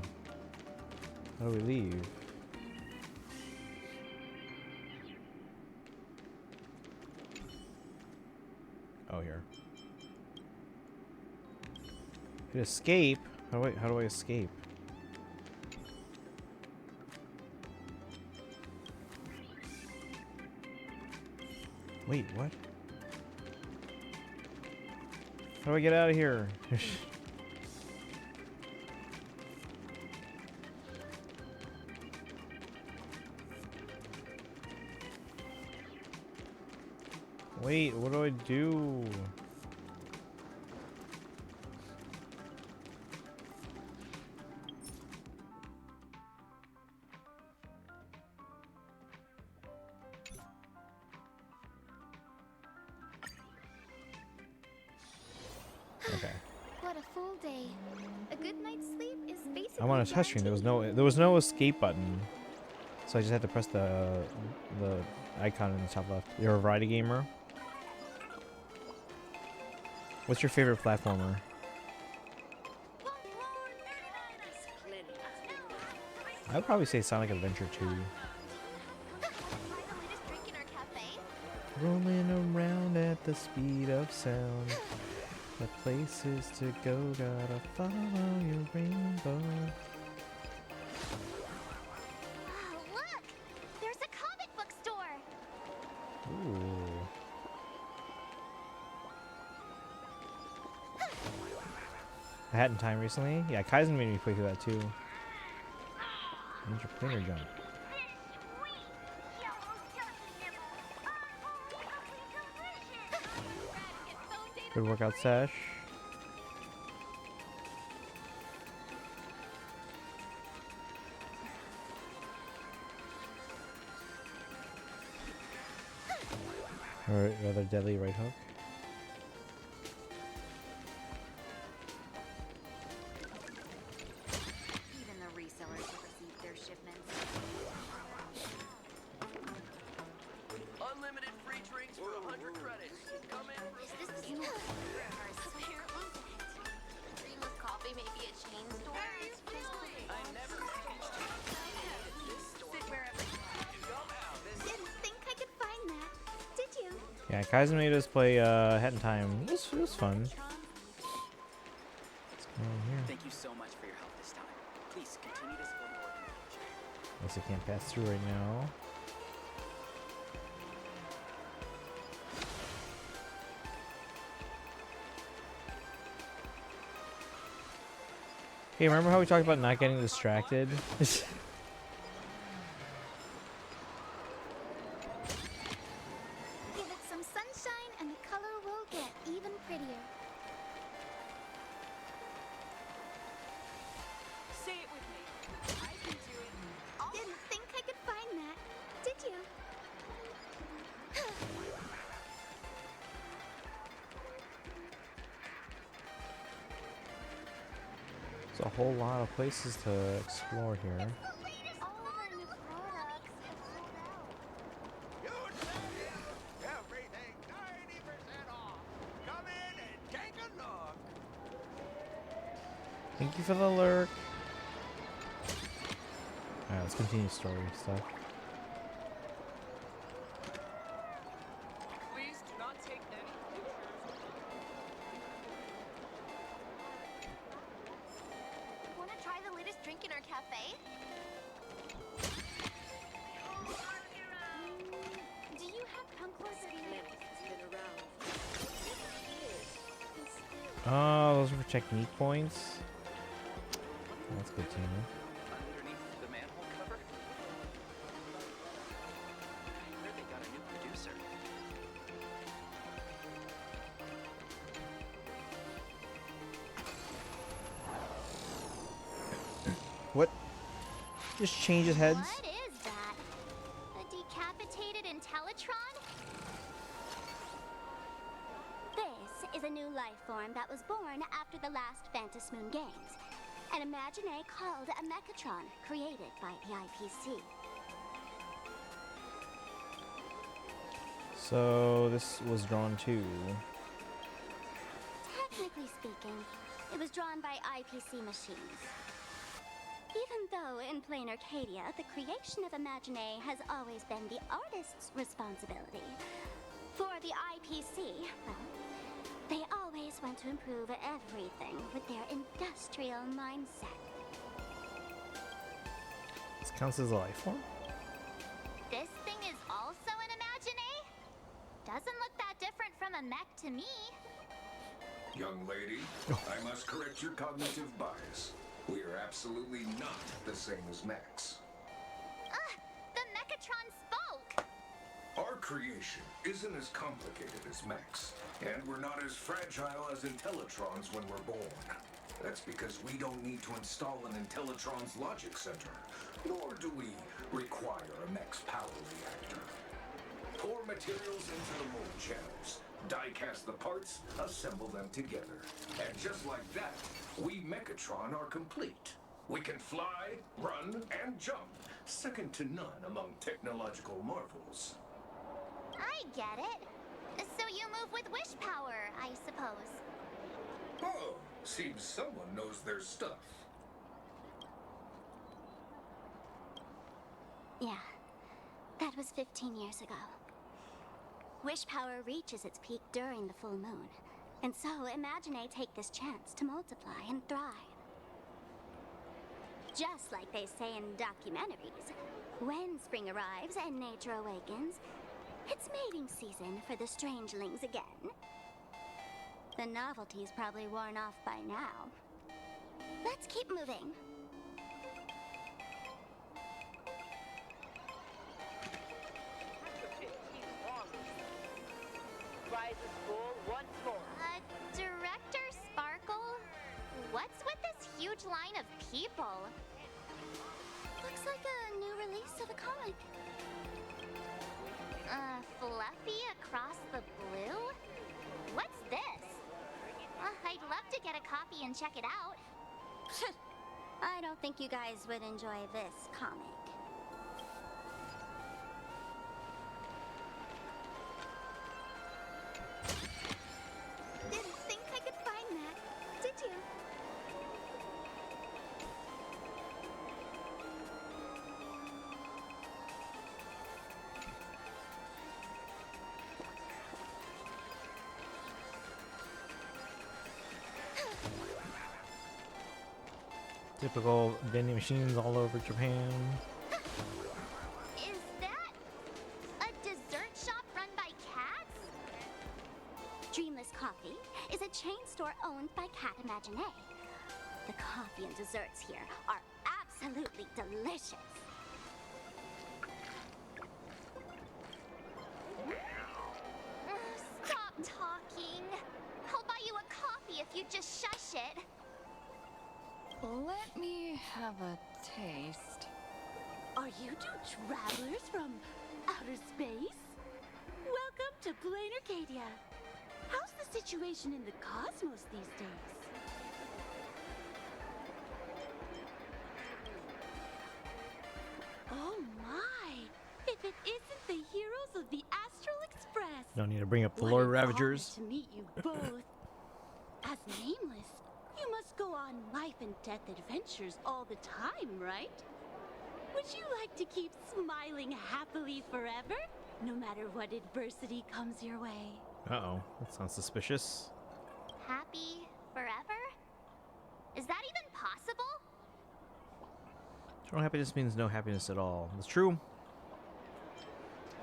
How do we leave? Oh, here. Hit escape? How do I escape? Wait, what? How do I get out of here? Wait, what do I do? Okay. What a full day. A good night's sleep is basically I'm on a touch screen. There was no escape button, so I just had to press the icon in the top left. You're a variety gamer. What's your favorite platformer? I'd probably say Sonic Adventure 2. Rolling around at the speed of sound. The places to go, gotta follow your rainbow. Oh, look! There's a comic book store! Ooh. Hat in Time recently. Yeah, Kaizen made me play through that too. Ninja planer jump. Good workout sesh. Or rather deadly right hook. Even the resellers have received their shipments. Unlimited free drinks for 100 credits. Come in for Is this the school? Apparently. Dream of Coffee may be a chain store. I never managed to this store. Sit wherever you are. Didn't think I could find that. Did you? Yeah, Kaizen made us play Hat in Time. It was fun. What's going on here? Thank you so much for your help this time. Please continue to support the organization. Guess I can't pass through right now. Hey, remember how we talked about not getting distracted? Give it some sunshine and the color will get even prettier. Say it with me. I can do it. Didn't think I could find that. Did you? There's a whole lot of places to explore here. All of our new products have sold out. Huge sale! Everything 90% off. Come in and take a look. Thank you for the lurk. Alright, let's continue story stuff. Please do not take any pictures. Want to try the latest drink in our cafe? Do you have Concourse Oh, those are for technique points. That's good to know. Underneath the manhole cover? I heard they got a new producer. What? Just changes heads? What is that? A decapitated Intellitron? This is a new life form that was born after the last Phantom Moon Games. An Imagine called a Mechatron, created by the IPC. So this was drawn too. Technically speaking, it was drawn by IPC machines. Even though in Planarcadia, the creation of Imagine has always been the artist's responsibility. For the IPC, well, they always want to improve everything with their industrial mindset. This counts as a life form? This thing is also an Imagine? Doesn't look that different from a mech to me. Young lady, I must correct your cognitive bias. We are absolutely not the same as mechs. The Mechatron spoke! Our creation isn't as complicated as mechs, and we're not as fragile as Intellitrons when we're born. That's because we don't need to install an Intellitron's logic center, nor do we require a mech's power reactor. Pour materials into the mold channels, die-cast the parts, assemble them together. And just like that, we Mechatron are complete. We can fly, run, and jump, second to none among technological marvels. I get it. So you move with wish power, I suppose. Oh, seems someone knows their stuff. Yeah, that was 15 years ago. Wish power reaches its peak during the full moon. And so Imagine take this chance to multiply and thrive. Just like they say in documentaries, when spring arrives and nature awakens, it's mating season for the strangelings again. The novelty's probably worn off by now. Let's keep moving. Director Sparkle? What's with this huge line of people? Looks like a new release of a comic. Fluffy across the blue? What's this? I'd love to get a copy and check it out. I don't think you guys would enjoy this comic. Didn't think I could find that, did you? Typical vending machines all over Japan. Is that a dessert shop run by cats? Dreamless Coffee is a chain store owned by Cat Imagine. The coffee and desserts here are absolutely delicious. Stop talking. I'll buy you a coffee if you just shush it. Let me have a taste. Are you two travelers from outer space? Welcome to Planarcadia. How's the situation in the cosmos these days? Oh my! If it isn't the heroes of the Astral Express! Don't need to bring up the What Lord an Ravagers. honor to meet you both. As Nameless, you must go on life and death adventures all the time, right? Would you like to keep smiling happily forever, no matter what adversity comes your way? Uh-oh, that sounds suspicious. Happy forever? Is that even possible? Eternal happiness means no happiness at all. It's true.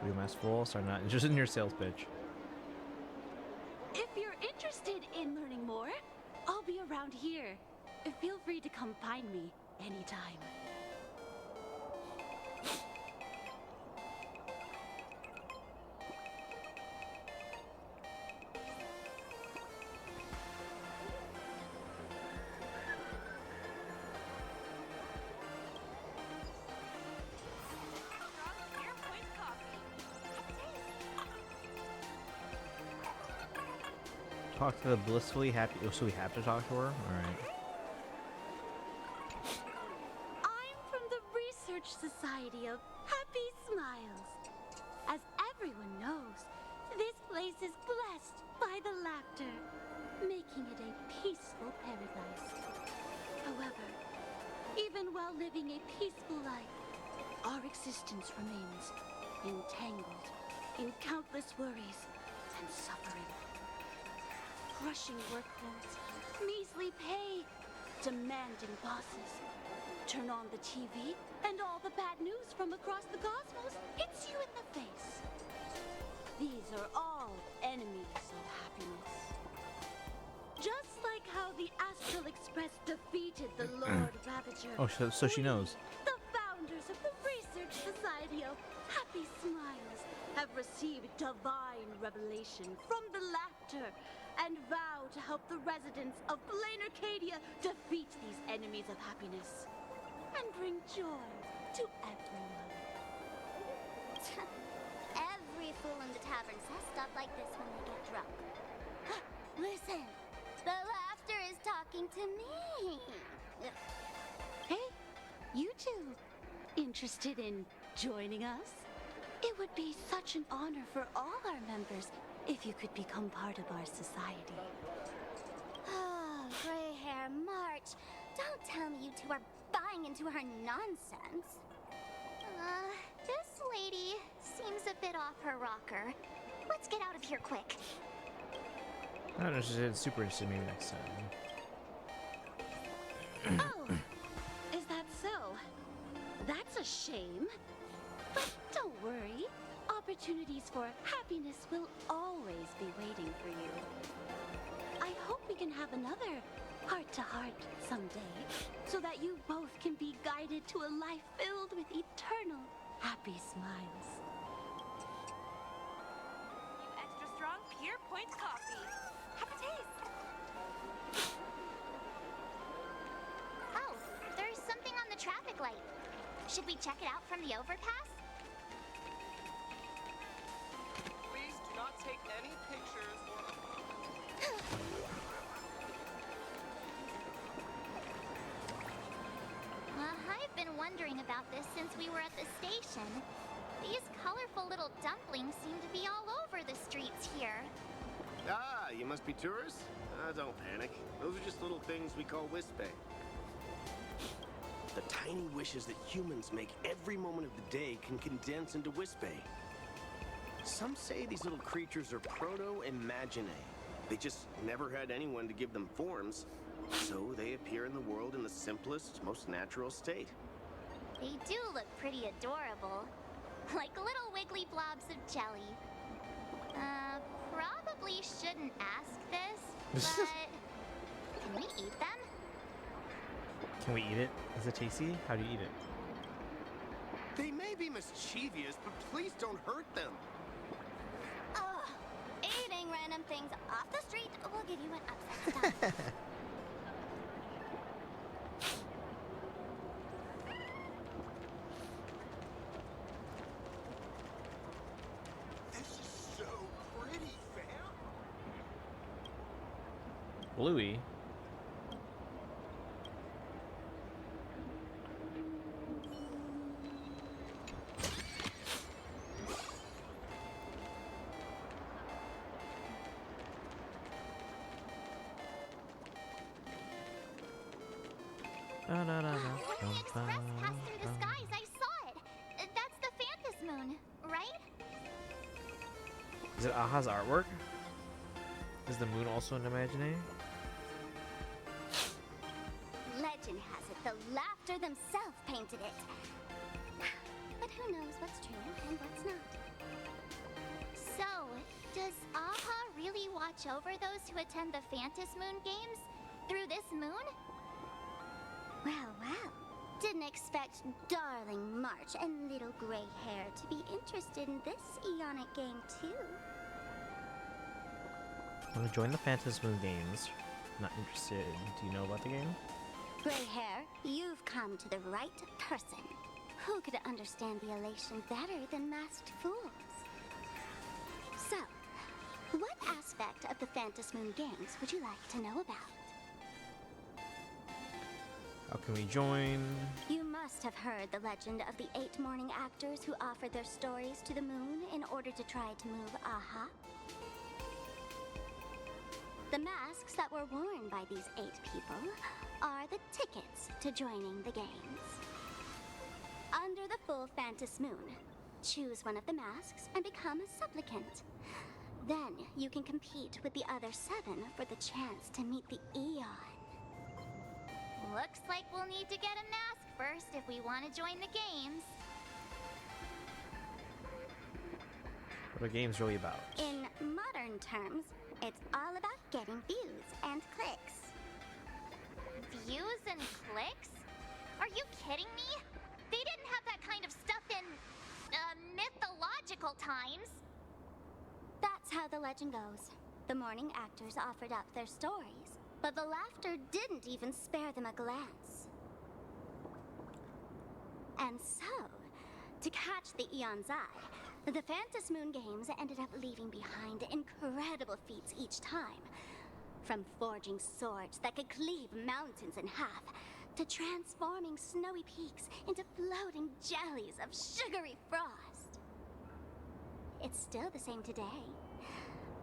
Blue Mask Full, sorry, not interested in your sales pitch. If you're interested in learning more, I'll be around here. Feel free to come find me anytime. Talk to the blissfully happy. Oh, so we have to talk to her? Alright. I'm from the Research Society of Happy Smiles. As everyone knows, this place is blessed by the laughter, making it a peaceful paradise. However, even while living a peaceful life, our existence remains entangled in countless worries and suffering. Crushing workloads, measly pay, demanding bosses. Turn on the TV, and all the bad news from across the cosmos hits you in the face. These are all enemies of happiness. Just like how the Astral Express defeated the Lord Ravager. Oh, so she knows. The founders of the Research Society of Happy Smiles have received divine revelation from the laughter and vow to help the residents of Planarcadia defeat these enemies of happiness and bring joy to everyone. Every fool in the tavern says stuff like this when they get drunk. Listen, the laughter is talking to me. Hey, you two, interested in joining us? It would be such an honor for all our members if you could become part of our society. Oh, gray hair March. Don't tell me you two are buying into her nonsense. This lady seems a bit off her rocker. Let's get out of here quick. Not interested, super interested, maybe next time. Oh, is that so? That's a shame. But don't worry. Opportunities for happiness will always be waiting for you. I hope we can have another heart to heart someday, so that you both can be guided to a life filled with eternal happy smiles. New extra strong Pure Point coffee. Have a taste. Oh, there's something on the traffic light. Should we check it out from the overpass? Please do not take any pictures or... I've been wondering about this since we were at the station. These colorful little dumplings seem to be all over the streets here. Ah, you must be tourists? Don't panic. Those are just little things we call Wispay. The tiny wishes that humans make every moment of the day can condense into Wispay. Some say these little creatures are proto-imaginae. They just never had anyone to give them forms, so they appear in the world in the simplest, most natural state. They do look pretty adorable. Like little wiggly blobs of jelly. Probably shouldn't ask this, but can we eat them? Can we eat it? Is it tasty? How do you eat it? They may be mischievous, but please don't hurt them. Ugh. Eating random things off the street will give you an upset stomach. This is so pretty, fam. Bluey. When the express passed through the skies, I saw it. That's the Phantom Moon, right? Is it Aha's artwork? Is the moon also an Imaginary? Legend has it the Laughter themselves painted it. But who knows what's true and what's not. So, does Aha really watch over those who attend the Phantom Moon games through this moon? Well, well. Didn't expect darling March and little gray hair to be interested in this Eonic game, too. I want to join the Phantom Moon games. Not interested. Do you know about the game? Gray hair, you've come to the right person. Who could understand the elation better than masked fools? So, what aspect of the Phantom Moon games would you like to know about? How can we join? You must have heard the legend of the 8 morning actors who offered their stories to the moon in order to try to move Aha. The masks that were worn by these 8 people are the tickets to joining the games. Under the full Phantom Moon, choose one of the masks and become a supplicant. Then you can compete with the other 7 for the chance to meet the Eon. Looks like we'll need to get a mask first if we want to join the games. What are games really about? In modern terms, it's all about getting views and clicks. Views and clicks? Are you kidding me? They didn't have that kind of stuff in, mythological times. That's how the legend goes. The morning actors offered up their stories, but the laughter didn't even spare them a glance. And so, to catch the Eon's eye, the Phantom Moon games ended up leaving behind incredible feats each time. From forging swords that could cleave mountains in half, to transforming snowy peaks into floating jellies of sugary frost. It's still the same today.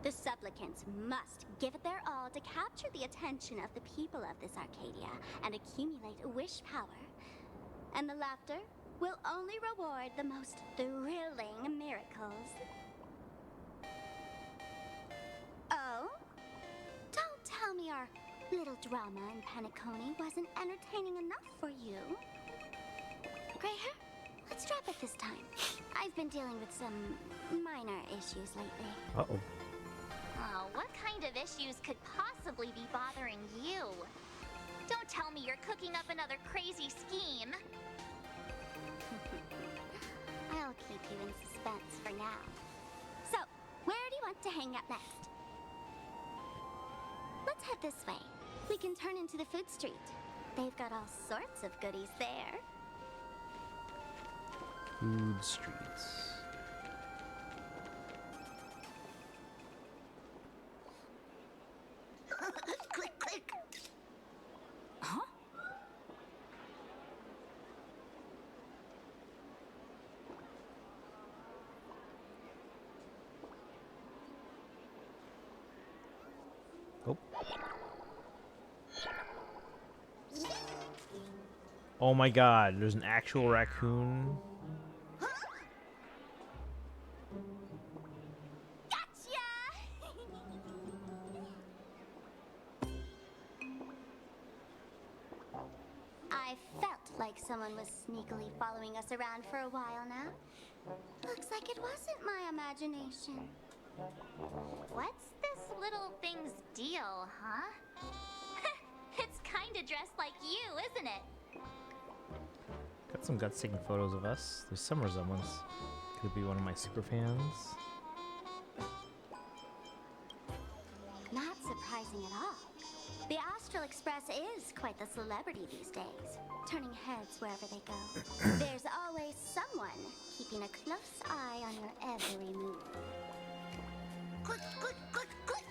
The supplicants must give it their all to capture the attention of the people of this Arcadia and accumulate wish power. And the laughter will only reward the most thrilling miracles. Oh? Don't tell me our little drama in Paniconi wasn't entertaining enough for you. Greyhair, let's drop it this time. I've been dealing with some minor issues lately. Uh-oh. Oh, what kind of issues could possibly be bothering you? tell me you're cooking up another crazy scheme. I'll keep you in suspense for now. So, where do you want to hang out next? Let's head this way. We can turn into the food street. They've got all sorts of goodies there. Food streets. Click, click. Huh? Oh. Oh my god, there's an actual raccoon. I felt like someone was sneakily following us around for a while now. Looks like it wasn't my imagination. What's this little thing's deal, huh? It's kinda dressed like you, isn't it? Got some guts taking photos of us. There's some resemblance. Could be one of my super fans. Not surprising at all. The Astral Express is quite the celebrity these days, turning heads wherever they go. There's always someone keeping a close eye on your every move. Click, click, click, click!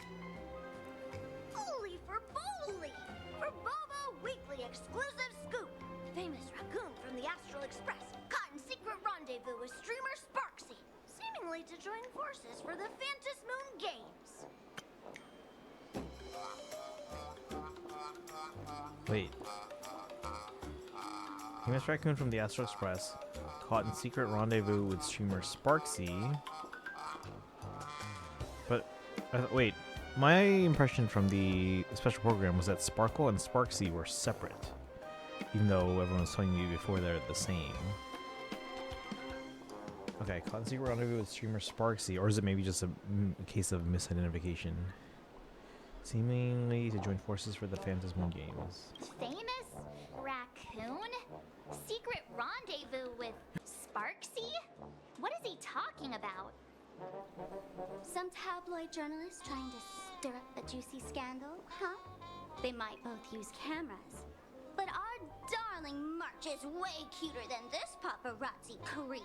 Holy for Bowley! For Bobo Weekly exclusive scoop! Famous raccoon from the Astral Express caught in secret rendezvous with streamer Sparksy, seemingly to join forces for the Phantom Moon Games. Wait. Famous raccoon from the Astro Express, caught in secret rendezvous with streamer Sparksy. But, wait. My impression from the special program was that Sparkle and Sparksy were separate. Even though everyone was telling me before they're the same. Okay, caught in secret rendezvous with streamer Sparksy. Or is it maybe just a case of misidentification? Seemingly to join forces for the Phantom Moon Games. Famous raccoon? Secret rendezvous with Sparksy? What is he talking about? Some tabloid journalist trying to stir up a juicy scandal, huh? They might both use cameras. But our darling March is way cuter than this paparazzi creep.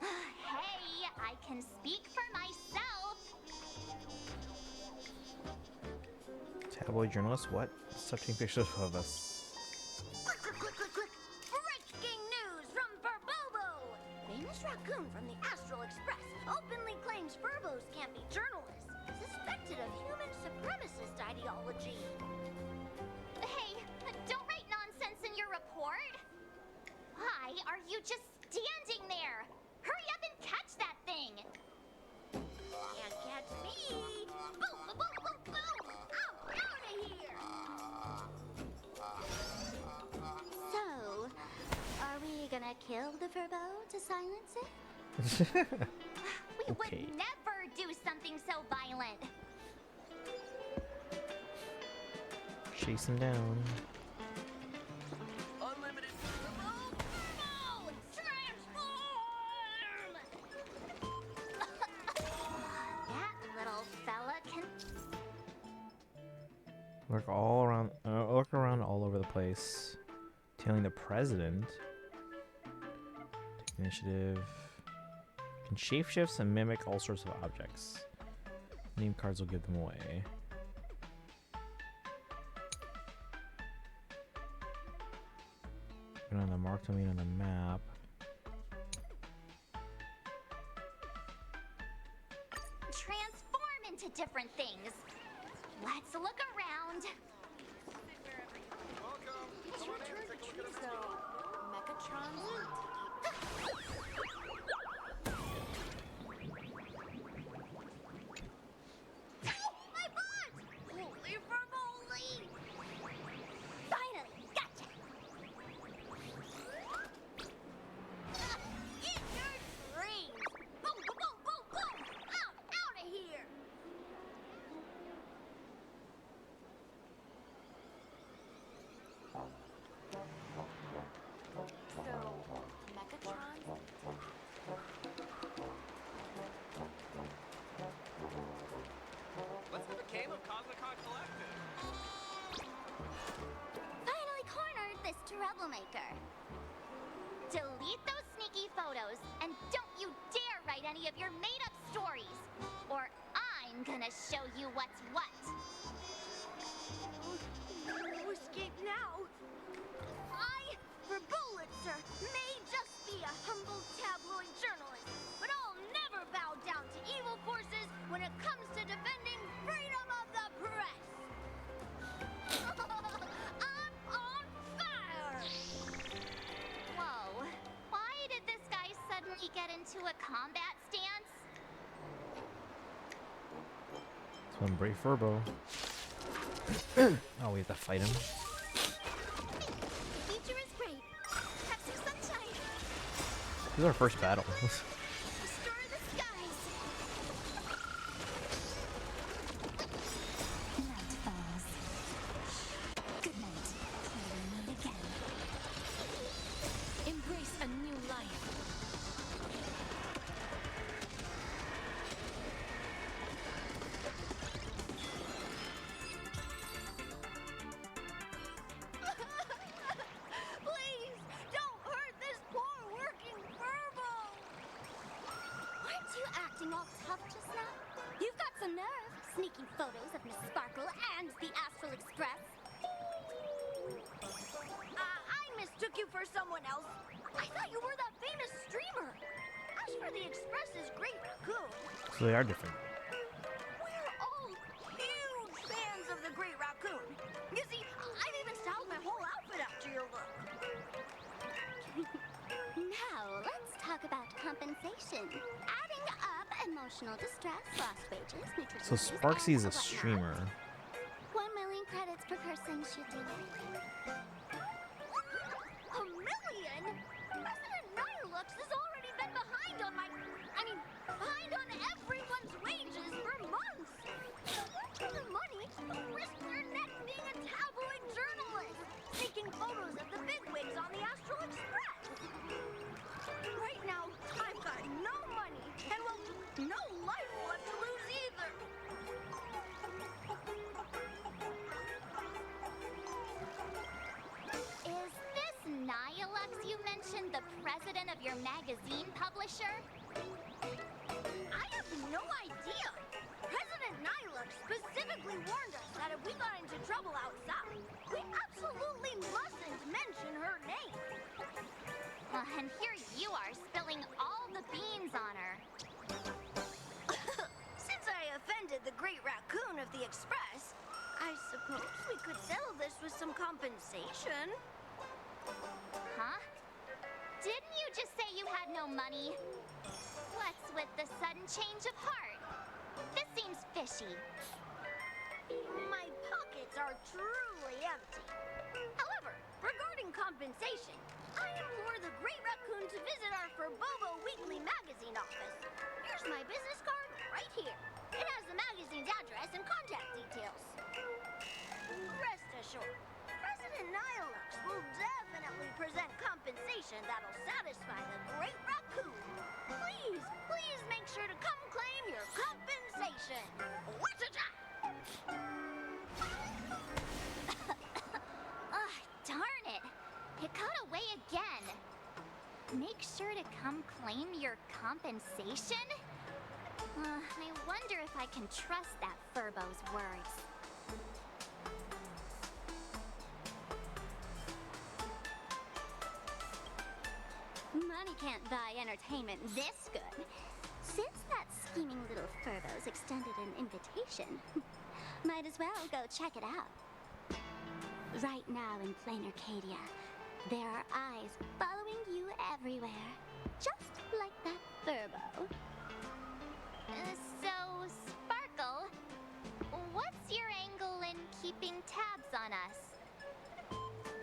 Hey, I can speak for myself. Tabloid journalist? What? Stop taking pictures of us. Click, click, click, click, click! Breaking news from Furbobo! Famous raccoon from the Astral Express openly claims Furbos can't be journalists, suspected of human supremacist ideology. Hey, don't write nonsense in your report. Why are you just standing there? Hurry up and catch that thing. Can't catch me! Boom, boom, boom, boom, boom! I'm out of here! So, are we gonna kill the Furbo to silence it? We Okay. would never do something so violent. Chase him down. Unlimited Furbo! Transform! That little fella can... Look around all over the place. Tailing the president. Take initiative. Can shapeshifts and mimic all sorts of objects. Name cards will give them away. Put on the marked domain on the map. transform into different things. Let's look around. It's your turn to choose, though. Megatron. My butt! Holy for moly! Finally, gotcha! Eat your dreams! Boom, boom, boom, boom, boom! I'm out of here! troublemaker. Delete those sneaky photos, and don't you dare write any of your made-up stories, or I'm gonna show you what's what. No escape now. I, for Bullitzer, may just be a humble tabloid journalist, but I'll never bow down to evil forces when it comes to defending freedom of the press. I'm on fire! Whoa, why did this guy suddenly get into a combat stance? Swim Brave Furbo. Oh, we have to fight him. Future is great. Have some sunshine. This is our first battle. Restore the skies. Night falls. Good night. Till we meet again. Embrace a new life. Please, don't hurt this poor working furbo. Weren't you acting all tough just now? You've got some nerve, sneaking photos of Miss Sparkle and the Astral Express. I mistook you for someone else. I thought you were that famous streamer. As for the Express's Great Raccoon, So they are different. we're all huge fans of the Great Raccoon. You see, I've even styled my whole outfit after your look. Now, let's talk about compensation. Adding up emotional distress, lost wages, nutrition. So Sparksy's a streamer. 1 million credits per person should do it. A million? President Nihilux has already been behind on behind on everyone's wages for months. For the money, risk your neck being a tabloid journalist, taking photos of the bigwigs on the Astral Express. Right now, I've got no money, and well, no life left to lose either. Is this Nihilux you mentioned the president of your magazine publisher? I have no idea. President Nihilux specifically warned us that if we got into trouble outside, we absolutely mustn't mention her name. And here you are spilling all the beans on her. Since I offended the Great Raccoon of the Express, I suppose we could settle this with some compensation. Huh? Didn't you just say you had no money? What's with the sudden change of heart? This seems fishy. My pockets are truly empty. However, regarding compensation, I implore the Great Raccoon to visit our Furbobo Weekly magazine office. Here's my business card right here. It has the magazine's address and contact details. Rest assured, President Nihilux will definitely present compensation that'll satisfy the Great Raccoon. Please, please make sure to come claim your compensation. Whatcha-cha! Ugh, darn it. It got away again. Make sure to come claim your compensation? I wonder if I can trust that Furbo's words. Money can't buy entertainment this good. Since that scheming little Furbo's extended an invitation, might as well go check it out. Right now in Planarcadia, there are eyes following you everywhere, just like that Furbo. So, Sparkle, what's your angle in keeping tabs on us?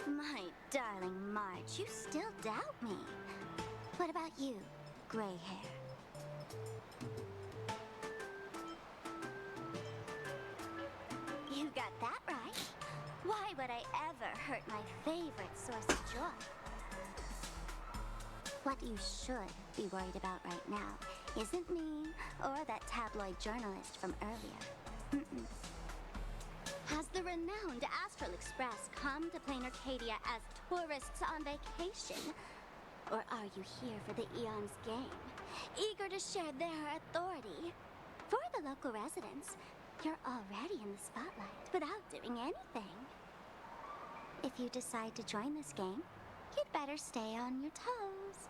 My darling Marge, you still doubt me. What about you, gray hair? You got that right. Why would I ever hurt my favorite source of joy? What you should be worried about right now isn't me or that tabloid journalist from earlier. Has the renowned Astral Express come to Planarcadia as tourists on vacation? Or are you here for the Eon's game, eager to share their authority? For the local residents, you're already in the spotlight without doing anything. If you decide to join this game, you'd better stay on your toes.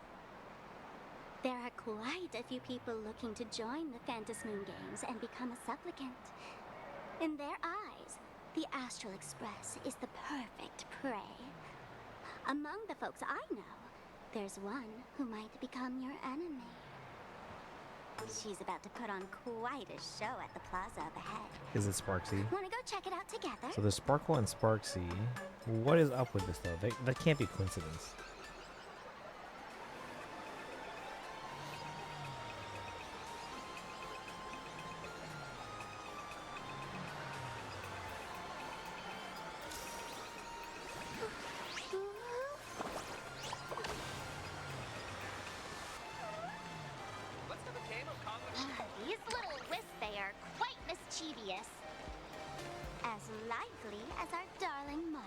There are quite a few people looking to join the Phantasmoon Games and become a supplicant. In their eyes, the Astral Express is the perfect prey. Among the folks I know, there's one who might become your enemy. She's about to put on quite a show at the plaza up ahead. Is it Sparksy? Wanna go check it out together? So there's Sparkle and Sparksy. What is up with this though? That can't be coincidence. These little Wispay are quite mischievous. As lively as our darling March.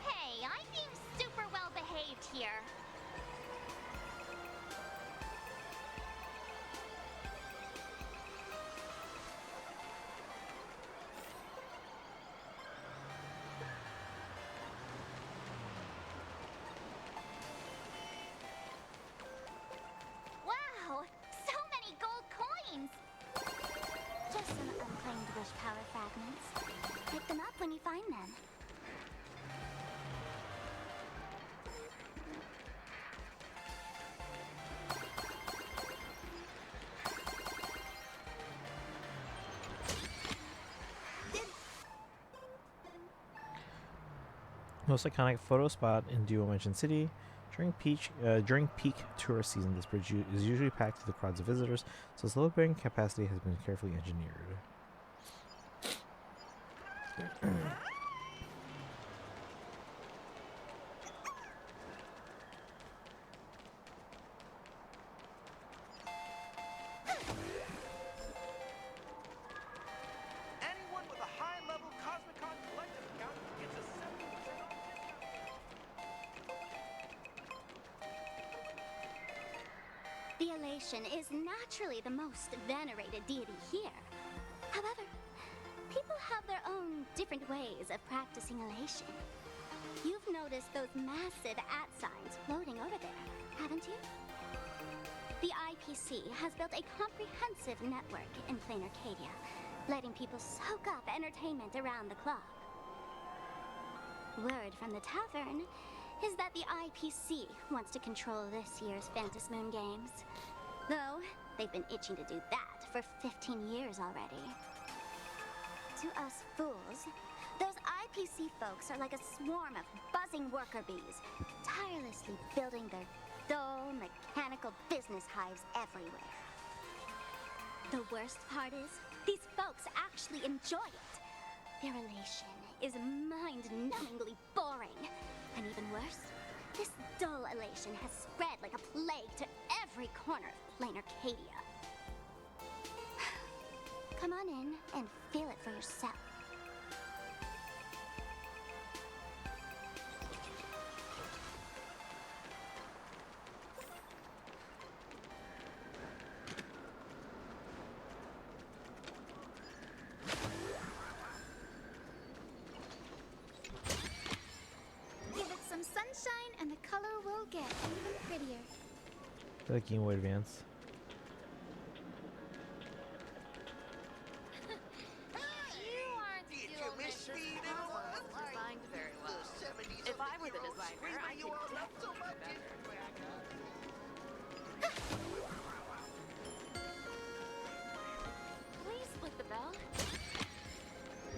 Hey, I'm being super well behaved here. Wow, so many gold coins! Just some unclaimed wish power fragments. Pick them up when you find them. Most iconic photo spot in Duo Mansion City. During peak tourist season, this bridge is usually packed with crowds of visitors, so its load bearing capacity has been carefully engineered. Anyone with a high-level Cosmicon collective account gets a 70% off discount. The elation is naturally the most venerated deity here. However, people have their own different ways of practicing elation. You've noticed those massive @signs floating over there, haven't you? The IPC has built a comprehensive network in Planarcadia, letting people soak up entertainment around the clock. Word from the tavern is that the IPC wants to control this year's Phantasmoon Games. Though, they've been itching to do that for 15 years already. To us fools, those IPC folks are like a swarm of buzzing worker bees, tirelessly building their dull, mechanical business hives everywhere. The worst part is, these folks actually enjoy it. Their elation is mind-numbingly boring. And even worse, this dull elation has spread like a plague to every corner of Planarcadia. Come on in and feel it for yourself. Give it some sunshine and the color will get even prettier. The Game Boy Advance. Did you miss me, little one? Designed very well. If I were the designer, I could so much. Please split the bell.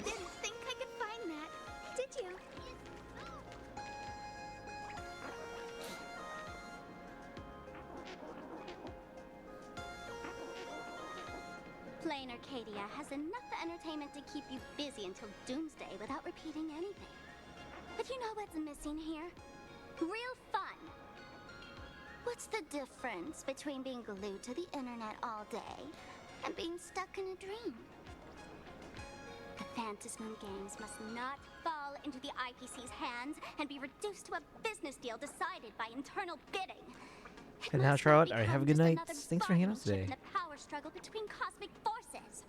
Didn't think I could find that, did you? Planarcadia has enough entertainment to keep you busy until doomsday without repeating anything. But you know what's missing here? Real fun! What's the difference between being glued to the internet all day and being stuck in a dream? The Phantasmoon Games must not fall into the IPC's hands and be reduced to a business deal decided by internal bidding. It And now, must not Charlotte, all right, have a become good just night. another Thanks for hanging out bargaining chip today. in the power struggle between cosmic forces.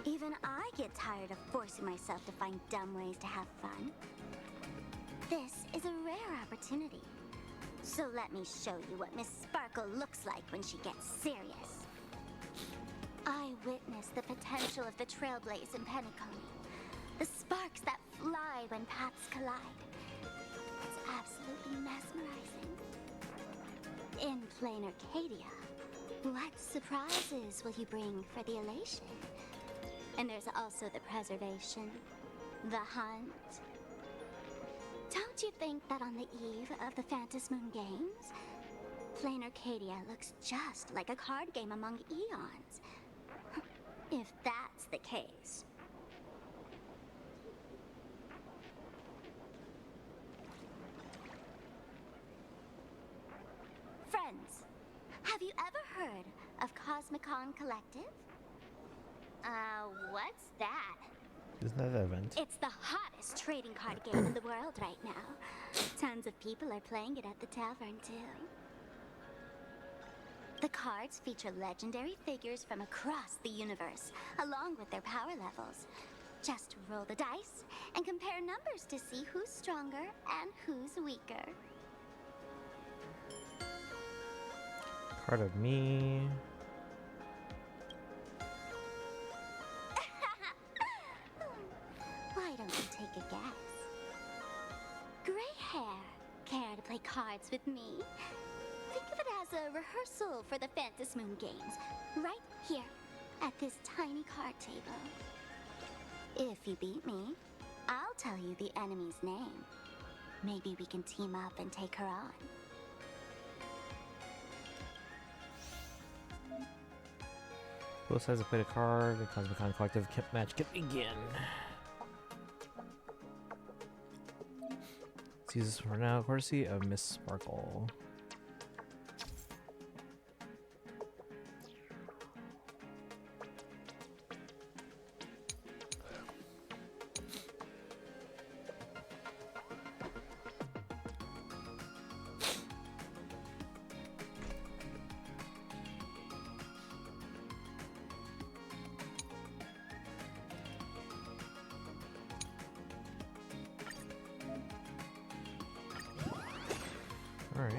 Even I get tired of forcing myself to find dumb ways to have fun. This is a rare opportunity. So let me show you what Miss Sparkle looks like when she gets serious. I witnessed the potential of the Trailblaze in Penacony. The sparks that fly when paths collide. It's absolutely mesmerizing. In Planarcadia, what surprises will you bring for the elation? And there's also the preservation, the hunt. Don't you think that on the eve of the Phantasmoon Games, Planarcadia looks just like a card game among eons? If that's the case. Friends, have you ever heard of Cosmicon Collective? What's that? Isn't that an event? It's the hottest trading card game in the world right now. Tons of people are playing it at the tavern, too. The cards feature legendary figures from across the universe, along with their power levels. Just roll the dice and compare numbers to see who's stronger and who's weaker. Part of me. Why don't you take a guess? Gray hair. Care to play cards with me? Think of it as a rehearsal for the Phantasmoon Games, right here, at this tiny card table. If you beat me, I'll tell you the enemy's name. Maybe we can team up and take her on. Both sides have played a card. The Cosmicon Collective match can begin. Let's use this for now, courtesy of Miss Sparkle. All right.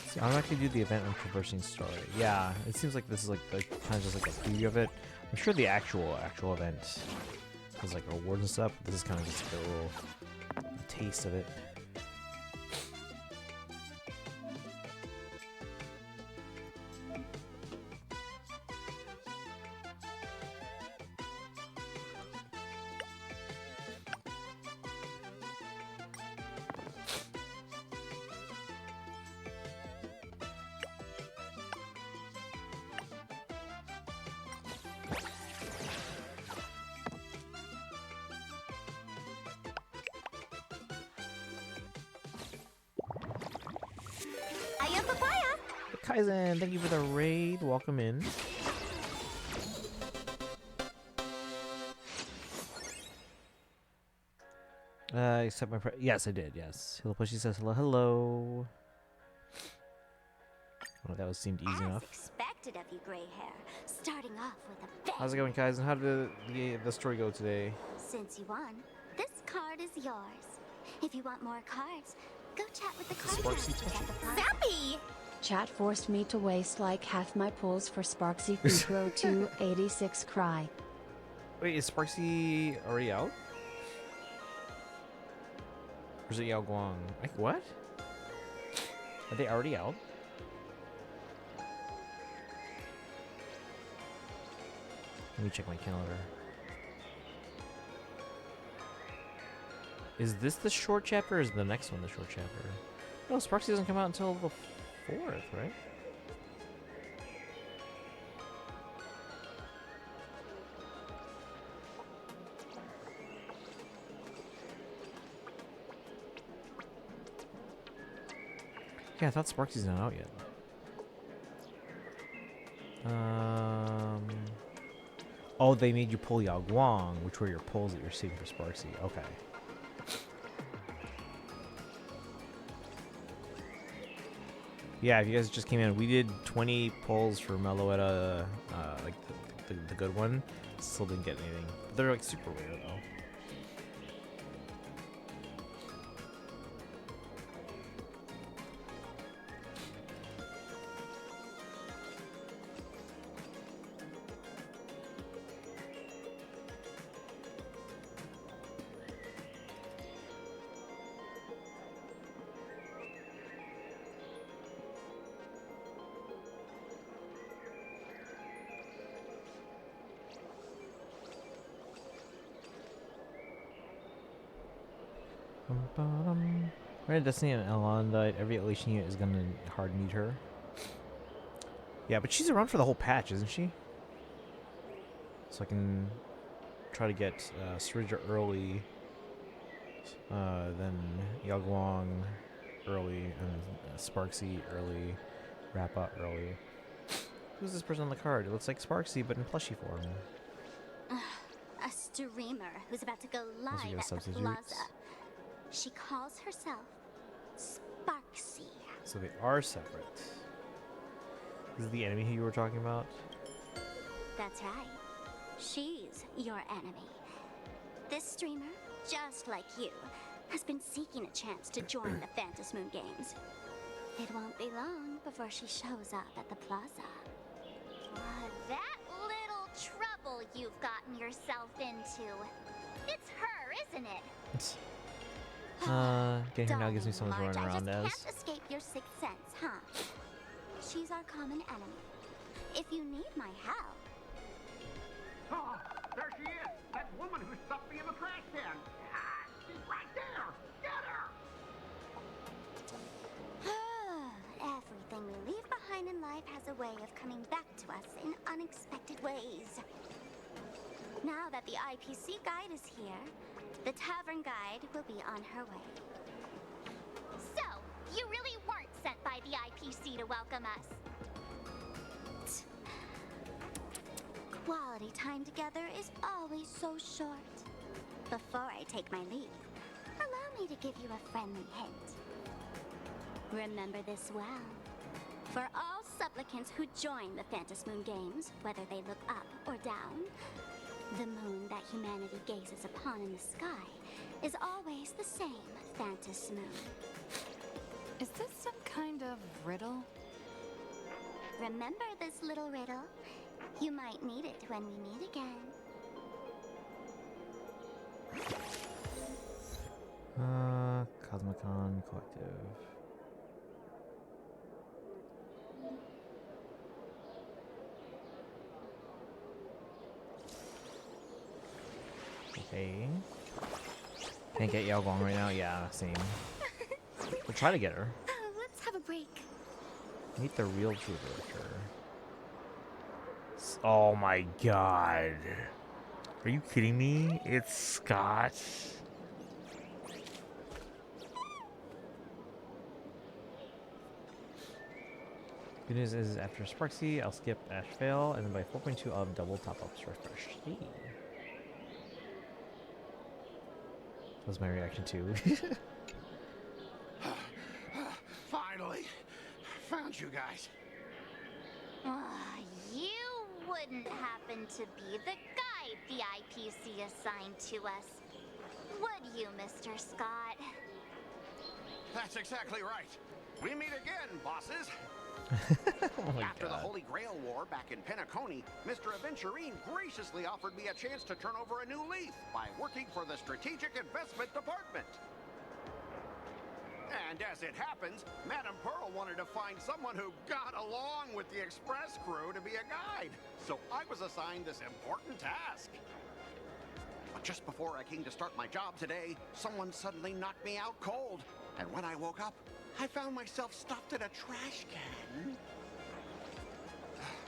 See, I'm not gonna do the event on traversing story. Yeah, it seems like this is like the kind of just like a preview of it. I'm sure the actual event has like rewards and stuff. This is kind of just like a little taste of it. Kaizen, thank you for the raid. Welcome in. Accept my yes, I did. Yes. Hello, Pushy says hello, hello. Oh, that was seemed easy enough. Expected of you, gray hair. Starting off with a bang. How's it going, Kaizen? How did the story go today? Since you won, this card is yours. If you want more cards, go chat with the card masters at the plaza. Zappy! Chat forced me to waste like half my pulls for Sparksy Fugro 286 cry. Wait, is Sparksy already out? Or is it Yao Guang? Like, what? Are they already out? Let me check my calendar. Is this the short chapter or is the next one the short chapter? No, Sparksy doesn't come out until the 4th, right? Yeah, I thought Sparksy's not out yet. Oh, they made you pull Yao Guang, which were your pulls that you're saving for Sparksy. Okay. Yeah, if you guys just came in, we did 20 pulls for Meloetta, like the good one. Still didn't get anything. But they're like super rare though. Right, Destiny and Elon died. Every Elation unit is gonna hard need her. Yeah, but she's around for the whole patch, isn't she? So I can try to get Surja early, then Yao Guang early, and Sparksy early, Rappa early. Who's this person on the card? It looks like Sparksy, but in plushie form. A streamer who's about to go Also live get at the substitutes. plaza. She calls herself Sparksy. So they are separate. This is the enemy who you were talking about? That's right. She's your enemy. This streamer, just like you, has been seeking a chance to join the Phantom Moon Games. It won't be long before she shows up at the plaza. That little trouble you've gotten yourself into. It's her, isn't it? Getting her now gives me someone to run around I as. just can't escape your sixth sense, huh? She's our common enemy. If you need my help... Oh, there she is! That woman who stuffed me in the trash can! Ah, she's right there! Get her! Everything we leave behind in life has a way of coming back to us in unexpected ways. Now that the IPC guide is here, the tavern guide will be on her way. So, you really weren't sent by the IPC to welcome us. Quality time together is always so short. Before I take my leave, allow me to give you a friendly hint. Remember this well. For all supplicants who join the Phantom Moon Games, whether they look up or down, the moon that humanity gazes upon in the sky is always the same Phantom Moon. Is this some kind of riddle? Remember this little riddle? You might need it when we meet again. Cosmicon Collective. Okay. Can't get Yao Guang right now? Yeah, same. We'll try to get her. Let's have a break. Meet the real true character. Oh my god. Are you kidding me? It's Scott. Good news is after Sparksy, I'll skip Ash Fail, and then by 4.2, I'll have double top-ups refreshed. Hey. That was my reaction too. Finally, found you guys. You wouldn't happen to be the guide the IPC assigned to us, would you, Mr. Scott? That's exactly right. We meet again, bosses. Oh After the Holy Grail War back in Penacony, Mr. Aventurine graciously offered me a chance to turn over a new leaf by working for the Strategic Investment Department. And as it happens, Madame Pearl wanted to find someone who got along with the Express crew to be a guide. So I was assigned this important task. But just before I came to start my job today, someone suddenly knocked me out cold. And when I woke up, I found myself stuffed in a trash can.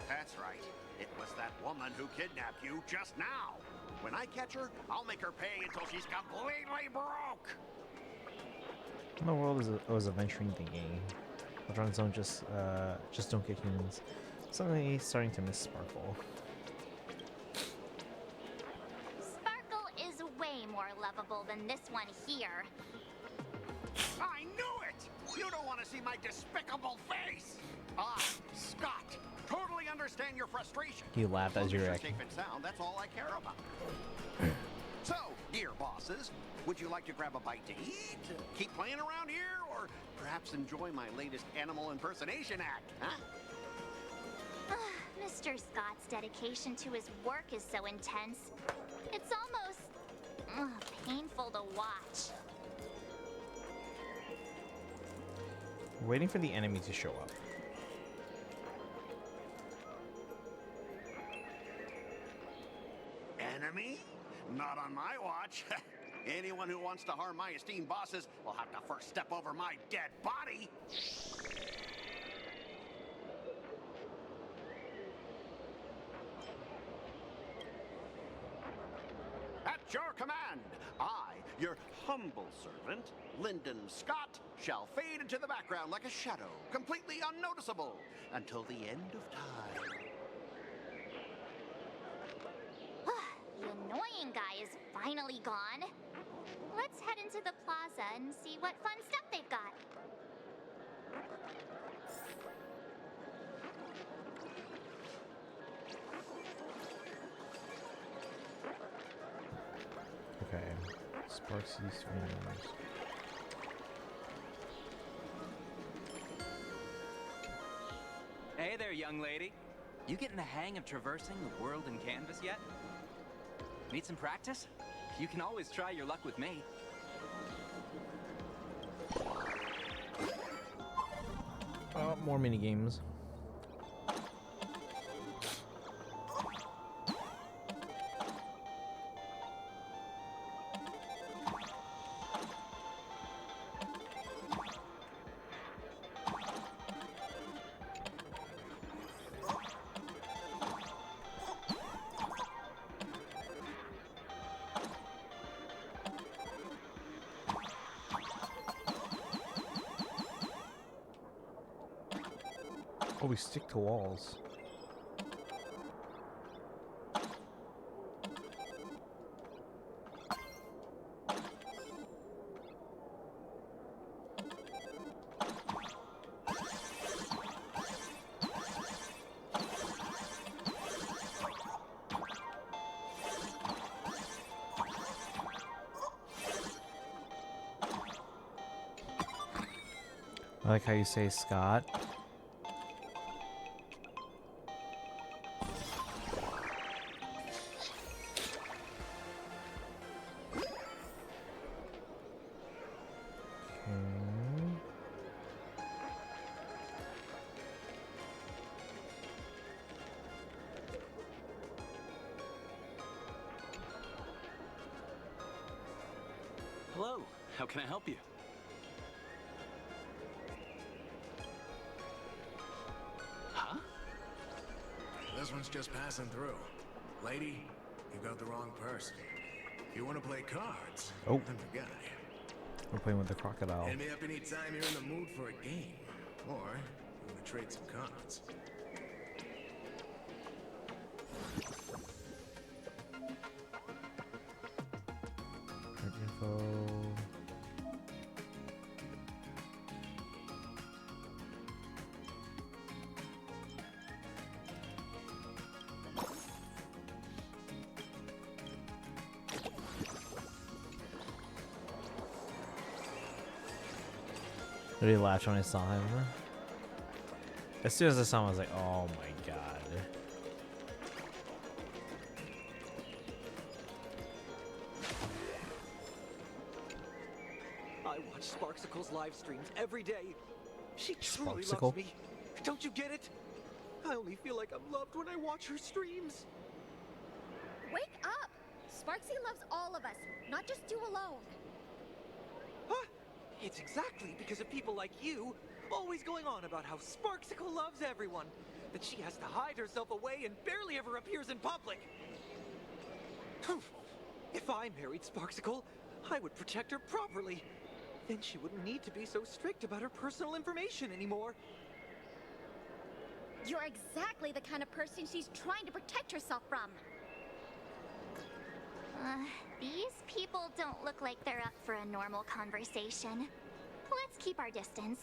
That's right. It was that woman who kidnapped you just now. When I catch her, I'll make her pay until she's completely broke. In the world was a venturing thingy. But on its own, just don't get humans. Suddenly starting to miss Sparkle. Sparkle is way more lovable than this one here. I knew it! You don't want to see my despicable face! I, Scott, totally understand your frustration. You laughed as you were safe and sound, that's all I care about. So, dear bosses, would you like to grab a bite to eat? Keep playing around here? Or perhaps enjoy my latest animal impersonation act, huh? Mr. Scott's dedication to his work is so intense. It's almost painful to watch. We're waiting for the enemy to show up. Enemy? Not on my watch. Anyone who wants to harm my esteemed bosses will have to first step over my dead body. At your command, I, your humble servant, Lyndon Scott, shall fade into the background like a shadow, completely unnoticeable, until the end of time. The annoying guy is finally gone. Let's head into the plaza and see what fun stuff they've got. Okay. Sparksy's fingers. Hey there, young lady. You getting the hang of traversing the world in canvas yet? Need some practice? You can always try your luck with me. More mini games. Oh, we stick to walls. I like how you say Scott. Hello, how can I help you? Huh? This one's just passing through. Lady, you got the wrong person. If you want to play cards, Oh. I'm the guy. We're playing with the crocodile. Hit me up anytime you're in the mood for a game. Or, you to trade some comments. Info. I really laughed when I saw him. As soon as I saw him, I was like, oh my god. I watch Sparksicle's live streams every day. She truly Sparksicle? loves me. Don't you get it? I only feel like I'm loved when I watch her streams. Wake up! Sparksy loves all of us, not just you alone. Huh? It's exactly because of people like you, always going on about how Sparksicle loves everyone, that she has to hide herself away and barely ever appears in public. If I married Sparksicle, I would protect her properly. Then she wouldn't need to be so strict about her personal information anymore. You're exactly the kind of person she's trying to protect herself from. These people don't look like they're up for a normal conversation. Let's keep our distance.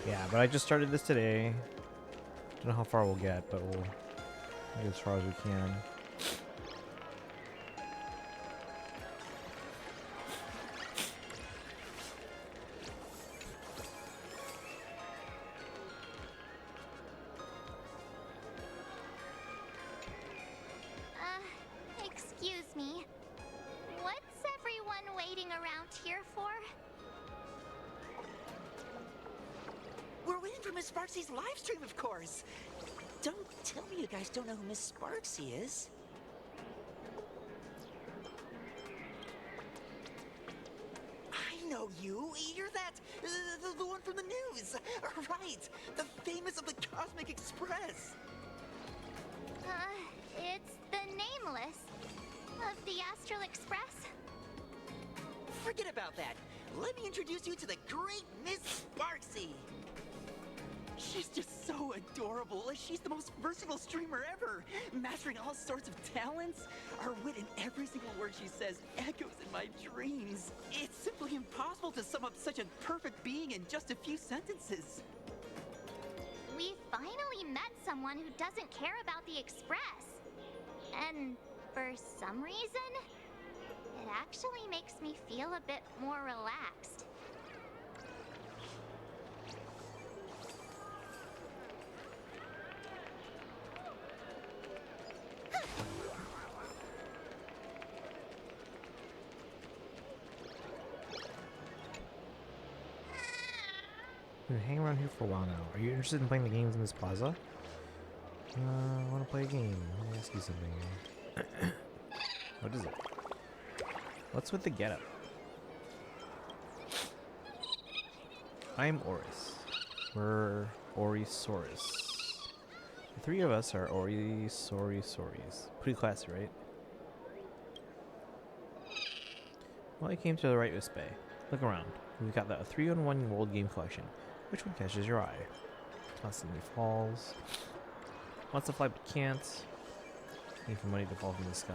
Yeah, but I just started this today. Don't know how far we'll get, but we'll get as far as we can. Excuse me. What's everyone waiting around here for? We're waiting for Miss Sparksy's live stream, of course. Don't tell me you guys don't know who Miss Sparksy is. I know you. You're that, the one from the news. Right, the famous of the Cosmic Express. It's the Nameless of the Astral Express. Forget about that. Let me introduce you to the great Miss Sparksy. She's just so adorable. She's the most versatile streamer ever, mastering all sorts of talents. Her wit in every single word she says echoes in my dreams. It's simply impossible to sum up such a perfect being in just a few sentences. We finally met someone who doesn't care about the Express. And for some reason, it actually makes me feel a bit more relaxed. Been hanging around here for a while now. Are you interested in playing the games in this plaza? I want to play a game. Let me ask you something. What is it? What's with the getup? I'm Oris. We're Orisaurus. The three of us are Orisaurisauri's. Pretty classy, right? Well, you came to the right Bay. Look around. We've got the 3-in-1 World Game Collection. Which one catches your eye? Constantly falls. Wants to fly but can't. Waiting for money to fall from the sky.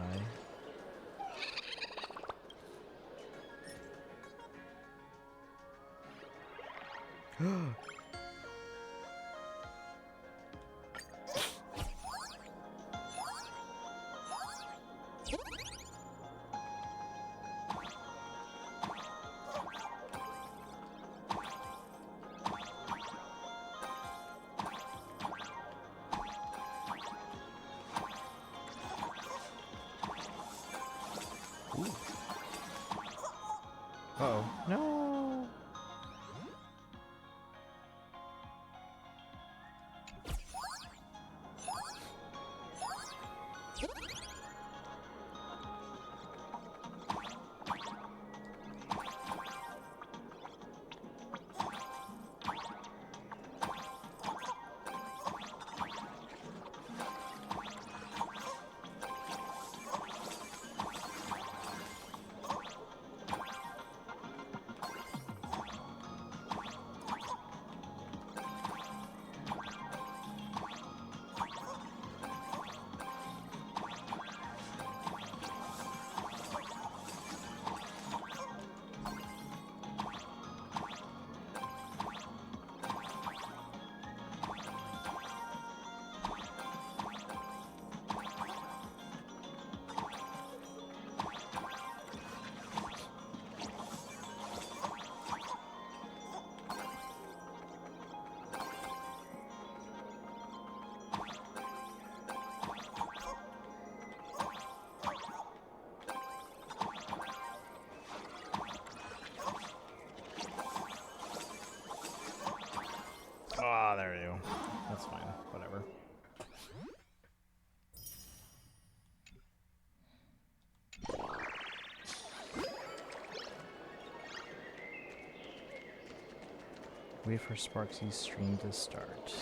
Uh-oh. No! Wait for Sparksy's stream to start.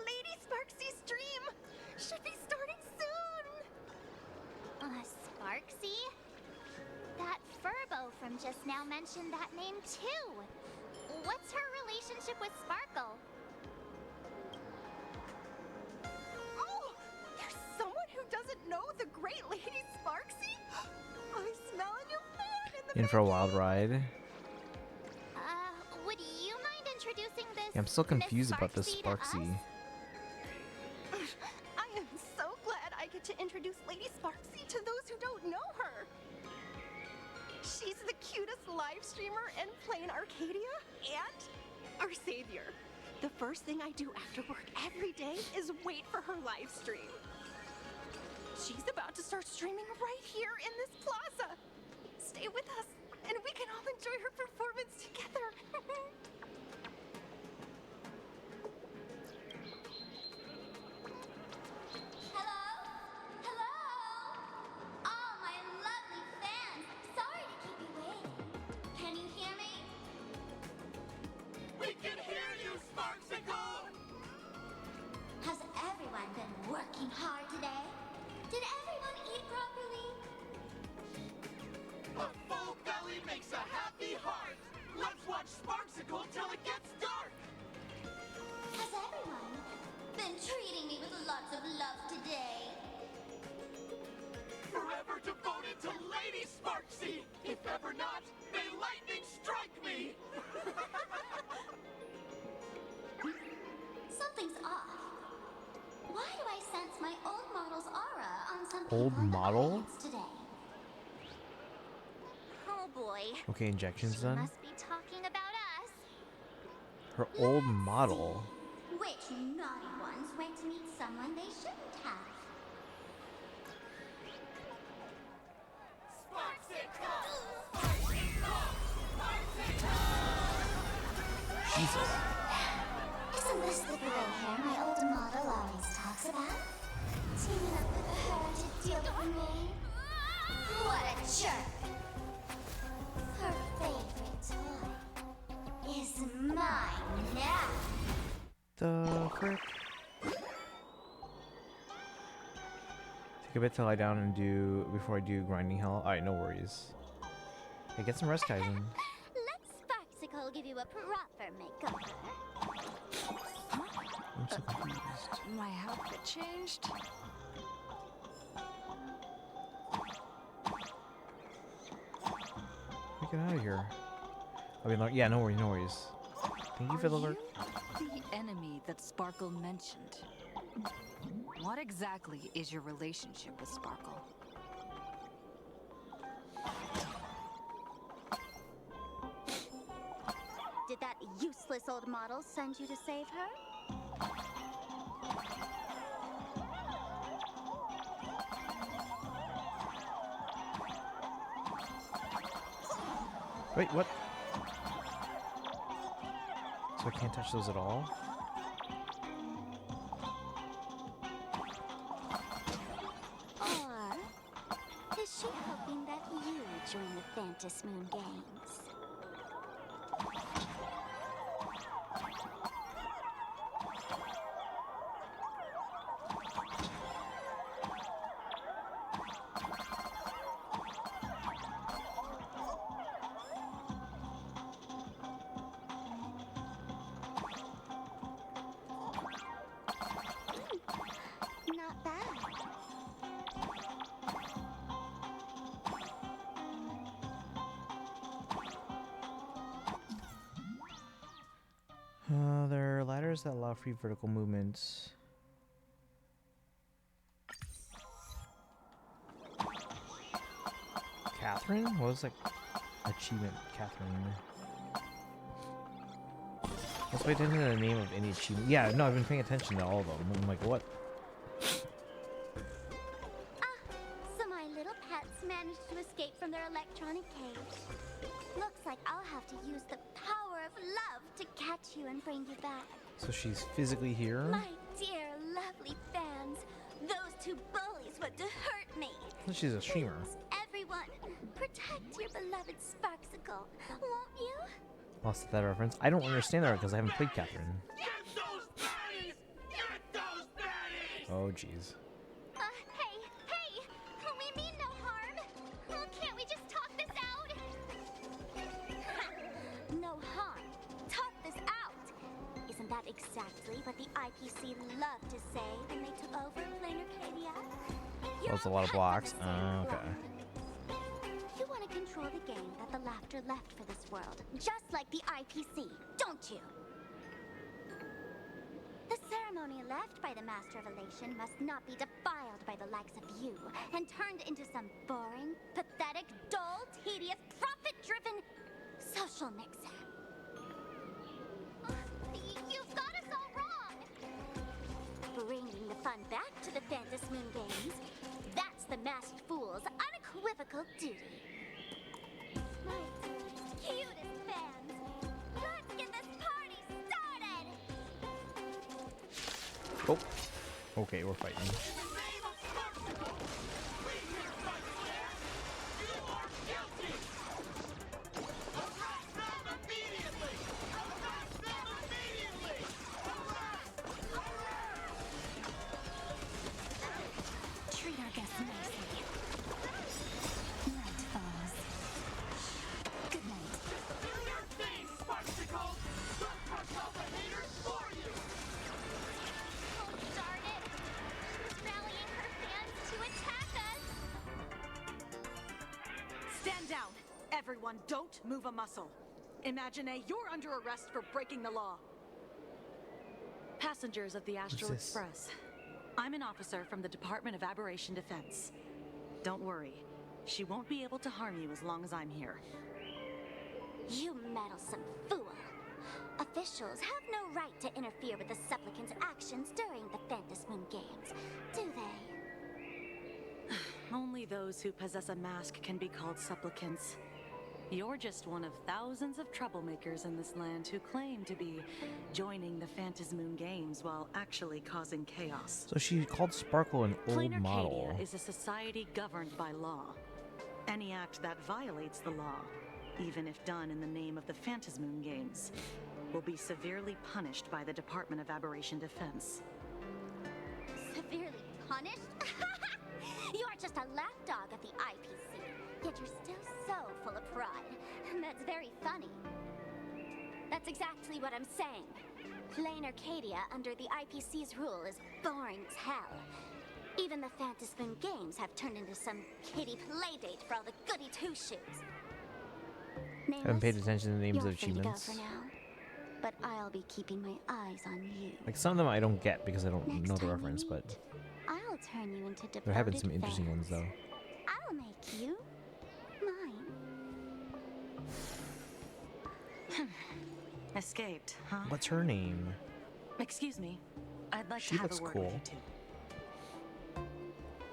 Lady Sparksy's stream should be starting soon. Sparksy? That Furbo from just now mentioned that name too. What's her relationship with Sparkle? Oh, there's someone who doesn't know the great Lady Sparksy? I smell a new fan in the In for a wild ride. Would you mind introducing this? Yeah, I'm still Miss confused about this Sparksy to Sparksy. I am so glad I get to introduce Lady Sparksy to those who don't know her. She's the cutest live streamer in Planarcadia and our savior. The first thing I do after work every day is wait for her live stream. She's about to start streaming right here in this plaza. Stay with us, and we can all enjoy her performance together. Hello? All my lovely fans, sorry to keep you waiting. Can you hear me? We can hear you, Sparksicle! Has everyone been working hard today? Did everyone eat properly? A full belly makes a happy heart. Let's watch Sparksicle till it gets dark. Has everyone been treating me with lots of love today? Forever devoted to Lady Sparksy. If ever not, may lightning strike me. Something's off. Why do I sense my old model's aura on some Old people in the model? audience today? Oh boy. Okay, injections She done. must be talking about us. Her old model. Which naughty ones went to meet someone they shouldn't have? Jesus. Isn't this the gray hair my old model always talks about? Teaming up with her to deal with me? What a jerk! Her favorite toy is mine now. The frick? Take a bit to lie down and do before I do grinding hell. Alright, no worries. Hey, get some rest, Kaizen. Let Sparksicle give you a proper makeover. I'm so confused. My outfit changed. Get out of here. I mean, yeah, no worries, no worries. Thank you for the alert. The enemy that Sparkle mentioned. What exactly is your relationship with Sparkle? Did that useless old model send you to save her? Wait, what? So I can't touch those at all? Or is she hoping that you join the Fantas Moon Games? Not bad. There are ladders that allow free vertical movements. Catherine? What was like achievement, Catherine? Let's pay attention to the name of any achievement. Yeah, no, I've been paying attention to all of them. I'm like, what? So my little pets managed to escape from their electronic cage. Looks like I'll have to use the power So she's physically here? My dear, lovely fans, those two bullies want to hurt me. She's a streamer. Everyone, protect your beloved Sparksicle, won't you? Lost at that reference. I don't understand that because I haven't played Catherine. Get those baddies! Get those baddies! Oh, jeez. Hey, we mean no harm. Can't we just talk this out? No harm. Talk this out. Isn't that exactly what the IPC loved to say when they took over Planarcadia? Well, it's a lot of blocks. Okay. You want to control the game that the laughter left for this world, just like the IPC, don't you? The ceremony left by the Master of Elation must not be defiled by the likes of you and turned into some boring, pathetic, dull, tedious, profit-driven social mixer. You've got us all wrong! Bringing the fun back to the Phantom Moon Games, that's the Masked Fool's unequivocal duty. My cutest fans, let's get this party started! Oh. Okay, we're fighting. Treat our guests nicely. Night falls. Good night. Do your thing, Sparksicle! Don't crush all the haters for you! Oh, darn it! She's rallying her fans to attack us! Stand down! Everyone, don't move a muscle. Imagine you're under arrest for breaking the law. Passengers of the Astral this? Express. I'm an officer from the Department of Aberration Defense. Don't worry. She won't be able to harm you as long as I'm here. You meddlesome fool! Officials have no right to interfere with the supplicants' actions during the Phantom Moon Games, do they? Only those who possess a mask can be called supplicants. You're just one of thousands of troublemakers in this land who claim to be joining the Phantom Moon Games while actually causing chaos. So she called Sparkle an old model. Planarcadia is a society governed by law. Any act that violates the law, even if done in the name of the Phantom Moon Games, will be severely punished by the Department of Aberration Defense. Severely punished? You're just a lapdog of the IPC, yet you're still so full of pride. That's very funny. That's exactly what I'm saying. Planarcadia under the IPC's rule is boring as hell. Even the Phantom Moon Games have turned into some kiddie playdate for all the goody two-shoes. Haven't paid attention to the names You're of free to go achievements. for now, but I'll be keeping my eyes on you. Like some of them I don't get because I don't know the reference, but I'll turn you into devoted there have been some interesting fans. ones though. I'll make you mine. Escaped, huh? What's her name? Excuse me. I'd like She to have looks a word cool. with you two.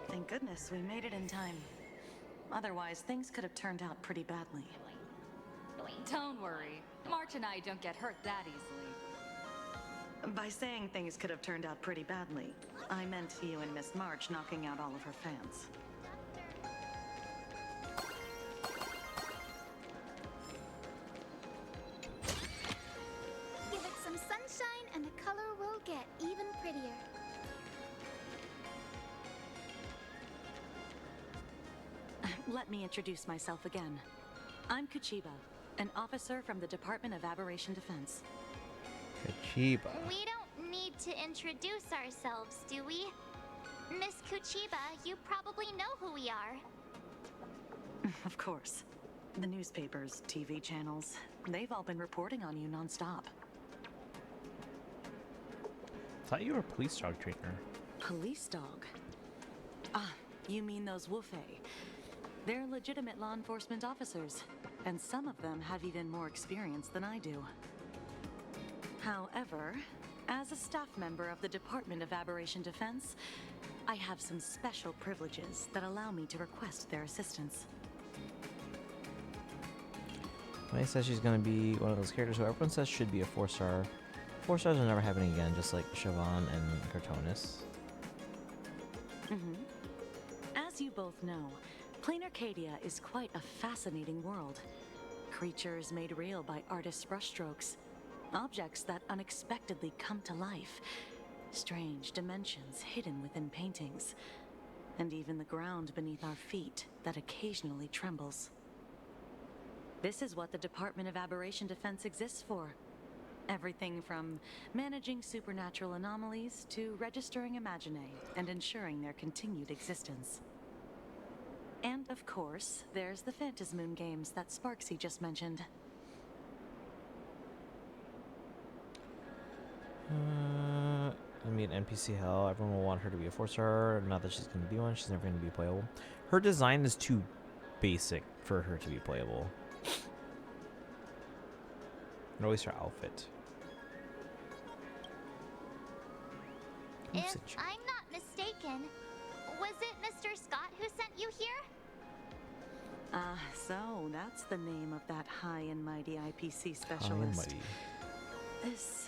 Thank goodness we made it in time. Otherwise, things could have turned out pretty badly. Don't worry. March and I don't get hurt that easily. By saying things could have turned out pretty badly, I meant you and Miss March knocking out all of her fans. Give it some sunshine and the color will get even prettier. Let me introduce myself again. I'm Kuchiba, an officer from the Department of Aberration Defense. Kachiba. We don't need to introduce ourselves, do we? Miss Kuchiba, you probably know who we are. Of course. The newspapers, TV channels, they've all been reporting on you nonstop. Thought you were a police dog trainer. Police dog? Ah, you mean those Woofei. They're legitimate law enforcement officers, and some of them have even more experience than I do. However, as a staff member of the Department of Aberration Defense, I have some special privileges that allow me to request their assistance. May says she's gonna be one of those characters who everyone says should be a 4-star. 4 stars are never happening again, just like Siobhan and Cartonis. As you both know, Planarcadia is quite a fascinating world. Creatures made real by artists' brushstrokes. Objects that unexpectedly come to life. Strange dimensions hidden within paintings. And even the ground beneath our feet that occasionally trembles. This is what the Department of Aberration Defense exists for. Everything from managing supernatural anomalies to registering Imaginae and ensuring their continued existence. And of course, there's the Phantasmoon games that Sparksy just mentioned. I mean, NPC hell. Everyone will want her to be a 4-star. Not that she's going to be one. She's never going to be playable. Her design is too basic for her to be playable. Or at least her outfit. If I'm not mistaken, was it Mr. Scott who sent you here? So that's the name of that high and mighty IPC specialist. This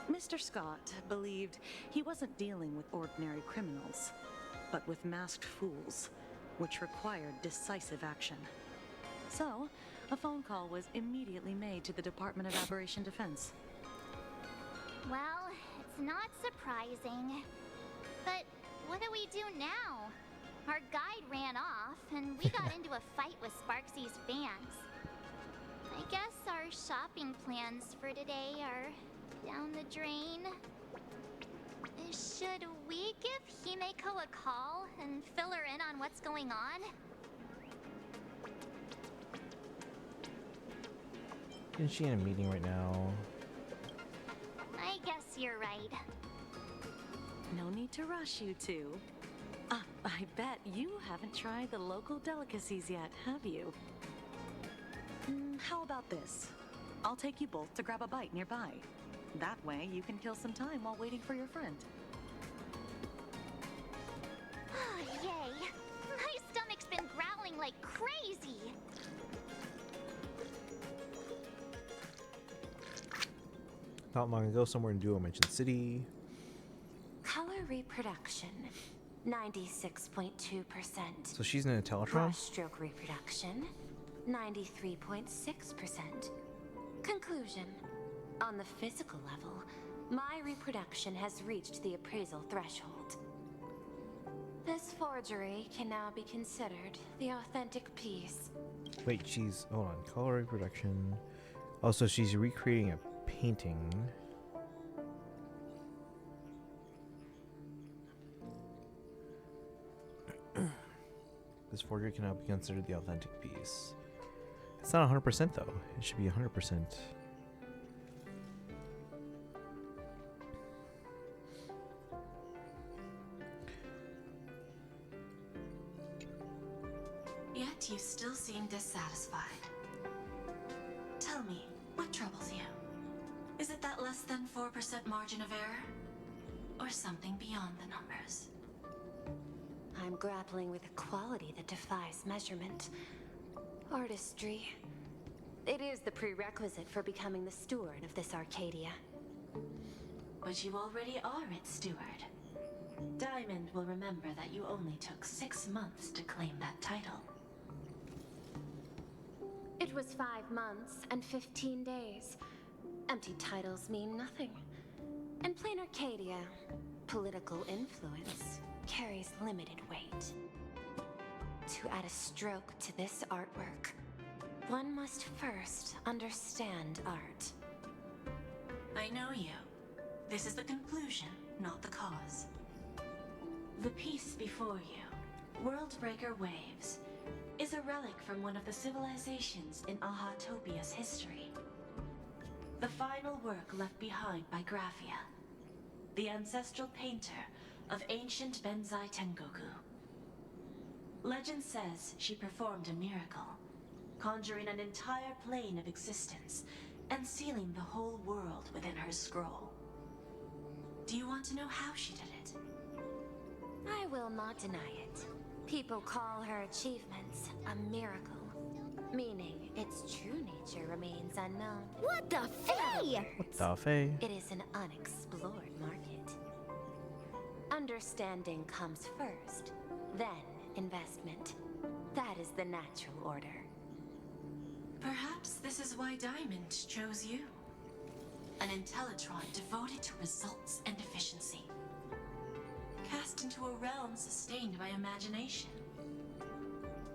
Mr. Scott believed he wasn't dealing with ordinary criminals, but with masked fools, which required decisive action. So, a phone call was immediately made to the Department of Aberration Defense. Well, it's not surprising. But what do we do now? Our guide ran off, and we got into a fight with Sparksy's fans. I guess our shopping plans for today are down the drain. Should we give Himeko a call and fill her in on what's going on? Isn't she in a meeting right now? I guess you're right. No need to rush, you two. I bet you haven't tried the local delicacies yet, have you? How about this? I'll take you both to grab a bite nearby. That way, you can kill some time while waiting for your friend. Oh, yay! My stomach's been growling like crazy! Not long ago, somewhere in Duo mentioned City. Color reproduction, 96.2%. So she's in a Teletron? Brushstroke reproduction, 93.6%. Conclusion. On the physical level, my reproduction has reached the appraisal threshold. This forgery can now be considered the authentic piece. Wait, she's... Hold on. Color reproduction. Oh, so she's recreating a painting. This forgery cannot be considered the authentic piece. It's not 100% though. It should be 100%. Yet you still seem dissatisfied. Tell me, what troubles you? Is it that less than 4% margin of error? Or something beyond the numbers? I'm grappling with a quality that defies measurement. Artistry. It is the prerequisite for becoming the steward of this Arcadia. But you already are its steward. Diamond will remember that you only took 6 months to claim that title. It was 5 months and 15 days. Empty titles mean nothing. In Planarcadia, political influence carries limited weight. To add a stroke to this artwork, one must first understand art. I know you. This is the conclusion, not the cause. The piece before you, Worldbreaker Waves, is a relic from one of the civilizations in Ahatopia's history. The final work left behind by Graphia, the ancestral painter of ancient Benzai Tengoku. Legend says she performed a miracle, conjuring an entire plane of existence and sealing the whole world within her scroll. Do you want to know how she did it? I will not deny it. People call her achievements a miracle, meaning its true nature remains unknown. What the fey? What the fey? It is an unexplored market. Understanding comes first, then investment. That is the natural order. Perhaps this is why Diamond chose you. An Intellitron devoted to results and efficiency. Cast into a realm sustained by imagination.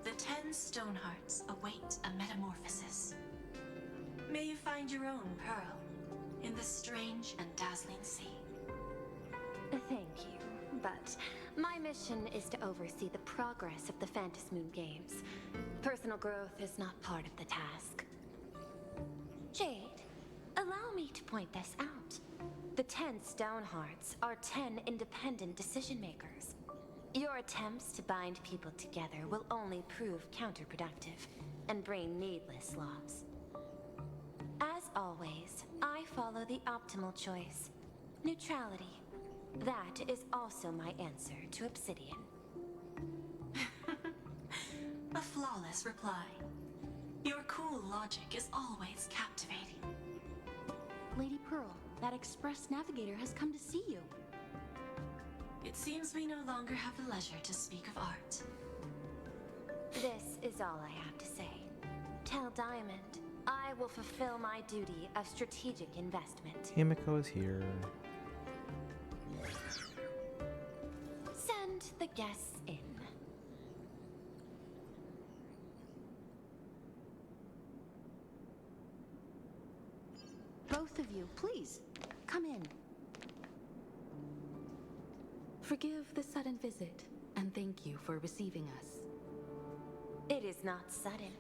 The 10 Stonehearts await a metamorphosis. May you find your own pearl in this strange and dazzling sea. Thank you, but my mission is to oversee the progress of the Phantasmoon Games. Personal growth is not part of the task. Jade, allow me to point this out. The 10 Stonehearts are 10 independent decision makers. Your attempts to bind people together will only prove counterproductive and bring needless loss. As always, I follow the optimal choice: neutrality. That is also my answer to Obsidian. A flawless reply. Your cool logic is always captivating. Lady Pearl, that Express Navigator has come to see you. It seems we no longer have the leisure to speak of art. This is all I have to say. Tell Diamond I will fulfill my duty of strategic investment. Himiko is here. Send the guests in. Both of you, please, come in. Forgive the sudden visit, and thank you for receiving us. It is not sudden.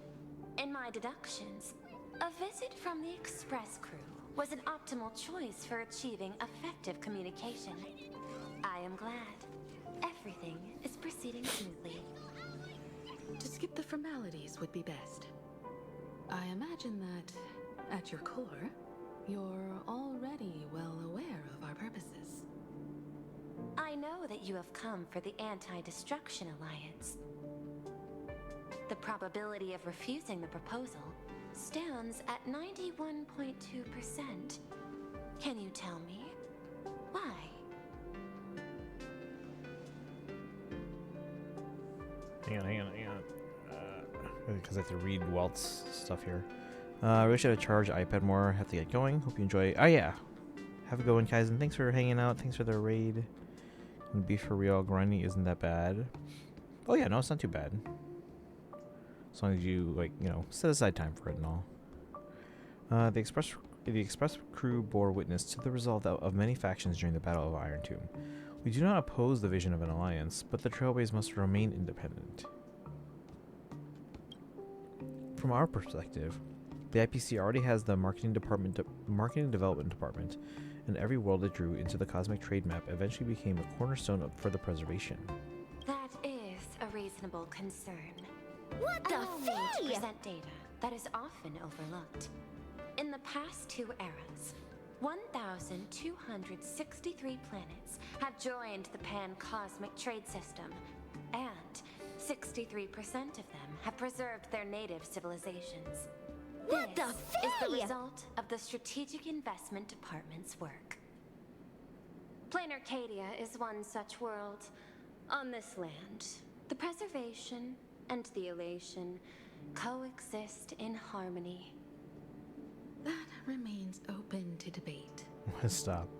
In my deductions, a visit from the Express crew was an optimal choice for achieving effective communication. I am glad. Everything is proceeding smoothly. To skip the formalities would be best. I imagine that, at your core, you're already well aware of our purposes. I know that you have come for the Anti-Destruction Alliance. The probability of refusing the proposal stands at 91.2%. Can you tell me why? Hang on. Because I have to read Walt's stuff here. I really should have charged iPad more. Have to get going. Hope you enjoy. Oh yeah. Have a good one, Kaizen. Thanks for hanging out. Thanks for the raid. And be for real, grinding isn't that bad. Oh yeah, no, it's not too bad. As long as you, like, you know, set aside time for it and all. The Express crew bore witness to the resolve of many factions during the Battle of Iron Tomb. We do not oppose the vision of an alliance, but the Trailways must remain independent. From our perspective, the IPC already has the marketing development department, and every world it drew into the cosmic trade map eventually became a cornerstone for the preservation. That is a reasonable concern. What the Allow me to fey? present data that is often overlooked. In the past 2 eras, 1,263 planets have joined the pan-cosmic trade system, and 63% of them have preserved their native civilizations. What This the is the fey? result of the Strategic Investment Department's work. Planarcadia is one such world. On this land, the preservation and the elation coexist in harmony. That remains open to debate. Stop.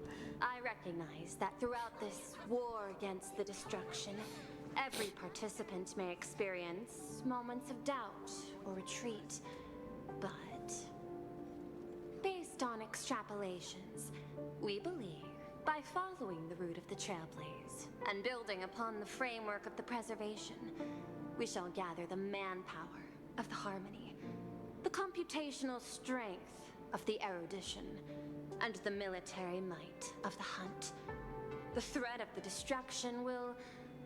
I recognize that throughout this war against the destruction, every participant may experience moments of doubt or retreat. But based on extrapolations, we believe by following the route of the Trailblaze and building upon the framework of the preservation, we shall gather the manpower of the harmony, the computational strength of the erudition, and the military might of the hunt. The threat of the destruction will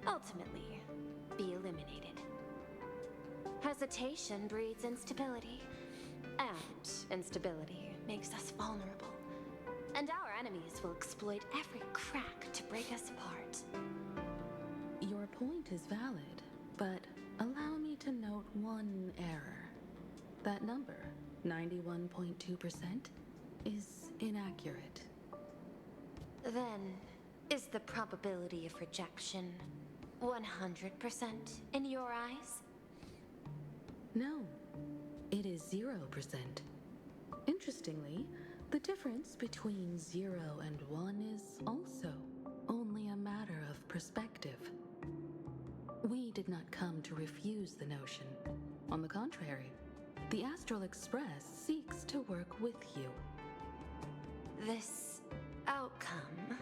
ultimately be eliminated. Hesitation breeds instability, and instability makes us vulnerable. And our enemies will exploit every crack to break us apart. Your point is valid, but allow me to note one error. That number, 91.2%, is inaccurate. Then, is the probability of rejection 100% in your eyes? No, it is 0%. Interestingly, the difference between 0 and 1 is also only a matter of perspective. We did not come to refuse the notion. On the contrary, the Astral Express seeks to work with you. This outcome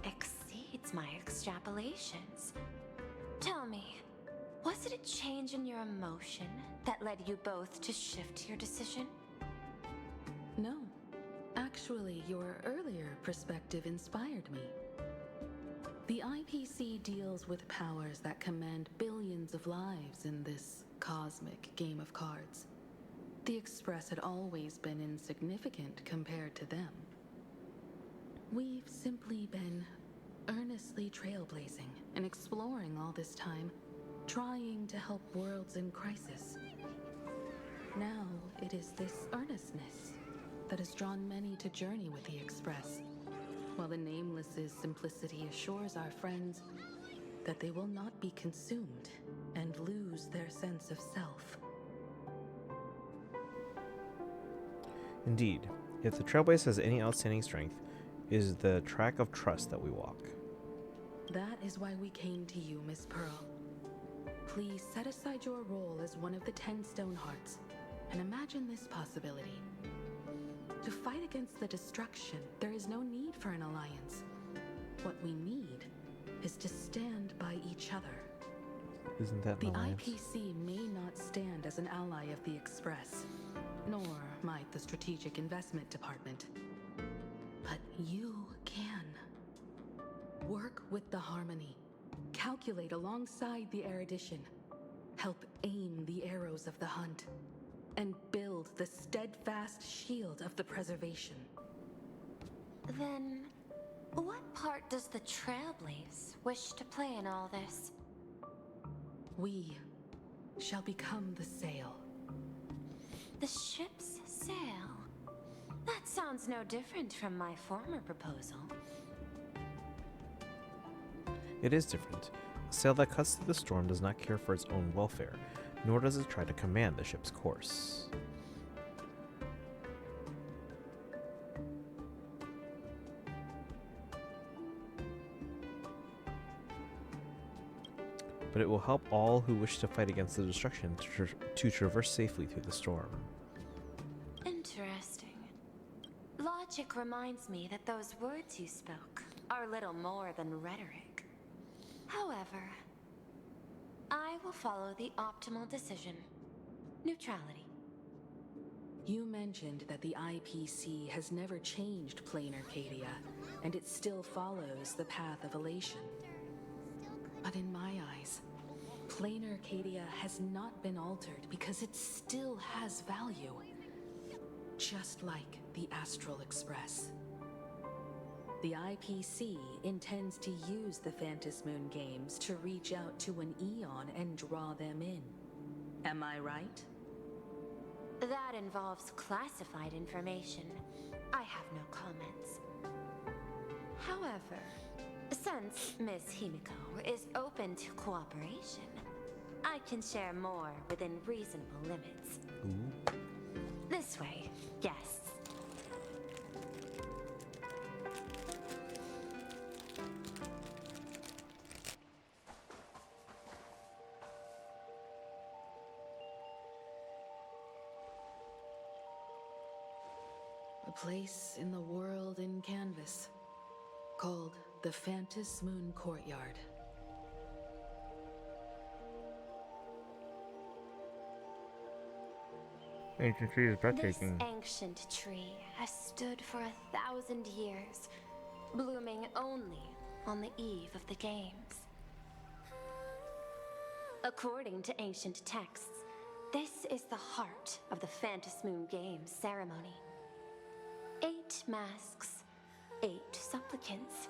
exceeds my extrapolations. Tell me, was it a change in your emotion that led you both to shift your decision? No. Actually, your earlier perspective inspired me. The IPC deals with powers that command billions of lives in this cosmic game of cards. The Express had always been insignificant compared to them. We've simply been earnestly trailblazing and exploring all this time, trying to help worlds in crisis. Now it is this earnestness that has drawn many to journey with the Express, while the Nameless's simplicity assures our friends that they will not be consumed and lose their sense of self. Indeed, if the Trailblaze has any outstanding strength, it is the track of trust that we walk. That is why we came to you, Miss Pearl. Please set aside your role as one of the 10 Stonehearts and imagine this possibility. To fight against the destruction, there is no need for an alliance. What we need is to stand by each other. Isn't that The an alliance? IPC may not stand as an ally of the Express, nor might the Strategic Investment Department. But you can. Work with the Harmony. Calculate alongside the Erudition. Help aim the arrows of the hunt. And build the steadfast shield of the preservation. Then, what part does the Trailblaze wish to play in all this? We shall become the sail. The ship's sail? That sounds no different from my former proposal. It is different. A sail that cuts through the storm does not care for its own welfare, nor does it try to command the ship's course. But it will help all who wish to fight against the destruction to traverse safely through the storm. Interesting. Logic reminds me that those words you spoke are little more than rhetoric. However, I will follow the optimal decision. Neutrality. You mentioned that the IPC has never changed Planarcadia, and it still follows the path of elation. But in my eyes, Planarcadia has not been altered because it still has value. Just like the Astral Express. The IPC intends to use the Phantasmoon Games to reach out to an Eon and draw them in. Am I right? That involves classified information. I have no comments. However, since Miss Himiko is open to cooperation, I can share more within reasonable limits. Ooh. This way, guests. A place in the world in canvas, called the Phantasmoon Courtyard. Ancient tree is breathtaking. This ancient tree has stood for 1,000 years, blooming only on the eve of the games. According to ancient texts, this is the heart of the Phantasmoon Games ceremony. 8 masks, 8 supplicants.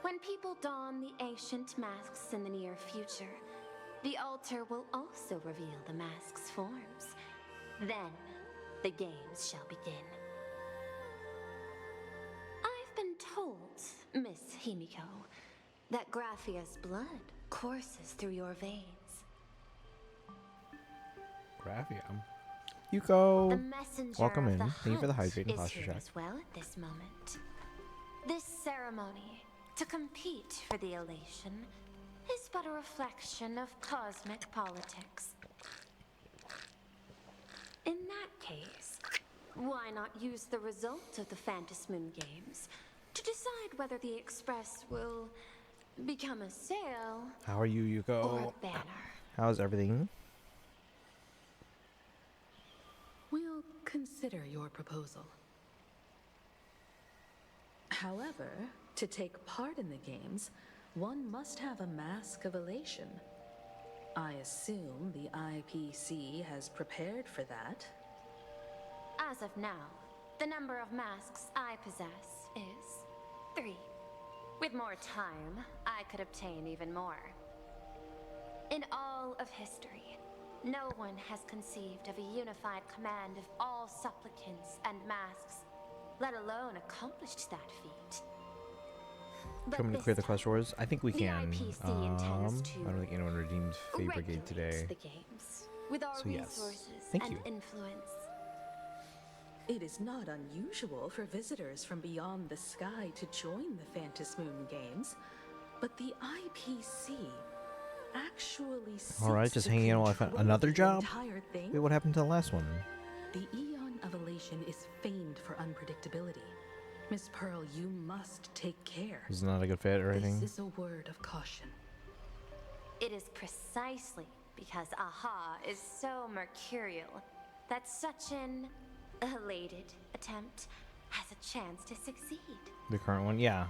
When people don the ancient masks in the near future, the altar will also reveal the masks' forms. Then, the games shall begin. I've been told, Miss Himiko, that Graphia's blood courses through your veins. Graphia. The Yuko. messenger Welcome of in. the Thank you for the hunt hydrate and is posture here check. as well at this moment. This ceremony, to compete for the elation, is but a reflection of cosmic politics. In that case, why not use the result of the Phantasmoon Games to decide whether the Express will become a sail How are you, or Yuko? a banner? How's everything? We'll consider your proposal. However, to take part in the games, one must have a mask of elation. I assume the IPC has prepared for that. As of now, the number of masks I possess is 3. With more time, I could obtain even more. In all of history, no one has conceived of a unified command of all supplicants and masks, let alone accomplished that feat. Do you want me to clear the quest orders? I think we the can. IPC intends to I don't think anyone redeemed Fey Brigade today. the games with our So yes. resources Thank and you. influence. It is not unusual for visitors from beyond the sky to join the Phantasmoon Games, but the IPC actually seeks Alright, just to hanging out while I found control another the job? entire thing. Wait, what happened to the last one? The Eon of Elation is famed for unpredictability. Miss Pearl, you must take care. Was it not a good fit or anything? This is a word of caution. It is precisely because Aha is so mercurial that such an elated attempt has a chance to succeed. The current one? Yeah.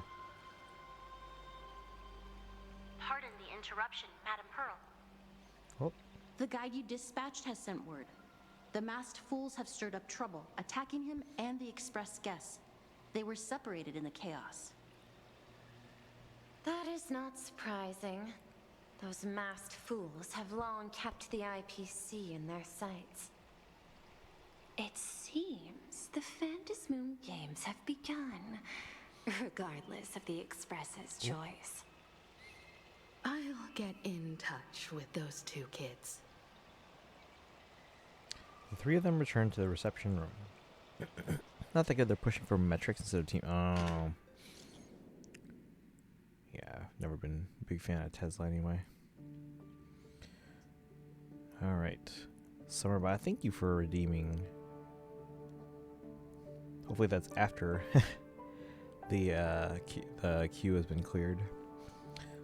Pardon the interruption, Madam Pearl. Oh. The guide you dispatched has sent word. The masked fools have stirred up trouble, attacking him and the express guests. They were separated in the chaos. That is not surprising. Those masked fools have long kept the IPC in their sights. It seems the Phantasmoon Games have begun, regardless of the Express's choice. I'll get in touch with those 2 kids. The 3 of them return to the reception room. Not that good, they're pushing for metrics instead of team. Oh. Yeah, never been a big fan of Tesla anyway. Alright. Summerbot, thank you for redeeming. Hopefully that's after the queue has been cleared.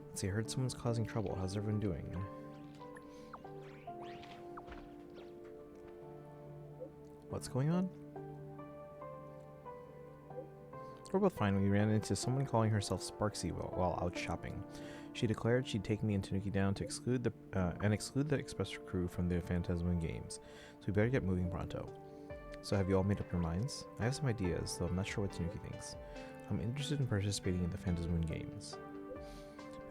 Let's see, I heard someone's causing trouble. How's everyone doing? What's going on? We're both fine. We ran into someone calling herself Sparksy while out shopping. She declared she'd take me and Tanuki down to exclude the Express crew from the Phantasmoon Games, so we better get moving pronto. So have you all made up your minds? I have some ideas, though I'm not sure what Tanuki thinks. I'm interested in participating in the Phantasmoon Games.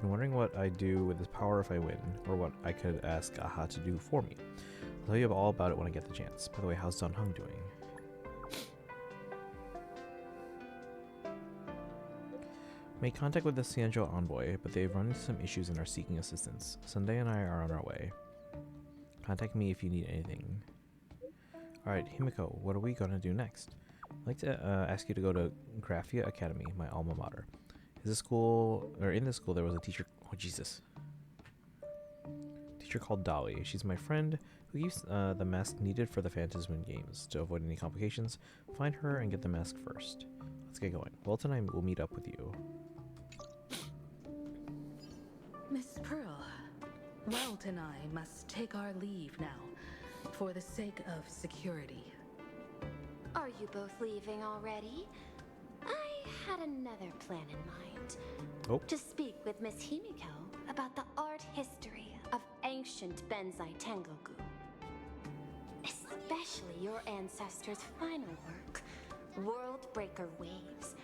I'm wondering what I'd do with this power if I win, or what I could ask Aha to do for me. I'll tell you all about it when I get the chance. By the way, how's Don Hung doing? Made contact with the Cianjo envoy, but they've run into some issues and are seeking assistance. Sunday and I are on our way. Contact me if you need anything. Alright, Himiko, what are we gonna do next? I'd like to ask you to go to Graphia Academy, my alma mater. In this school there was a teacher. Oh Jesus! Teacher called Dolly. She's my friend who used the mask needed for the Phantasmoon Games. To avoid any complications, find her and get the mask first. Let's get going. Welton and I will meet up with you. Miss Pearl, Welt and I must take our leave now, for the sake of security. Are you both leaving already? I had another plan in mind. Oh. To speak with Miss Himiko about the art history of ancient Benzai Tengoku. Especially your ancestors' final work, World Breaker Waves,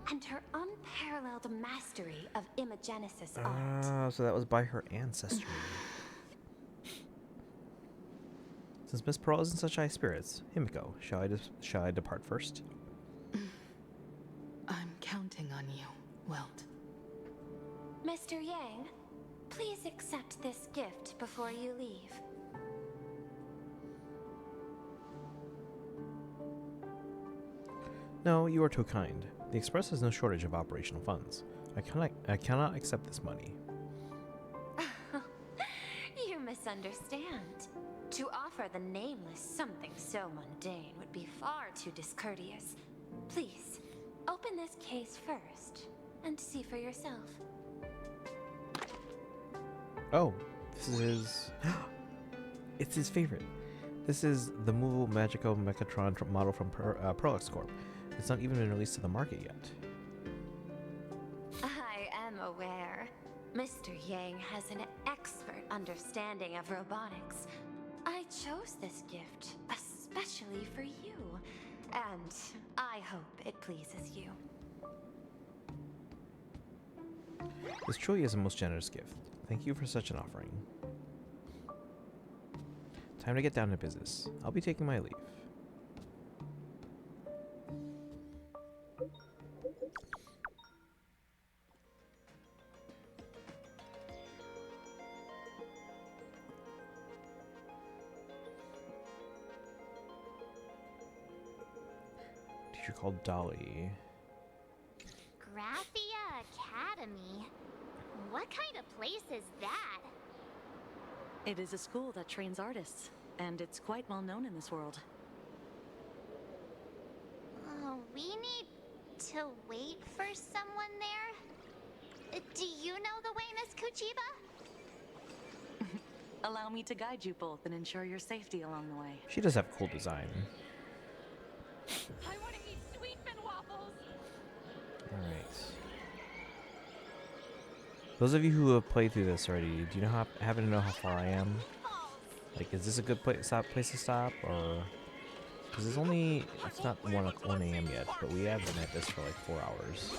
and her unparalleled mastery of imagenesis art. So that was by her ancestry. Since Miss Pearl is in such high spirits, Himiko, shall I depart first? I'm counting on you, Welt. Mr. Yang, please accept this gift before you leave. No, you are too kind. The Express has no shortage of operational funds. I cannot accept this money. You misunderstand. To offer the Nameless something so mundane would be far too discourteous. Please, open this case first and see for yourself. Oh, this is his... It's his favorite. This is the movable Magico Mechatron model from Prolix Corp. It's not even been released to the market yet. I am aware. Mr. Yang has an expert understanding of robotics. I chose this gift especially for you, and I hope it pleases you. This truly is a most generous gift. Thank you for such an offering. Time to get down to business. I'll be taking my leave. Teacher called Dolly. Graphia Academy? What kind of place is that? It is a school that trains artists, and it's quite well known in this world. We need to wait for someone there? Do you know the way, Miss Kuchiba? Allow me to guide you both and ensure your safety along the way. She does have cool design. I want to eat sweet bin waffles. Alright. Those of you who have played through this already, do you know happen to know how far I am? Like, is this a good place to stop, or... Because it's not 1 a.m. yet, but we have been at this for like 4 hours.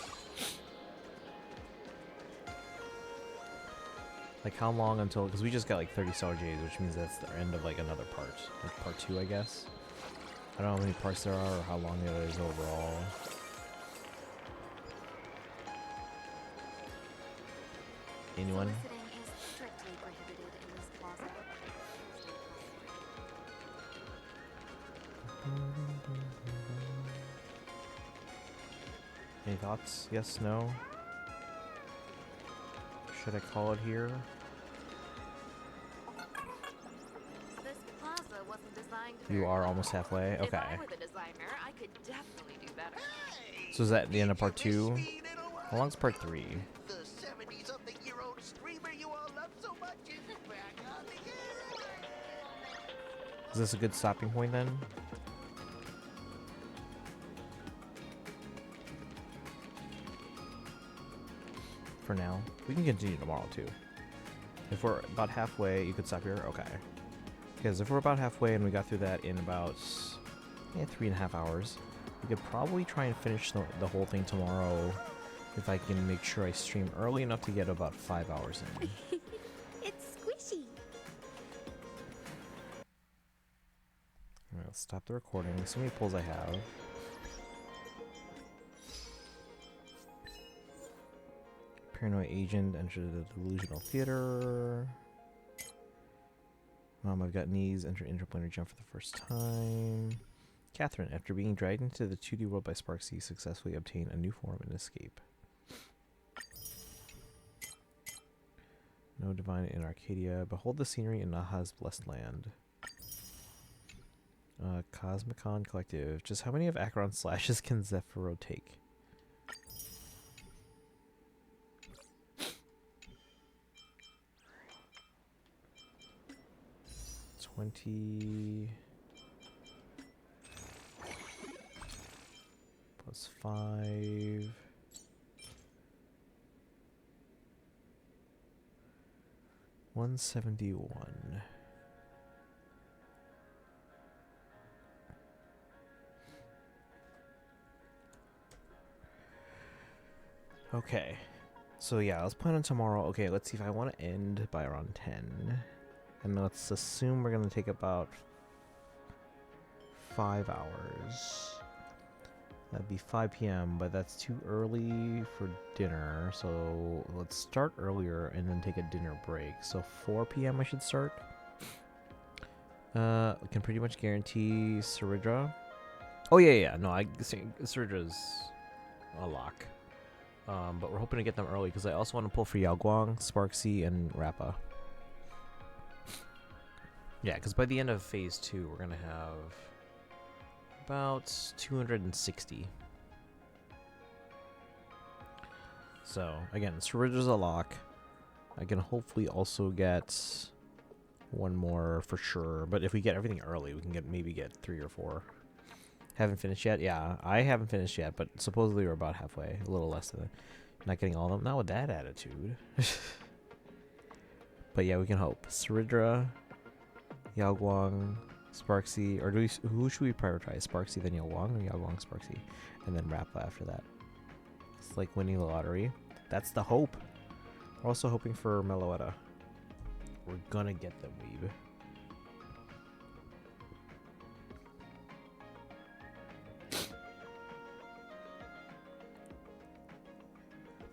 Like, how long until... Because we just got like 30 Star J's, which means that's the end of like another part. Like part 2, I guess. I don't know how many parts there are or how long it is overall. Anyone? Soliciting is strictly prohibited in this plaza. Any thoughts? Yes, no? Should I call it here? This plaza wasn't designed for You are almost halfway? If Okay. I were the designer, I could definitely do better. So is that the end of part 2? How long's part 3? The 70-something-year-old streamer you all love so much is back on the air. Is this a good stopping point then? For now. We can continue tomorrow too. If we're about halfway, you could stop here? Okay. Because if we're about halfway and we got through that in about 3.5 hours, we could probably try and finish the whole thing tomorrow if I can make sure I stream early enough to get about 5 hours in. It's squishy. Alright, let's stop the recording. See how many pulls I have. Paranoid agent entered the delusional theater. Mom, I've got knees. Enter interplanar jump for the first time. Catherine, after being dragged into the 2D world by Sparksy, successfully obtained a new form and escape. No divine in Arcadia. Behold the scenery in Naha's blessed land. Cosmicon Collective. Just how many of Acheron's slashes can Zephyro take? Plus 5. $171. Okay. So yeah, let's plan on tomorrow. Okay, let's see if I want to end by around 10. And let's assume we're going to take about 5 hours. That'd be 5 p.m., but that's too early for dinner. So let's start earlier and then take a dinner break. So 4 p.m. I should start. We can pretty much guarantee Saridra. Oh yeah. No, Suridra's a lock. But we're hoping to get them early because I also want to pull for Yao Guang, Sparksy, and Rappa. Yeah, because by the end of phase 2, we're going to have about 260. So, again, Suridra's a lock. I can hopefully also get one more for sure. But if we get everything early, we can maybe get 3 or 4. Haven't finished yet? Yeah, I haven't finished yet, but supposedly we're about halfway. A little less than that. Not getting all of them. Not with that attitude. But yeah, we can hope. Saridra, Yao Guang, Sparksy, or who should we prioritize? Sparksy, then Yao Guang, or Yao Guang, Sparksy, and then Rappa after that? It's like winning the lottery. That's the hope. We're also hoping for Meloetta. We're gonna get them, Weeb.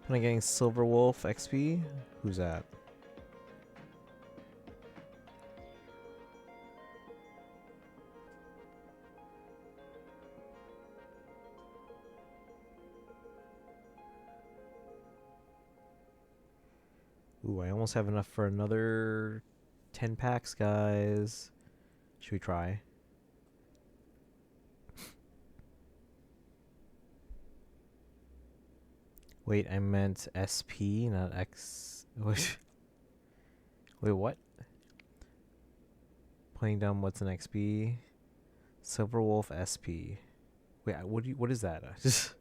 Am I getting Silver Wolf XP? Who's that? Ooh, I almost have enough for another 10 packs, guys. Should we try? Wait, I meant SP, not X. Wait, what? Playing dumb, what's an XP? Silver Wolf SP. Wait, what is that? Just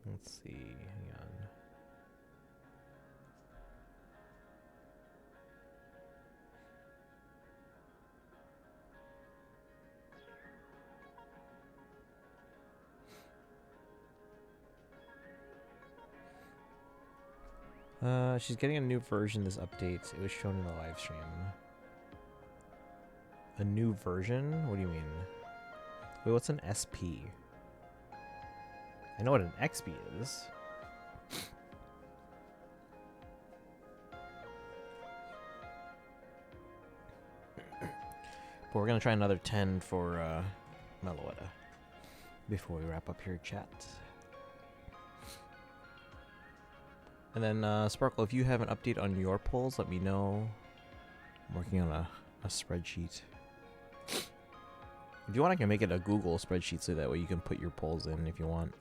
let's see. Hang on. She's getting a new version this update. It was shown in the live stream. A new version? What do you mean? Wait, what's an SP? I know what an XP is. But we're gonna try another 10 for Meloetta before we wrap up here, chat. And then Sparkle, if you have an update on your polls, let me know. I'm working on a spreadsheet. If you want, I can make it a Google spreadsheet so that way you can put your polls in if you want.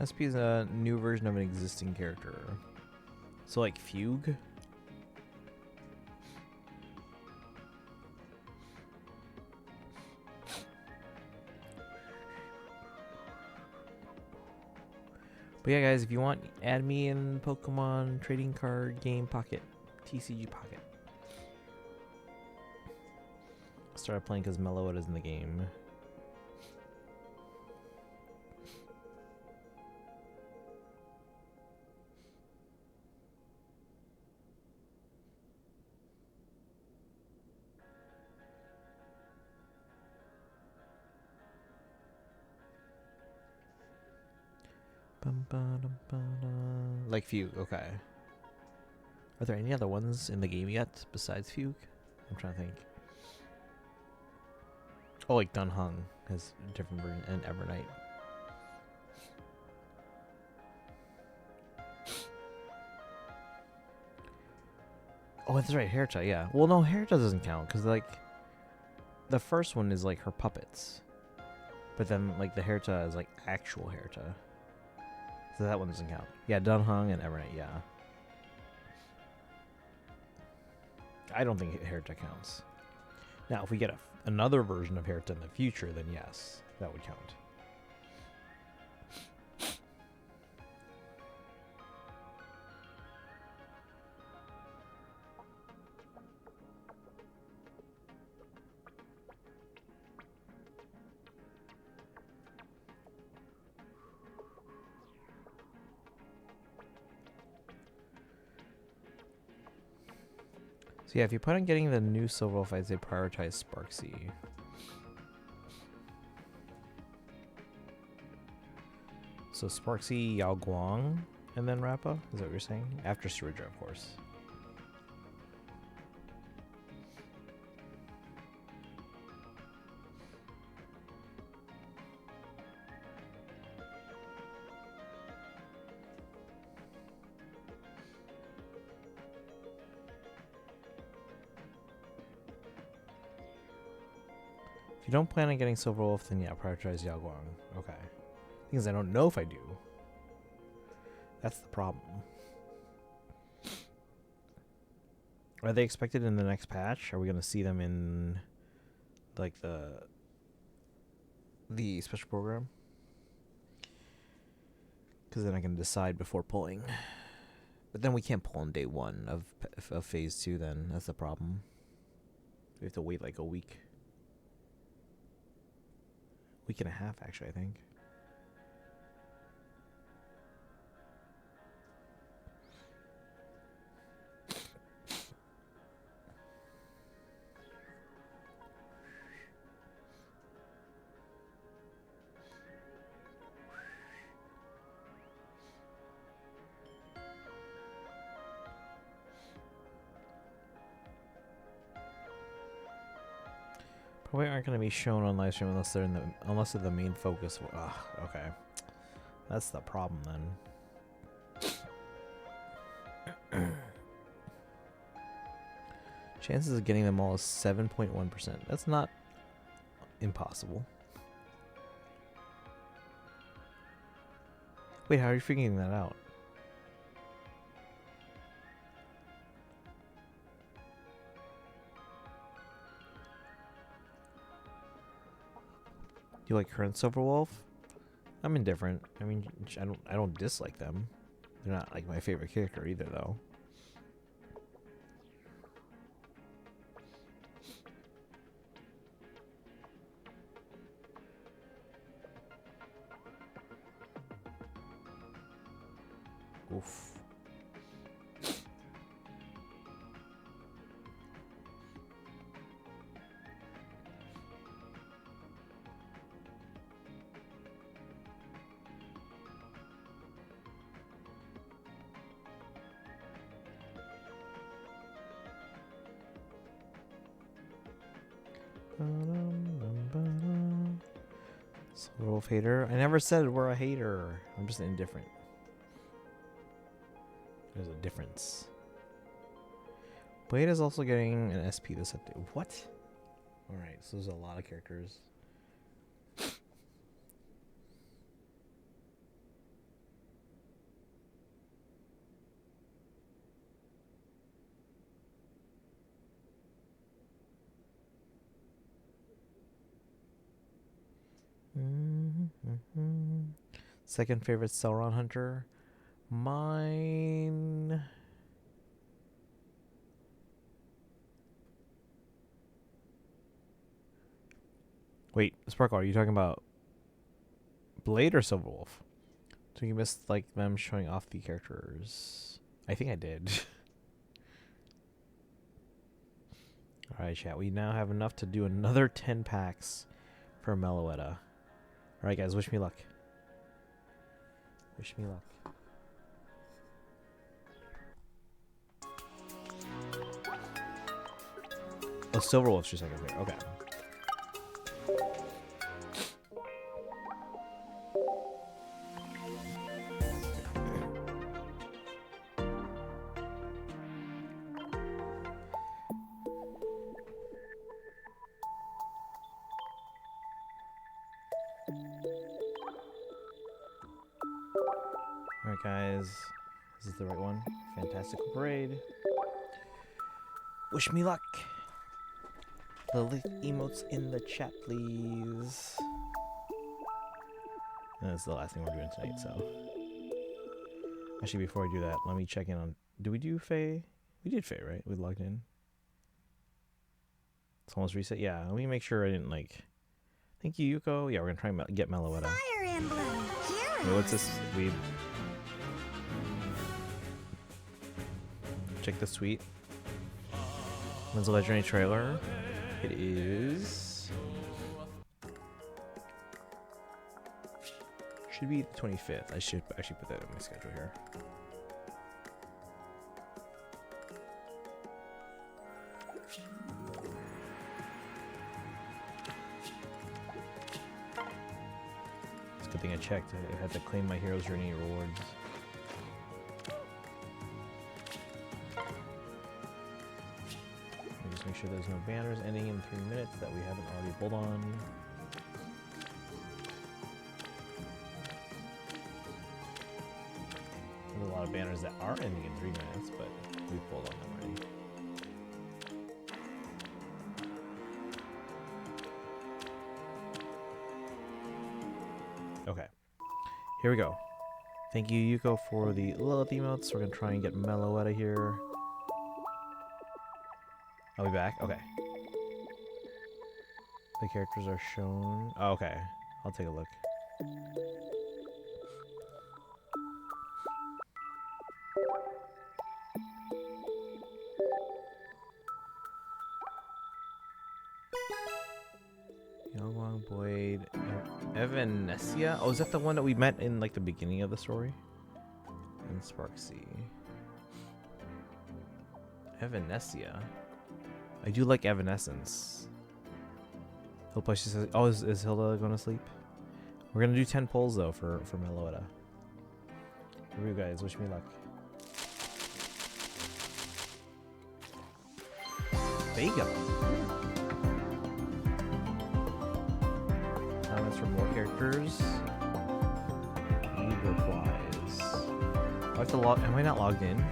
SP is a new version of an existing character. So like Fugue? But yeah, guys, if you want, add me in Pokemon Trading Card Game Pocket. TCG Pocket. Started playing because Meloetta's in the game. Like Fugue, okay. Are there any other ones in the game yet besides Fugue? I'm trying to think. Oh, like Dunhung has a different version, and Evernight. Oh, that's right, Herta, yeah. Well, no, Herta doesn't count, because, like, the first one is, like, her puppets. But then, like, the Herta is, like, actual Herta. So that one doesn't count. Yeah, Dunhung and Evernight, yeah. I don't think Herta counts. Now, if we get another version of Herta in the future, then yes, that would count. So yeah, if you plan on getting the new Silver Wolf, I'd say prioritize Sparksy. So Sparksy, Yao Guang, and then Rappa? Is that what you're saying? After Saridra, of course. If you don't plan on getting Silver Wolf, then yeah, prioritize Yao Guang. Okay. Thing is, I don't know if I do. That's the problem. Are they expected in the next patch? Are we going to see them in, like, the special program? Because then I can decide before pulling. But then we can't pull on day 1 of phase 2 then. That's the problem. We have to wait like a week. Week and a half, actually, I think. Probably aren't going to be shown on live stream unless they're the main focus. Ugh, okay. That's the problem then. Chances of getting them all is 7.1%. That's not impossible. Wait, how are you figuring that out? Do you like current Silver Wolf? I'm indifferent. I mean, I don't dislike them. They're not like my favorite character either, though. Oof. Silver Wolf hater. I never said we're a hater. I'm just indifferent. There's a difference. Blade is also getting an SP this update. What? Alright, so there's a lot of characters. Second favorite Sauron Hunter. Mine. Wait, Sparkle, are you talking about Blade or Silver Wolf? So you missed like them showing off the characters. I think I did. Alright, chat. We now have enough to do another 10 packs for Meloetta. Alright, guys. Wish me luck. Wish me luck. Oh, Silver Wolf's your second favorite. Okay. Alright, guys. This is the right one. Fantastical Parade. Wish me luck. Lilith emotes in the chat, please. And that's the last thing we're doing tonight, so. Actually, before I do that, let me check in on... Did we do Faye? We did Faye, right? We logged in. It's almost reset. Yeah, let me make sure I didn't, like... Thank you, Yuko. Yeah, we're gonna try and get Meloetta. Fire Emblem, Wait, what's this? We... Check the suite. When's the legendary trailer? It is... Should be the 25th. I should actually put that in my schedule here. It's a good thing I checked. I had to claim my Hero's Journey rewards. Let me just make sure there's no banners ending in 3 minutes that we haven't already pulled on. There's a lot of banners that are ending in 3 minutes, but we've pulled on them already. Okay, here we go. Thank you, Yuko, for the Lilith emotes. We're gonna try and get Meloetta here. I'll be back. Okay. The characters are shown. Oh, okay, I'll take a look. Young Blade, Evanescia. Oh, is that the one that we met in like the beginning of the story? And Sparksy. Evanescia. I do like Evanescence. Hilda says, oh, is Hilda going to sleep? We're gonna do 10 pulls though for Meloetta. Here you guys, wish me luck. There you go. Comments from more characters. Read replies. I have to log. Am I not logged in?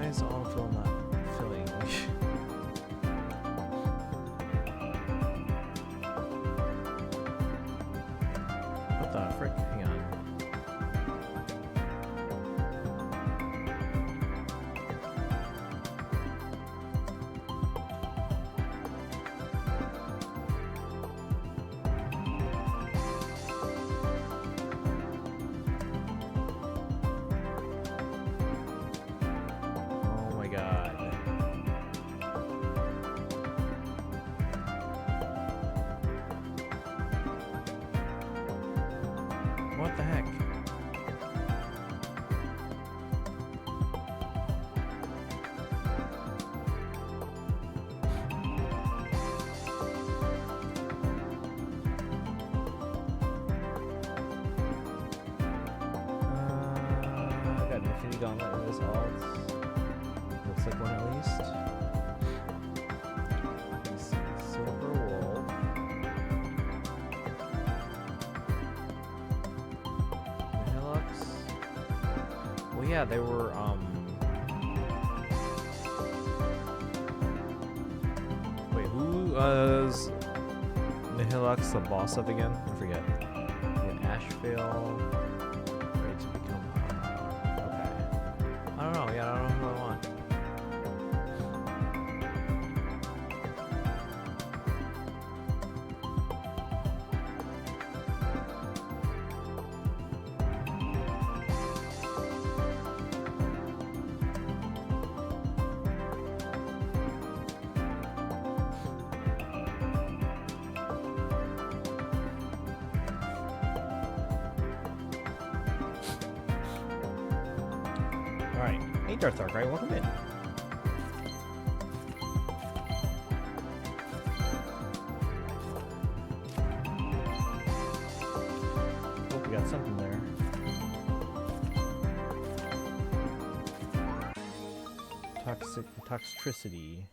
Is autofill not filling? What the frick? Hang on. What the heck? I got an Infinity Gauntlet in this alt. Looks like one at least. Let's see, Silver Wolf. Well, yeah, they were, wait, who is Nihilux the boss of again? I forget. Yeah, Ashvale. Ready to become, okay. I don't know, yeah, I don't know who I want. Hey, Darth Arkwright, welcome in. Hope we got something there. Toxicity.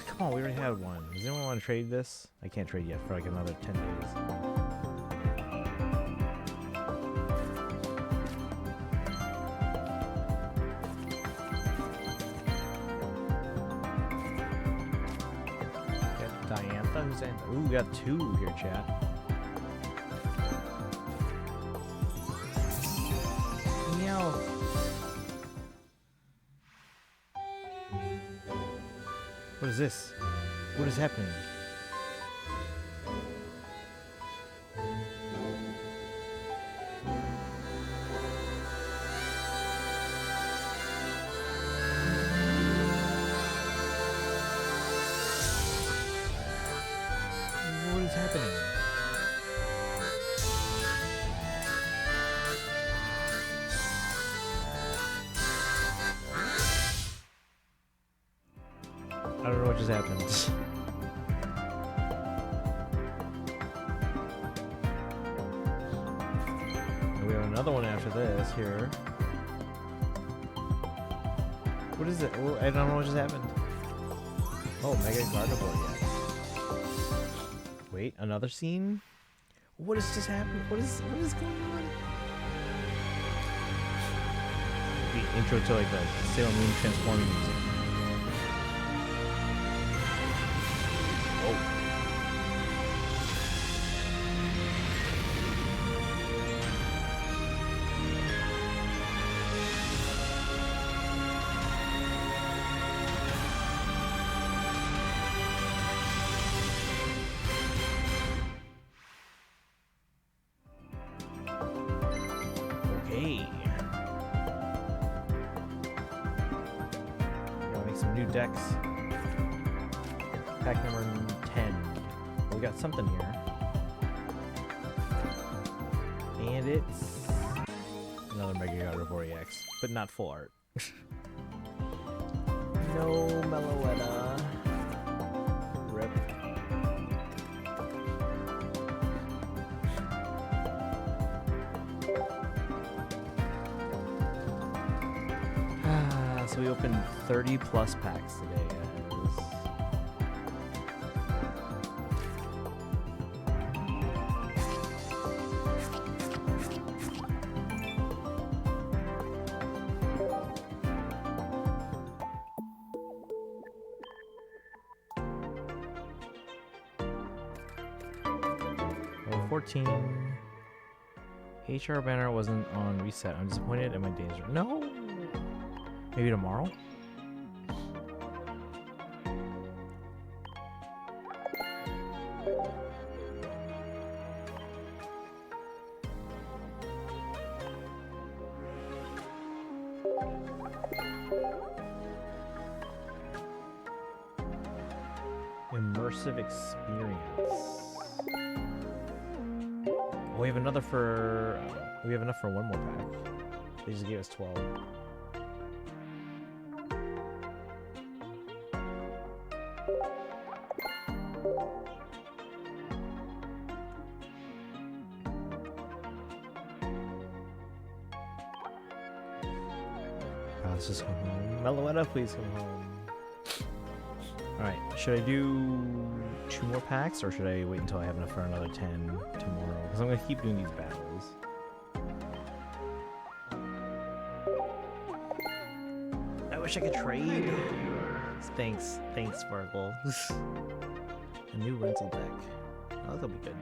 Come on, we already had one. Does anyone want to trade this? I can't trade yet for like another 10 days. Got Diantha. Who's Diantha? Ooh, we got two here, chat. Meow. What is this? What is happening? What is happening? I don't know what just happened. We have another one after this here. What is it? Oh, I don't know what just happened. Oh, Mega Gardevoir yet. Wait, another scene? What is just happening? What is going on? The intro to like the Sailor Moon transforming music. Oh. Okay. Gotta make some new decks. Pack number 10. We got something here. And it's another Mega Gardevoir EX, but not full art. No Meloetta. Rip. So we opened 30 plus packs today, guys. Level 14. HR banner wasn't on reset. I'm disappointed and my days are... No! Maybe tomorrow? Immersive experience. We have another for... we have enough for one more pack. They just gave us 12. Let's just go home. Meloetta, please come home. Alright, should I do 2 more packs, or should I wait until I have enough for another 10 tomorrow? Because I'm going to keep doing these battles. wish I could trade. Thanks, Sparkle. A new rental deck. Oh, that'll be good.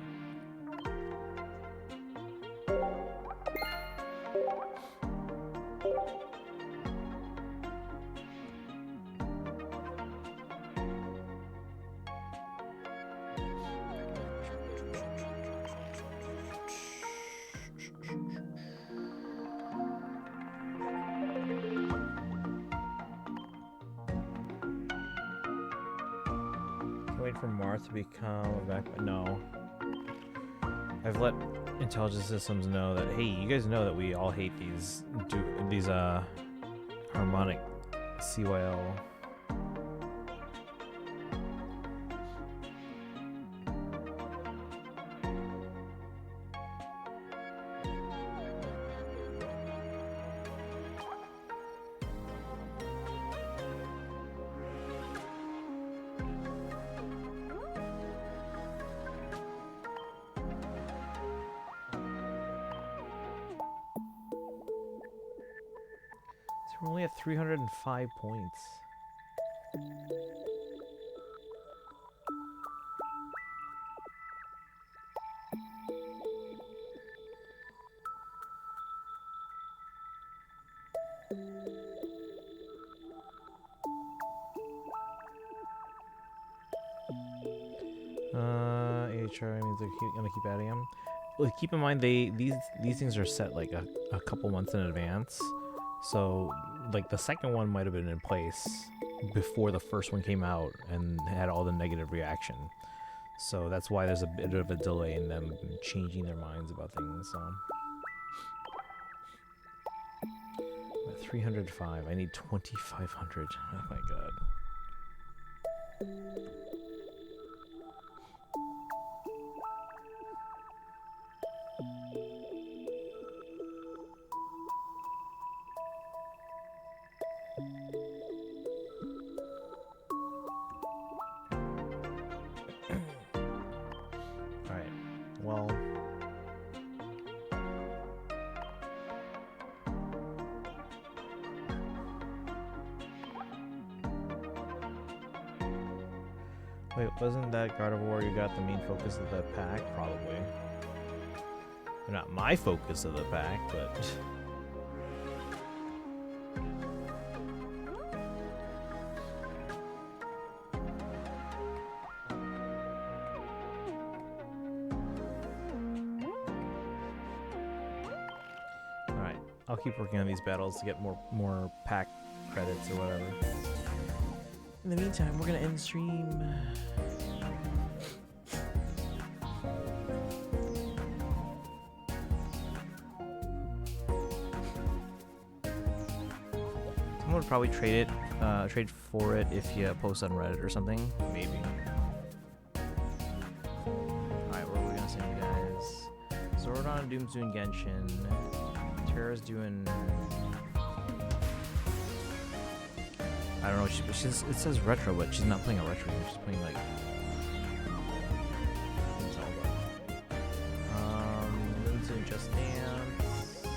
Wait for Marth to become a back. No. I've let intelligence systems know that, hey, you guys know that we all hate these harmonic CYL. We're only at 305 points. HSR means they're gonna keep adding them. Well, keep in mind these things are set like a couple months in advance. So, like, the second one might have been in place before the first one came out and had all the negative reaction. So that's why there's a bit of a delay in them changing their minds about things. So, I'm at 305. I need 2,500. Oh my god. Alright, well... Wait, wasn't that God of War you got the main focus of the pack? Probably. Not my focus of the pack, but... Alright, I'll keep working on these battles to get more pack credits or whatever. In the meantime, we're gonna end stream. Someone would probably trade for it if you post on Reddit or something, maybe. Alright, what are we gonna send you guys? Zordon and Doom's doing Genshin. Terra's doing... I don't know, it says retro, but she's not playing a retro game, she's playing like... Moon's doing Just Dance.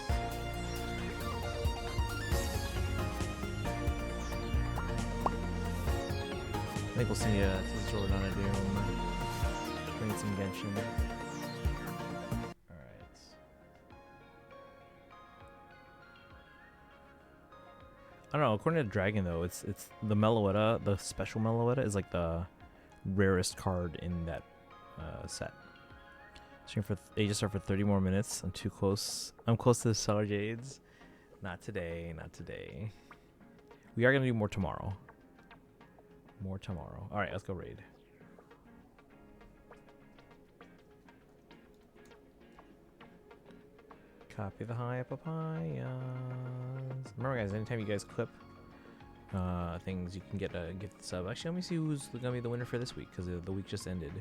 I think we'll send you to Jordan on a Doom. Playing some Genshin. I don't know, according to Dragon though, it's the Meloetta, the special Meloetta is like the rarest card in that set. Stream for HSR for 30 more minutes. I'm too close. I'm close to the Stellar Jades. Not today, not today. We are gonna do more tomorrow. More tomorrow. Alright, let's go raid. Copy the high papayas. Remember, guys, anytime you guys clip things, you can get a gift sub. Actually, let me see who's gonna be the winner for this week, because the week just ended.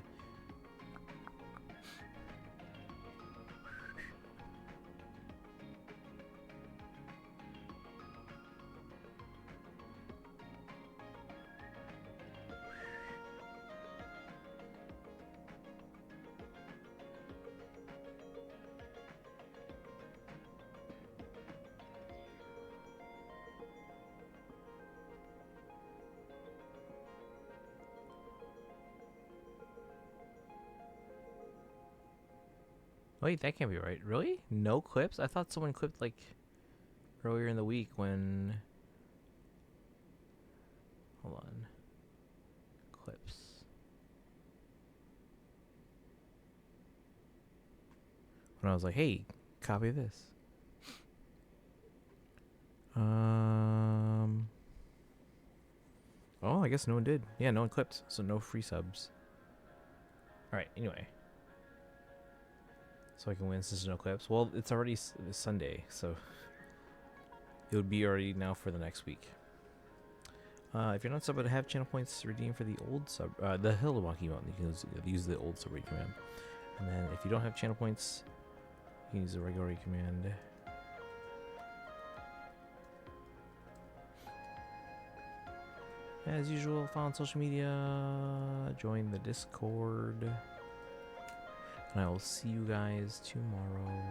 Wait, that can't be right. Really? No clips? I thought someone clipped like earlier in the week when. Hold on. Clips. When I was like, hey, copy this. Oh, I guess no one did. Yeah, no one clipped, so no free subs. Alright, anyway. So I can win since there's no clips. Well, it's already Sunday, so it would be already now for the next week. If you're not subbed to have channel points redeemed for the old sub, the Hilawaki Mountain, you can use the old sub raid command. And then if you don't have channel points, you can use the regular raid command. As usual, follow on social media, join the Discord, and I will see you guys tomorrow.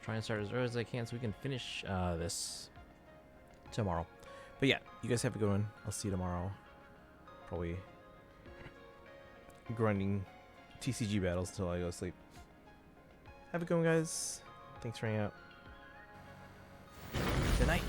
Try and start as early as I can so we can finish this tomorrow. But yeah, you guys have a good one. I'll see you tomorrow. Probably grinding TCG battles until I go to sleep. Have a good one, guys. Thanks for hanging out. Good night.